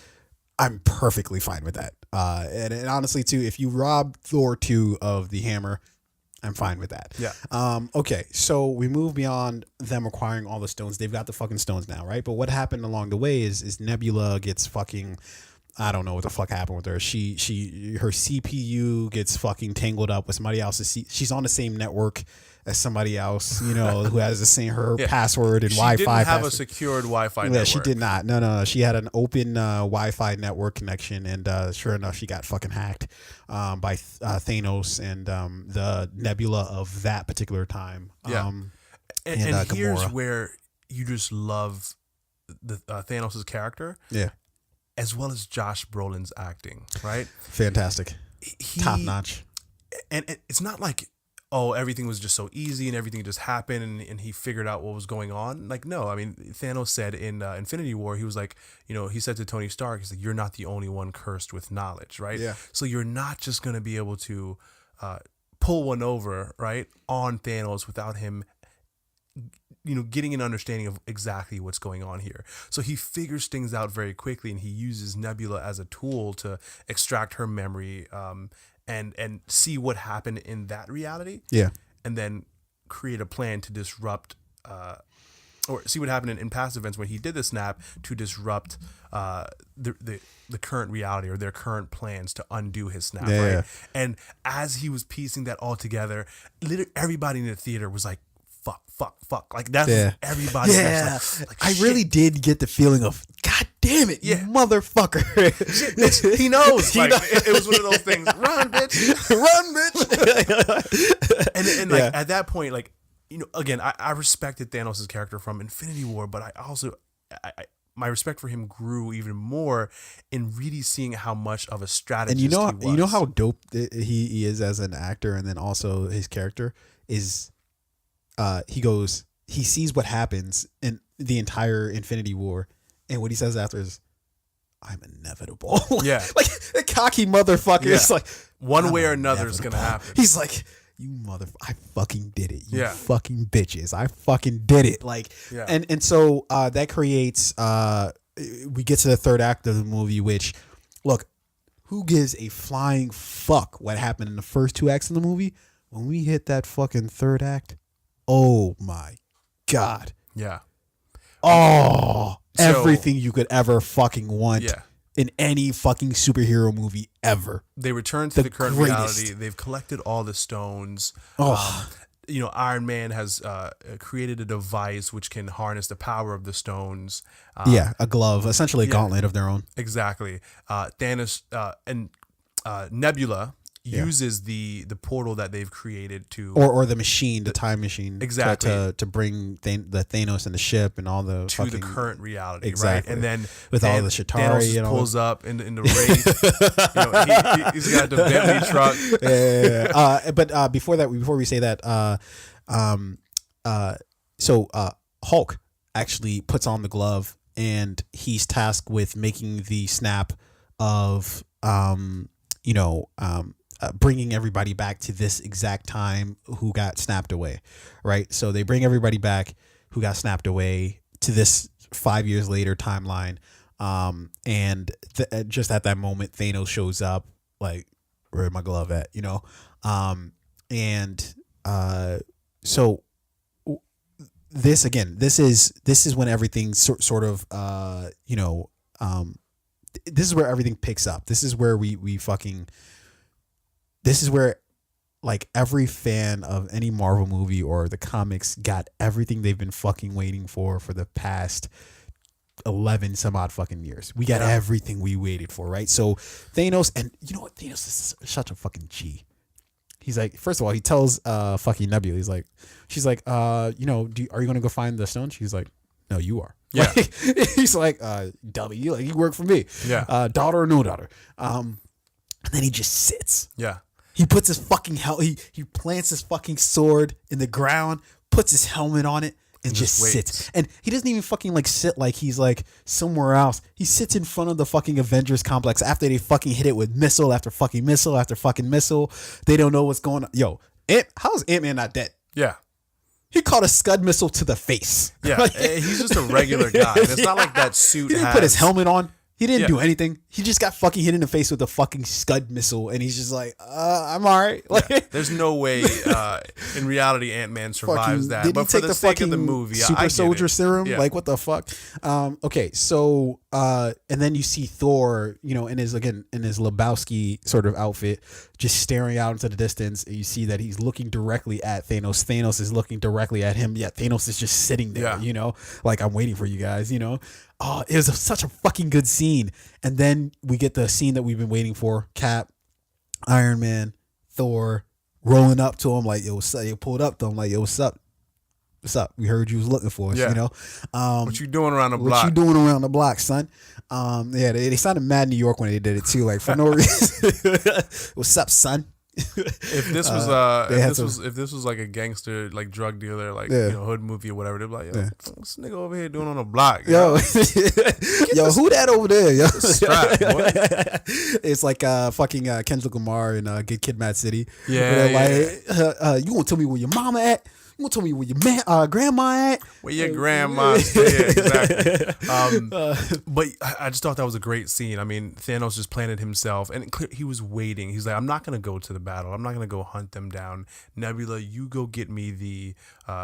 [SPEAKER 1] I'm perfectly fine with that. And honestly, too, if you rob Thor 2 of the hammer, I'm fine with that.
[SPEAKER 2] Yeah.
[SPEAKER 1] Okay, so we move beyond them acquiring all the stones. They've got the fucking stones now, right? But what happened along the way is Nebula gets fucking, I don't know what the fuck happened with her. Her CPU gets fucking tangled up with somebody else's. She's on the same network as somebody else, who has the same password and Wi-Fi.
[SPEAKER 2] She didn't have
[SPEAKER 1] password.
[SPEAKER 2] a secured Wi-Fi network.
[SPEAKER 1] Yeah, she did not. No. She had an open Wi-Fi network connection, and sure enough, she got fucking hacked by Thanos and the Nebula of that particular time.
[SPEAKER 2] Yeah. And here's
[SPEAKER 1] Gamora.
[SPEAKER 2] where you just love the Thanos' character.
[SPEAKER 1] Yeah.
[SPEAKER 2] As well as Josh Brolin's acting, right?
[SPEAKER 1] Fantastic. Top notch.
[SPEAKER 2] And it's not like, oh, everything was just so easy and everything just happened and he figured out what was going on. Like, no, I mean, Thanos said in Infinity War, he was like, he said to Tony Stark, he's like, you're not the only one cursed with knowledge, right?
[SPEAKER 1] Yeah.
[SPEAKER 2] So you're not just going to be able to pull one over, right, on Thanos without him getting an understanding of exactly what's going on here. So he figures things out very quickly, and he uses Nebula as a tool to extract her memory and see what happened in that reality.
[SPEAKER 1] Yeah.
[SPEAKER 2] And then create a plan to disrupt or see what happened in past events when he did the snap to disrupt the current reality or their current plans to undo his snap, right?
[SPEAKER 1] Yeah.
[SPEAKER 2] And as he was piecing that all together, literally everybody in the theater was like, fuck. Like that's everybody.
[SPEAKER 1] Yeah.
[SPEAKER 2] Like,
[SPEAKER 1] I really did get the feeling of, God damn it, you motherfucker.
[SPEAKER 2] Shit, he knows. Like it was one of those things. Run, bitch.
[SPEAKER 1] Run, bitch.
[SPEAKER 2] and like at that point, like, again, I respected Thanos' character from Infinity War, but I also my respect for him grew even more in really seeing how much of a strategist
[SPEAKER 1] and
[SPEAKER 2] he was.
[SPEAKER 1] You know how dope he is as an actor, and then also his character is he sees what happens in the entire Infinity War, and what he says after is, I'm inevitable.
[SPEAKER 2] Yeah.
[SPEAKER 1] Like a cocky motherfucker.
[SPEAKER 2] Yeah.
[SPEAKER 1] It's like
[SPEAKER 2] One
[SPEAKER 1] I'm
[SPEAKER 2] way or another is
[SPEAKER 1] inevitable.
[SPEAKER 2] gonna happen.
[SPEAKER 1] He's like, you I fucking did it. You
[SPEAKER 2] Yeah.
[SPEAKER 1] fucking bitches. I fucking did it. Like,
[SPEAKER 2] Yeah.
[SPEAKER 1] and so that creates, we get to the third act of the movie, which, look, who gives a flying fuck what happened in the first two acts of the movie? When we hit that fucking third act, oh my God.
[SPEAKER 2] Yeah.
[SPEAKER 1] Oh,
[SPEAKER 2] So-
[SPEAKER 1] everything you could ever fucking want
[SPEAKER 2] Yeah.
[SPEAKER 1] in any fucking superhero movie ever.
[SPEAKER 2] They return to the current
[SPEAKER 1] greatest.
[SPEAKER 2] reality. They've collected all the stones.
[SPEAKER 1] Oh.
[SPEAKER 2] Iron Man has created a device which can harness the power of the stones.
[SPEAKER 1] Yeah, a glove, essentially a gauntlet of their own.
[SPEAKER 2] Exactly. Thanos and Nebula uses the portal that they've created to
[SPEAKER 1] Or the machine, the time machine.
[SPEAKER 2] Exactly.
[SPEAKER 1] To bring the Thanos and the ship and all the
[SPEAKER 2] to
[SPEAKER 1] fucking,
[SPEAKER 2] the current reality,
[SPEAKER 1] Exactly.
[SPEAKER 2] right? And then
[SPEAKER 1] With all the Chitauri
[SPEAKER 2] Thanos
[SPEAKER 1] and all
[SPEAKER 2] pulls up in the race. He's got the Bentley truck.
[SPEAKER 1] Yeah. But before we say that, Hulk actually puts on the glove and he's tasked with making the snap of bringing everybody back to this exact time who got snapped away, right? So they bring everybody back who got snapped away to this 5 years later timeline, and just at that moment Thanos shows up, like, where's my glove at, so this is when everything sort of this is where everything picks up. This is where this is where, like, every fan of any Marvel movie or the comics got everything they've been fucking waiting for the past 11 some odd fucking years. We got everything we waited for, right? So Thanos, and you know what? Thanos is such a fucking G. He's like, first of all, he tells fucking Nebula, she's like, are you going to go find the stone? She's like, no, you are.
[SPEAKER 2] Yeah.
[SPEAKER 1] Like, he's like, W, like, you work for me.
[SPEAKER 2] Yeah.
[SPEAKER 1] Daughter or no daughter. And then he just sits.
[SPEAKER 2] Yeah.
[SPEAKER 1] He puts his fucking he plants his fucking sword in the ground, puts his helmet on it, and just sits. And he doesn't even fucking like sit like he's like somewhere else. He sits in front of the fucking Avengers complex after they fucking hit it with missile after fucking missile after fucking missile. They don't know what's going on. Yo, how's Ant-Man not dead?
[SPEAKER 2] Yeah.
[SPEAKER 1] He caught a Scud missile to the face.
[SPEAKER 2] Yeah.
[SPEAKER 1] Like,
[SPEAKER 2] He's just a regular guy. It's not like that suit
[SPEAKER 1] he didn't
[SPEAKER 2] has...
[SPEAKER 1] put his helmet on. He didn't
[SPEAKER 2] Yeah.
[SPEAKER 1] do anything. He just got fucking hit in the face with a fucking Scud missile, and he's just like, I'm all right. Like,
[SPEAKER 2] Yeah. There's no way in reality Ant-Man survives that.
[SPEAKER 1] Did
[SPEAKER 2] But
[SPEAKER 1] he
[SPEAKER 2] for
[SPEAKER 1] take
[SPEAKER 2] the
[SPEAKER 1] the
[SPEAKER 2] sake
[SPEAKER 1] fucking
[SPEAKER 2] of the movie, I
[SPEAKER 1] super
[SPEAKER 2] get
[SPEAKER 1] soldier
[SPEAKER 2] it.
[SPEAKER 1] serum?
[SPEAKER 2] Yeah.
[SPEAKER 1] Like, what the fuck? Okay, so and then you see Thor, in his Lebowski sort of outfit, just staring out into the distance, and you see that he's looking directly at Thanos. Thanos is looking directly at him. Yet Thanos is just sitting there.
[SPEAKER 2] Yeah.
[SPEAKER 1] Like, I'm waiting for you guys. Oh, it was such a fucking good scene. And then we get the scene that we've been waiting for. Cap, Iron Man, Thor rolling up to him like, yo, what's up? They pulled up to him like, yo, what's up? What's up? We heard you was looking for us,
[SPEAKER 2] Yeah. What you doing around the block?
[SPEAKER 1] What you doing around the block, son? They sounded mad New York when they did it too, like, for no reason. What's up, son?
[SPEAKER 2] If this was if this was like a gangster, like, drug dealer, like, hood movie or whatever, they'd be like, yo, what's this nigga over here doing on the block?
[SPEAKER 1] Yo, who that over there? Yo,
[SPEAKER 2] strap, boy.
[SPEAKER 1] It's like fucking Kendrick Lamar in Good Kid, Mad City.
[SPEAKER 2] Yeah,
[SPEAKER 1] like, you gonna tell me where your mama at? You gonna tell me where your grandma at?
[SPEAKER 2] Where your grandma stay? Exactly. But I just thought that was a great scene. I mean, Thanos just planted himself, and he was waiting. He's like, I'm not gonna go to the battle. I'm not gonna go hunt them down. Nebula, you go get me the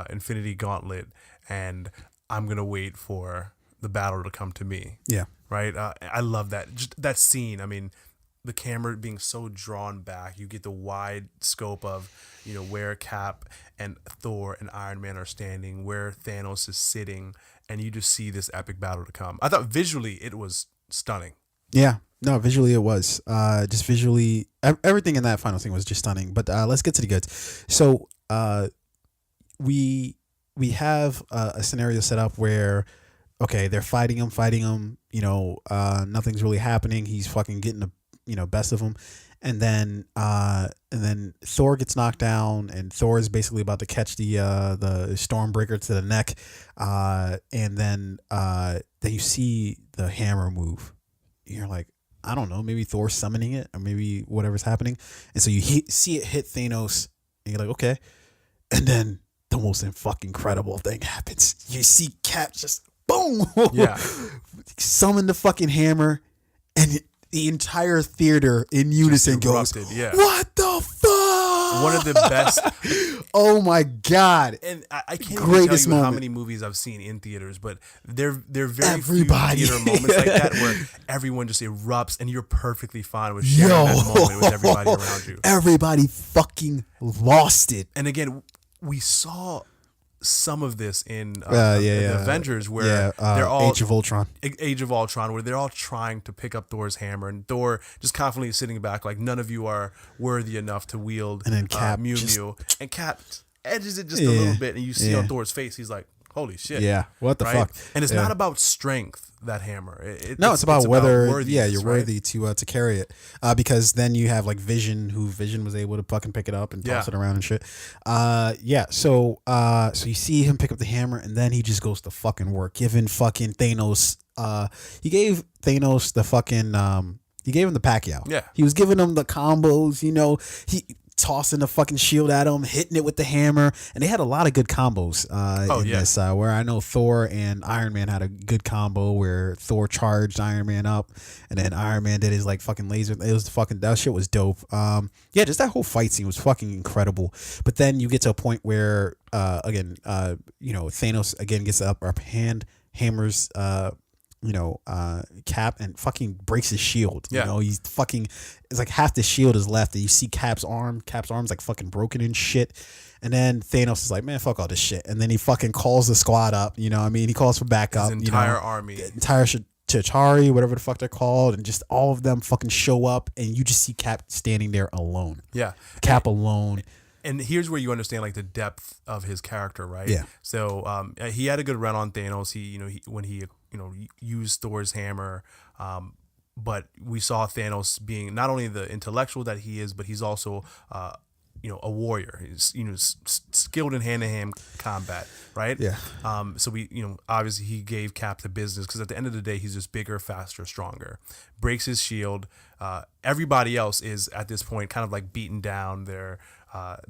[SPEAKER 2] Infinity Gauntlet, and I'm gonna wait for the battle to come to me.
[SPEAKER 1] Yeah.
[SPEAKER 2] Right. I love that. Just that scene. I mean, the camera being so drawn back, you get the wide scope of, where Cap and Thor and Iron Man are standing, where Thanos is sitting, and you just see this epic battle to come. I thought visually it was stunning.
[SPEAKER 1] Yeah. No, visually it was. Just visually, everything in that final thing was just stunning. But let's get to the goods. So we have a scenario set up where, okay, they're fighting him. Nothing's really happening. He's fucking getting the best of him, and then Thor gets knocked down, and Thor is basically about to catch the Stormbreaker to the neck, and then you see the hammer move. you're like, I don't know, maybe Thor summoning it or maybe whatever's happening. And so you see it hit Thanos and you're like, okay. And then the most fucking incredible thing happens. You see Cap just boom, summon the fucking hammer, and the entire theater in unison goes, what the fuck?
[SPEAKER 2] One of the best.
[SPEAKER 1] Oh my god!
[SPEAKER 2] And I can't even tell you how many movies I've seen in theaters, but they're very few theater moments like that where everyone just erupts and you're perfectly fine with sharing that moment with everybody around you.
[SPEAKER 1] Everybody fucking lost it.
[SPEAKER 2] And again, we saw some of this in the Avengers where they're all
[SPEAKER 1] Age of Ultron,
[SPEAKER 2] where they're all trying to pick up Thor's hammer and Thor just confidently sitting back like none of you are worthy enough to wield
[SPEAKER 1] and then Cap
[SPEAKER 2] Mew, and Cap edges it just a little bit and you see on Thor's face he's like, holy shit.
[SPEAKER 1] Yeah, what the fuck?
[SPEAKER 2] And it's not about strength, that hammer.
[SPEAKER 1] It's about whether you're worthy to carry it. Because then you have like Vision, who Vision was able to fucking pick it up and toss it around and shit. So you see him pick up the hammer and then he just goes to fucking work, giving fucking Thanos. He gave Thanos the fucking. He gave him the Pacquiao.
[SPEAKER 2] Yeah,
[SPEAKER 1] he was giving him the combos. You know, he tossing the fucking shield at him, hitting it with the hammer, and they had a lot of good combos in this. Where I know Thor and Iron Man had a good combo where Thor charged Iron Man up, and then Iron Man did his like fucking laser. It was fucking, that shit was dope. Just that whole fight scene was fucking incredible. But then you get to a point where Thanos again gets the upper hand, hammers Cap and fucking breaks his shield. You know, he's fucking, it's like half the shield is left and you see Cap's arm's like fucking broken and shit. And then Thanos is like, man, fuck all this shit. And then he fucking calls the squad up, you know what I mean? He calls for backup.
[SPEAKER 2] His entire army.
[SPEAKER 1] The entire Chitauri, whatever the fuck they're called, and just all of them fucking show up and you just see Cap standing there alone.
[SPEAKER 2] Yeah.
[SPEAKER 1] Cap alone.
[SPEAKER 2] And here's where you understand like the depth of his character, right?
[SPEAKER 1] Yeah.
[SPEAKER 2] So he had a good run on Thanos. When he used Thor's hammer, but we saw Thanos being not only the intellectual that he is, but he's also a warrior. He's skilled in hand-to-hand combat, right?
[SPEAKER 1] Yeah.
[SPEAKER 2] So we obviously he gave Cap the business because at the end of the day he's just bigger, faster, stronger. Breaks his shield. Everybody else is at this point kind of like beaten down. They're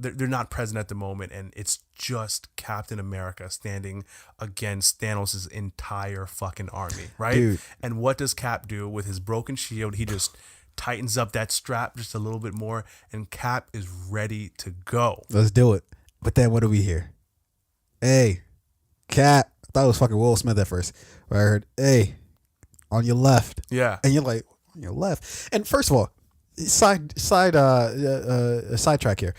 [SPEAKER 2] not present at the moment, and it's just Captain America standing against Thanos' entire fucking army, right?
[SPEAKER 1] Dude.
[SPEAKER 2] And what does Cap do with his broken shield? He just tightens up that strap just a little bit more, and Cap is ready to go.
[SPEAKER 1] Let's do it. But then what do we hear? Hey, Cap. I thought it was fucking Will Smith at first. Where I heard, hey, on your left.
[SPEAKER 2] Yeah.
[SPEAKER 1] And you're like, on your left. And first of all, sidetrack here.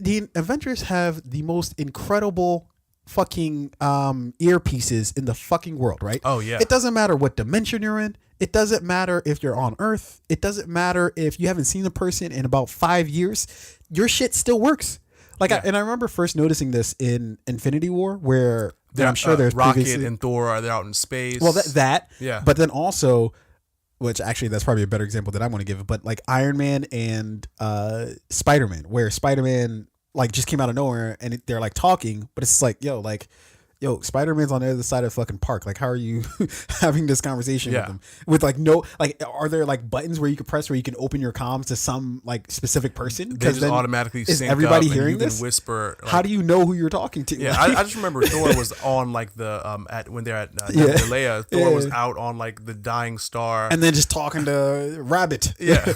[SPEAKER 1] The Avengers have the most incredible fucking earpieces in the fucking world, right?
[SPEAKER 2] Oh yeah.
[SPEAKER 1] It doesn't matter what dimension you're in. It doesn't matter if you're on Earth. It doesn't matter if you haven't seen the person in about 5 years. Your shit still works. Like, I remember first noticing this in Infinity War, where I'm sure there's
[SPEAKER 2] Rocket and Thor are out in space.
[SPEAKER 1] Well, that.
[SPEAKER 2] Yeah.
[SPEAKER 1] But then also, which actually that's probably a better example that I'm going to give, but like Iron Man and Spider-Man, where Spider-Man like just came out of nowhere and they're like talking, but it's like, yo, Spider-Man's on the other side of the fucking park. Like, how are you having this conversation with him? With like are there like buttons where you can press where you can open your comms to some like specific person?
[SPEAKER 2] They just automatically
[SPEAKER 1] is
[SPEAKER 2] sync
[SPEAKER 1] everybody
[SPEAKER 2] up
[SPEAKER 1] hearing
[SPEAKER 2] and you
[SPEAKER 1] this?
[SPEAKER 2] can whisper. Like,
[SPEAKER 1] how do you know who you're talking to?
[SPEAKER 2] Yeah, I just remember Thor was on like the when they're at Leia. Thor was out on like the dying star,
[SPEAKER 1] and then just talking to Rabbit.
[SPEAKER 2] Yeah,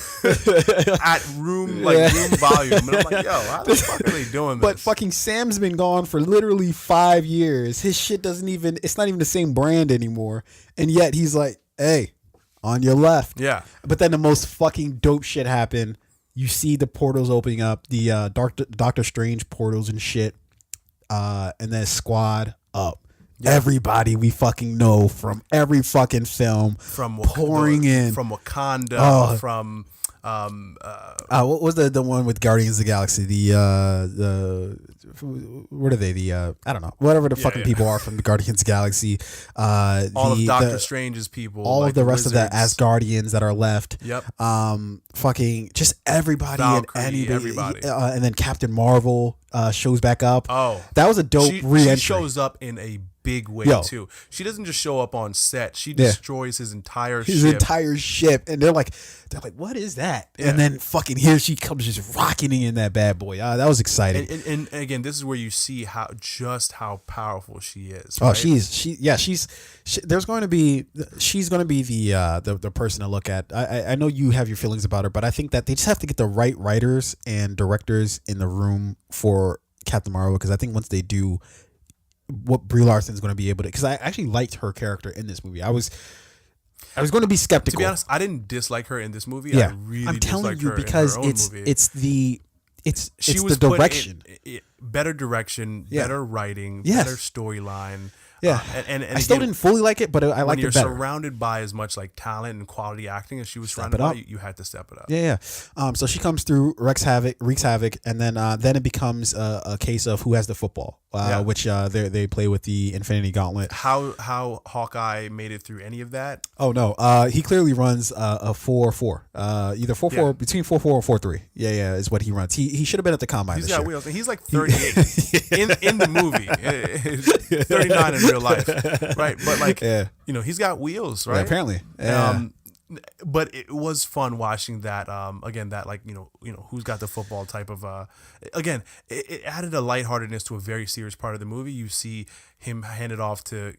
[SPEAKER 2] at room volume. And I'm like, yo, how the fuck are they doing this?
[SPEAKER 1] But fucking Sam's been gone for literally 5 years. His shit it's not even the same brand anymore. And yet he's like, hey, on your left.
[SPEAKER 2] Yeah.
[SPEAKER 1] But then the most fucking dope shit happened. You see the portals opening up, the Doctor Strange portals and shit. And then squad up. Yeah. Everybody we fucking know from every fucking film pouring in.
[SPEAKER 2] From Wakanda, from
[SPEAKER 1] what was the one with Guardians of the Galaxy? What are they? I don't know. Whatever the fucking people are from the Guardians of the Galaxy.
[SPEAKER 2] All of Doctor Strange's people.
[SPEAKER 1] All of the rest
[SPEAKER 2] wizards.
[SPEAKER 1] of the Asgardians that are left.
[SPEAKER 2] Yep.
[SPEAKER 1] Fucking just everybody.
[SPEAKER 2] Valkyrie,
[SPEAKER 1] and anybody.
[SPEAKER 2] Everybody.
[SPEAKER 1] And then Captain Marvel shows back up.
[SPEAKER 2] Oh.
[SPEAKER 1] That was a dope re-entry.
[SPEAKER 2] She shows up in a big way too. She doesn't just show up on set; she destroys his entire
[SPEAKER 1] ship, and they're like, what is that? Yeah. And then fucking here she comes just rocketing in that bad boy. That was exciting.
[SPEAKER 2] And again, this is where you see how powerful she is.
[SPEAKER 1] Oh,
[SPEAKER 2] right?
[SPEAKER 1] There's going to be she's going to be the person to look at. I know you have your feelings about her, but I think that they just have to get the right writers and directors in the room for Captain Marvel, because I think once they do, what Brie Larson's going to be able to, because I actually liked her character in this movie. I was going to be skeptical.
[SPEAKER 2] To be honest, I didn't dislike her in this movie. Yeah, I'm telling you, because
[SPEAKER 1] it's the direction,
[SPEAKER 2] better direction, better writing, better storyline.
[SPEAKER 1] Yeah, and I still didn't fully like it, but I liked it better.
[SPEAKER 2] When you're surrounded by as much like talent and quality acting as she was surrounded by, you had to step it up.
[SPEAKER 1] Yeah. So she comes through, wreaks havoc, and then it becomes a case of who has the football, which they play with the Infinity Gauntlet.
[SPEAKER 2] How Hawkeye made it through any of that?
[SPEAKER 1] Oh no, he clearly runs a 4-4, either 4-4 between 4-4 or 4-3. Yeah, is what he runs. He should have been at the combine.
[SPEAKER 2] He's got wheels. He's like 38 in the movie, 39 in real life, right? But like, he's got wheels, right?
[SPEAKER 1] Yeah, apparently. Yeah.
[SPEAKER 2] But it was fun watching that. Again, that like who's got the football type of. Again, it added a lightheartedness to a very serious part of the movie. You see him hand it off to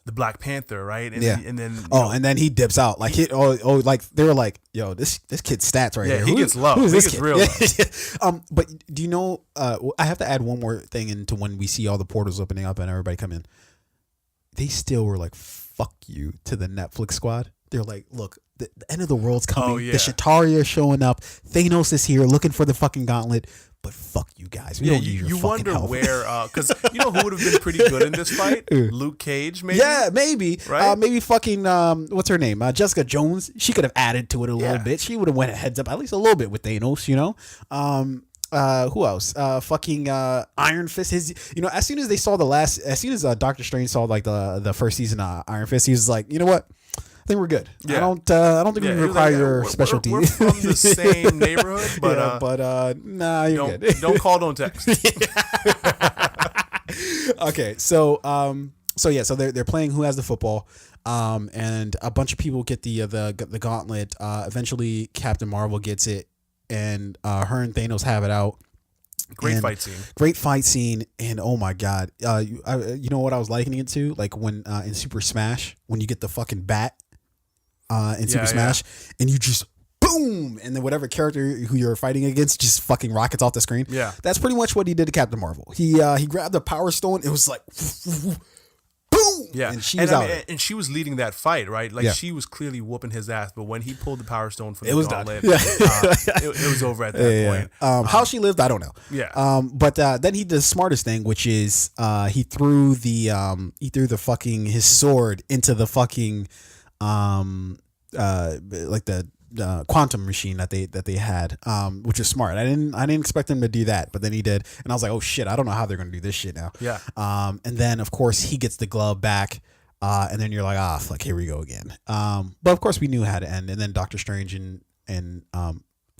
[SPEAKER 2] the Black Panther, right? And then
[SPEAKER 1] and then he dips out like like they were like, yo, this kid's stats right here.
[SPEAKER 2] Yeah, he gets low. He gets real low.
[SPEAKER 1] But do you know? I have to add one more thing into when we see all the portals opening up and everybody come in. They still were like, fuck you to the Netflix squad. They're like, look, the end of the world's coming.
[SPEAKER 2] Oh, yeah.
[SPEAKER 1] The Chitauri are showing up. Thanos is here looking for the fucking gauntlet. But fuck you guys. We don't need your
[SPEAKER 2] you
[SPEAKER 1] fucking
[SPEAKER 2] wonder
[SPEAKER 1] help.
[SPEAKER 2] Where, because you know who would have been pretty good in this fight? Luke Cage, maybe?
[SPEAKER 1] Yeah, maybe.
[SPEAKER 2] Right?
[SPEAKER 1] Maybe fucking, what's her name? Jessica Jones. She could have added to it a little bit. She would have went heads up at least a little bit with Thanos, who else? Fucking Iron Fist. As soon as they saw as soon as Doctor Strange saw like the first season of Iron Fist, he was like, you know what? I think we're good. Yeah. I don't think we require your specialty.
[SPEAKER 2] We're from the same neighborhood, but
[SPEAKER 1] nah, you're
[SPEAKER 2] good. Don't call, don't text.
[SPEAKER 1] Okay, so they're playing who has the football, and a bunch of people get the gauntlet. Eventually, Captain Marvel gets it, and her and Thanos have it out.
[SPEAKER 2] Great fight scene, and oh my god, you know what I was likening it to? Like when in Super Smash, when you get the fucking bat in Super Smash, and you just boom, and then whatever character who you're fighting against just fucking rockets off the screen. Yeah,
[SPEAKER 1] that's pretty much what he did to Captain Marvel. He grabbed the Power Stone. It was like boom.
[SPEAKER 2] Yeah,
[SPEAKER 1] and she was out.
[SPEAKER 2] And she was leading that fight, right? Like she was clearly whooping his ass. But when he pulled the Power Stone from the gauntlet, it was over at that point.
[SPEAKER 1] How she lived, I don't know.
[SPEAKER 2] Yeah.
[SPEAKER 1] But then he did the smartest thing, which is he threw the fucking his sword into the fucking like the quantum machine that they had, which is smart. I didn't expect him to do that, but then he did, and I was like, oh shit, I don't know how they're gonna do this shit now.
[SPEAKER 2] Yeah.
[SPEAKER 1] And then of course he gets the glove back, and then you're like, fuck, here we go again. But of course we knew how to end, and then Doctor Strange and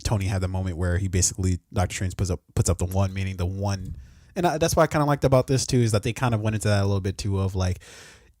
[SPEAKER 1] Tony had the moment where he basically Doctor Strange puts up the one, meaning the one, and that's what I kind of liked about this too, is that they kind of went into that a little bit too, of like,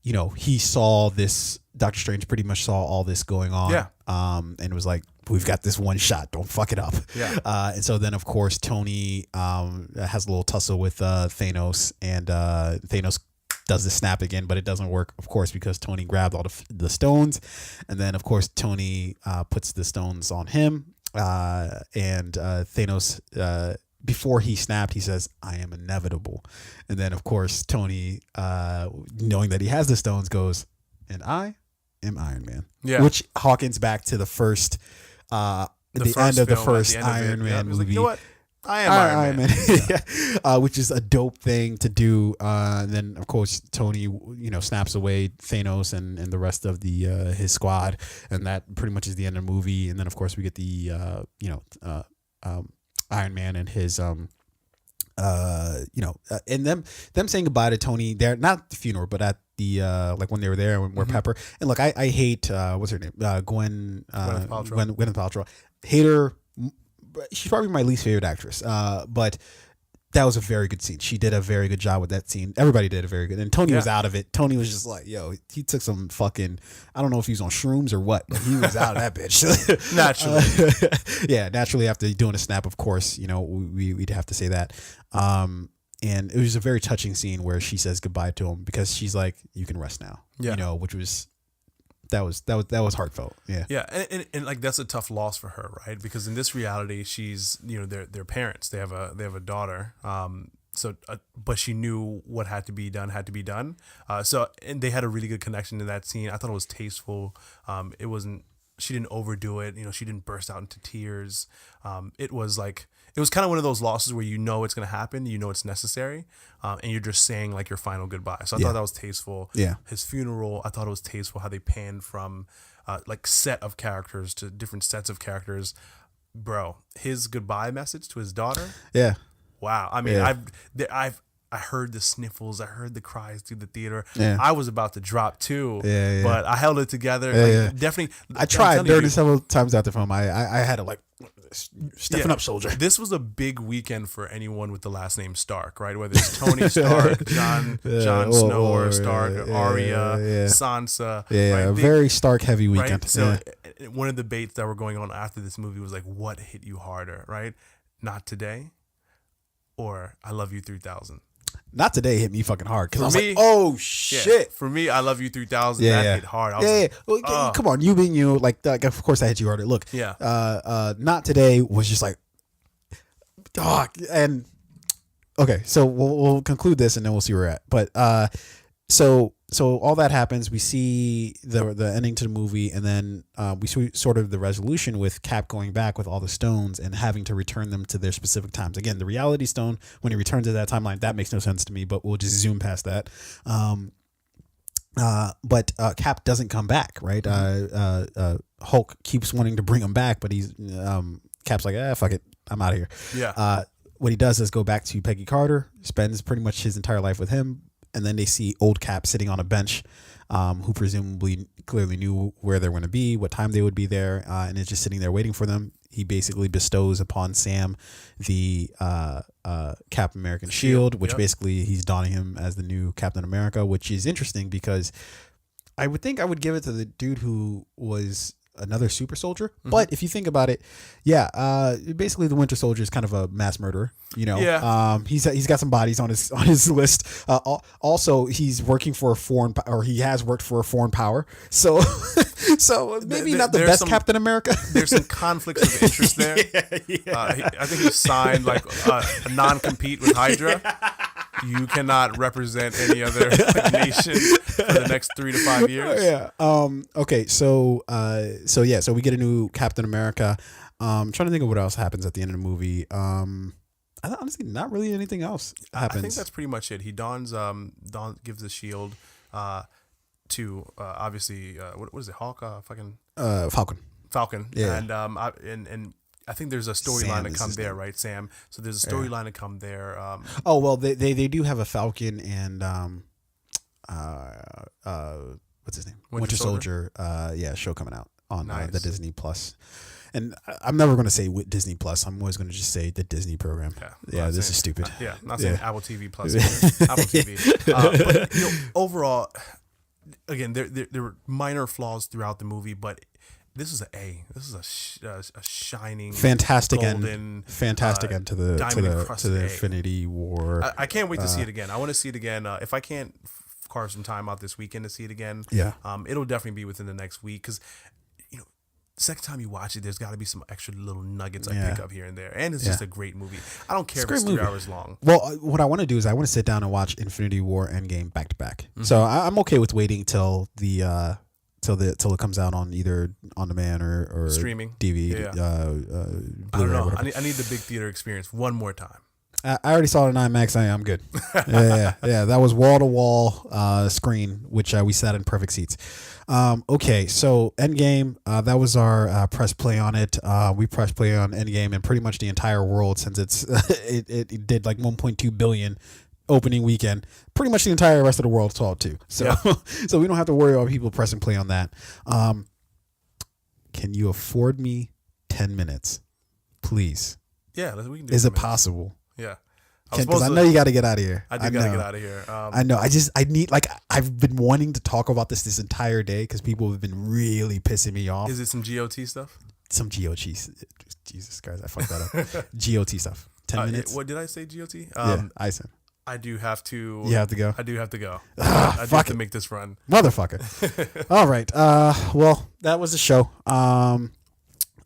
[SPEAKER 1] he saw this. Doctor Strange pretty much saw all this going on.
[SPEAKER 2] Yeah.
[SPEAKER 1] And it was like, we've got this one shot. Don't fuck it up.
[SPEAKER 2] Yeah.
[SPEAKER 1] And so then, of course, Tony has a little tussle with Thanos, and Thanos does the snap again, but it doesn't work, of course, because Tony grabbed all the stones. And then, of course, Tony puts the stones on him. And Thanos, before he snapped, he says, I am inevitable. And then, of course, Tony, knowing that he has the stones, goes, and I am Iron Man.
[SPEAKER 2] Yeah.
[SPEAKER 1] Which harkens back to the first, the end of the first Iron Man movie.
[SPEAKER 2] Like, you know what? I am Iron Man.
[SPEAKER 1] Yeah. Which is a dope thing to do. And then, of course, Tony, snaps away Thanos and the rest of his squad. And that pretty much is the end of the movie. And then, of course, we get the, Iron Man and his and them saying goodbye to Tony there, not at the funeral, but at the like when they were there when Pepper. And look, I hate what's her name, Gwyneth Paltrow. Hate her. She's probably my least favorite actress. But that was a very good scene. She did a very good job with that scene. Everybody did a very good. And Tony was out of it. Tony was just like, yo, he took some fucking, I don't know if he was on shrooms or what, but he was out of that bitch.
[SPEAKER 2] Naturally.
[SPEAKER 1] Yeah, naturally after doing a snap, of course, you know, we'd have to say that. And it was a very touching scene where she says goodbye to him because she's like, you can rest now.
[SPEAKER 2] Yeah.
[SPEAKER 1] You know, which was, that was heartfelt. Yeah.
[SPEAKER 2] Yeah. And like, that's a tough loss for her, right? Because in this reality, she's, you know, they're parents. They have a daughter. But she knew what had to be done. And they had a really good connection in that scene. I thought it was tasteful. She didn't overdo it. You know, she didn't burst out into tears. It was kind of one of those losses where you know it's going to happen, you know it's necessary, and you're just saying like your final goodbye. So I thought that was tasteful.
[SPEAKER 1] Yeah.
[SPEAKER 2] His funeral, I thought it was tasteful how they panned from like set of characters to different sets of characters. Bro, his goodbye message to his daughter.
[SPEAKER 1] Yeah.
[SPEAKER 2] Wow. I mean,
[SPEAKER 1] Yeah.
[SPEAKER 2] I heard the sniffles. I heard the cries through the theater.
[SPEAKER 1] Yeah.
[SPEAKER 2] I was about to drop too.
[SPEAKER 1] Yeah.
[SPEAKER 2] But I held it together. Definitely.
[SPEAKER 1] I tried. There were several times out the film. I had to like stiffen up, soldier.
[SPEAKER 2] This was a big weekend for anyone with the last name Stark, right? Whether it's Tony Stark, Jon Snow or Stark, Arya, Sansa.
[SPEAKER 1] Yeah,
[SPEAKER 2] right?
[SPEAKER 1] Very Stark heavy weekend.
[SPEAKER 2] Right? So one of the debates that were going on after this movie was like, what hit you harder, right? Not Today or I Love You 3000.
[SPEAKER 1] Not Today hit me fucking hard because I was
[SPEAKER 2] me,
[SPEAKER 1] like, oh shit.
[SPEAKER 2] For me, I Love You 3000. That hit hard. I was like,
[SPEAKER 1] Well, come on, you being you, like of course I hit you harder. Look, Not Today was just like, dog. And okay, so we'll conclude this and then we'll see where we're at. But so all that happens. We see the ending to the movie, and then we see sort of the resolution with Cap going back with all the stones and having to return them to their specific times. Again, the Reality Stone, when he returns to that timeline, that makes no sense to me, but we'll just zoom past that. But Cap doesn't come back, right? Hulk keeps wanting to bring him back, but he's Cap's like, fuck it, I'm out of here.
[SPEAKER 2] Yeah.
[SPEAKER 1] What he does is go back to Peggy Carter, spends pretty much his entire life with him. And then they see old Cap sitting on a bench, who presumably clearly knew where they're going to be, what time they would be there, and is just sitting there waiting for them. He basically bestows upon Sam the Captain American shield, which basically he's donning him as the new Captain America, which is interesting because I would think I would give it to the dude who was another super soldier. But if you think about it, basically the Winter Soldier is kind of a mass murderer, you know. He's got some bodies on his list. Also he's working for he has worked for a foreign power, so maybe not the best Captain America.
[SPEAKER 2] There's some conflicts of interest there. I think he signed like a non-compete with Hydra. You cannot represent any other nation for the next 3 to 5 years.
[SPEAKER 1] Okay. So we get a new Captain America. I'm trying to think of what else happens at the end of the movie. Honestly, not really anything else happens.
[SPEAKER 2] I think that's pretty much it. He gives the shield to obviously what is it? Hawk? Falcon.
[SPEAKER 1] Yeah.
[SPEAKER 2] And I think there's a storyline to come there, right, Sam? So there's a storyline to come there.
[SPEAKER 1] They do have a Falcon and what's his name? Winter Soldier. Show coming out on the Disney Plus. And I'm never going to say Disney Plus. I'm always going to just say the Disney program. This is stupid.
[SPEAKER 2] Not saying Apple TV Plus. Apple TV. But overall, again, there were minor flaws throughout the movie, but this is This is a shining,
[SPEAKER 1] fantastic
[SPEAKER 2] golden,
[SPEAKER 1] end to the Infinity War.
[SPEAKER 2] I can't wait to see it again. I want to see it again. If I can't carve some time out this weekend to see it again, it'll definitely be within the next week because second time you watch it, there's got to be some extra little nuggets I pick up here and there, and it's just a great movie. I don't care if it's 3 hours long.
[SPEAKER 1] Well, what I want to do is I want to sit down and watch Infinity War Endgame back to back. So I'm okay with waiting till it comes out on either on demand or
[SPEAKER 2] streaming
[SPEAKER 1] DVD.
[SPEAKER 2] I don't know. I need the big theater experience one more time.
[SPEAKER 1] I already saw it in IMAX. I'm good. That was wall to wall screen, which we sat in perfect seats. Okay, so Endgame. That was our press play on it. We press play on Endgame and pretty much the entire world since it did like 1.2 billion opening weekend. Pretty much the entire rest of the world saw it too. So so we don't have to worry about people pressing play on that. Can you afford me 10 minutes, please?
[SPEAKER 2] Yeah, we can do.
[SPEAKER 1] Is it possible?
[SPEAKER 2] Yeah.
[SPEAKER 1] Ken, because I know you got to get out of here.
[SPEAKER 2] I do got to get out of here.
[SPEAKER 1] I know. I need, like, I've been wanting to talk about this entire day because people have been really pissing me off.
[SPEAKER 2] Is it some GOT stuff?
[SPEAKER 1] Some GOT. Jesus Christ, I fucked that up. GOT stuff. 10 minutes.
[SPEAKER 2] What did I say? GOT?
[SPEAKER 1] Yeah, I said.
[SPEAKER 2] I do have to.
[SPEAKER 1] You have to go?
[SPEAKER 2] I do have to go.
[SPEAKER 1] Ah,
[SPEAKER 2] I do have to make this run.
[SPEAKER 1] Motherfucker. All right. Well, that was the show.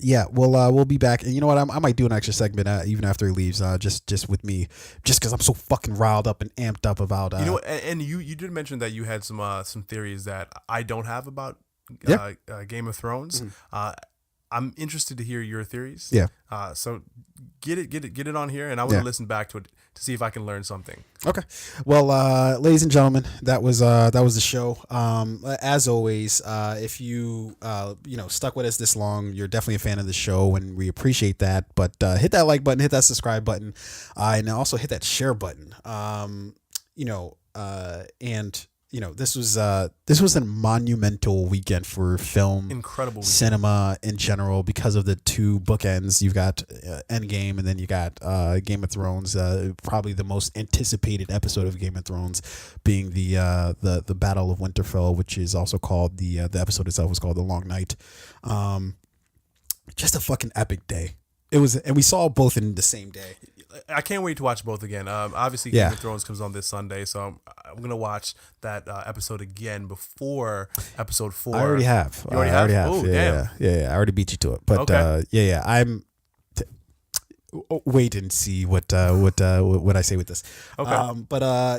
[SPEAKER 1] Yeah, we'll be back, and you know what? I might do an extra segment even after he leaves, just with me, just because I'm so fucking riled up and amped up about.
[SPEAKER 2] You know what? And you did mention that you had some theories that I don't have about Game of Thrones. Mm-hmm. I'm interested to hear your theories.
[SPEAKER 1] Yeah.
[SPEAKER 2] So get it on here, and I want to listen back to it to see if I can learn something.
[SPEAKER 1] Okay. Well, ladies and gentlemen, that was the show. As always, if you stuck with us this long, you're definitely a fan of the show, and we appreciate that. But hit that like button, hit that subscribe button, and also hit that share button. This was a monumental weekend for film,
[SPEAKER 2] incredible weekend.
[SPEAKER 1] Cinema in general, because of the two bookends. You've got Endgame, and then you got Game of Thrones. Probably the most anticipated episode of Game of Thrones being the Battle of Winterfell, which is also called the episode itself was called The Long Night. Just a fucking epic day. It was, and we saw both in the same day.
[SPEAKER 2] I can't wait to watch both again. Obviously, Game of Thrones comes on this Sunday, so I'm gonna watch that episode again before episode 4.
[SPEAKER 1] I already have.
[SPEAKER 2] You already have?
[SPEAKER 1] Oh,
[SPEAKER 2] damn.
[SPEAKER 1] Yeah. I already beat you to it. But
[SPEAKER 2] okay.
[SPEAKER 1] I'm. Wait and see what I say with this.
[SPEAKER 2] Okay.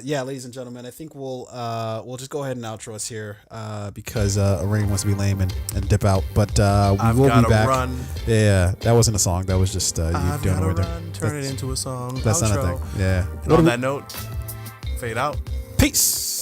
[SPEAKER 1] Ladies and gentlemen, I think we'll just go ahead and outro us here because Rain wants to be lame and dip out. But we will be back.
[SPEAKER 2] Run.
[SPEAKER 1] Yeah, that wasn't a song. That was just you doing it right there.
[SPEAKER 2] Turn it into a song.
[SPEAKER 1] That's
[SPEAKER 2] outro.
[SPEAKER 1] not a thing. Yeah.
[SPEAKER 2] And on that note, fade out.
[SPEAKER 1] Peace.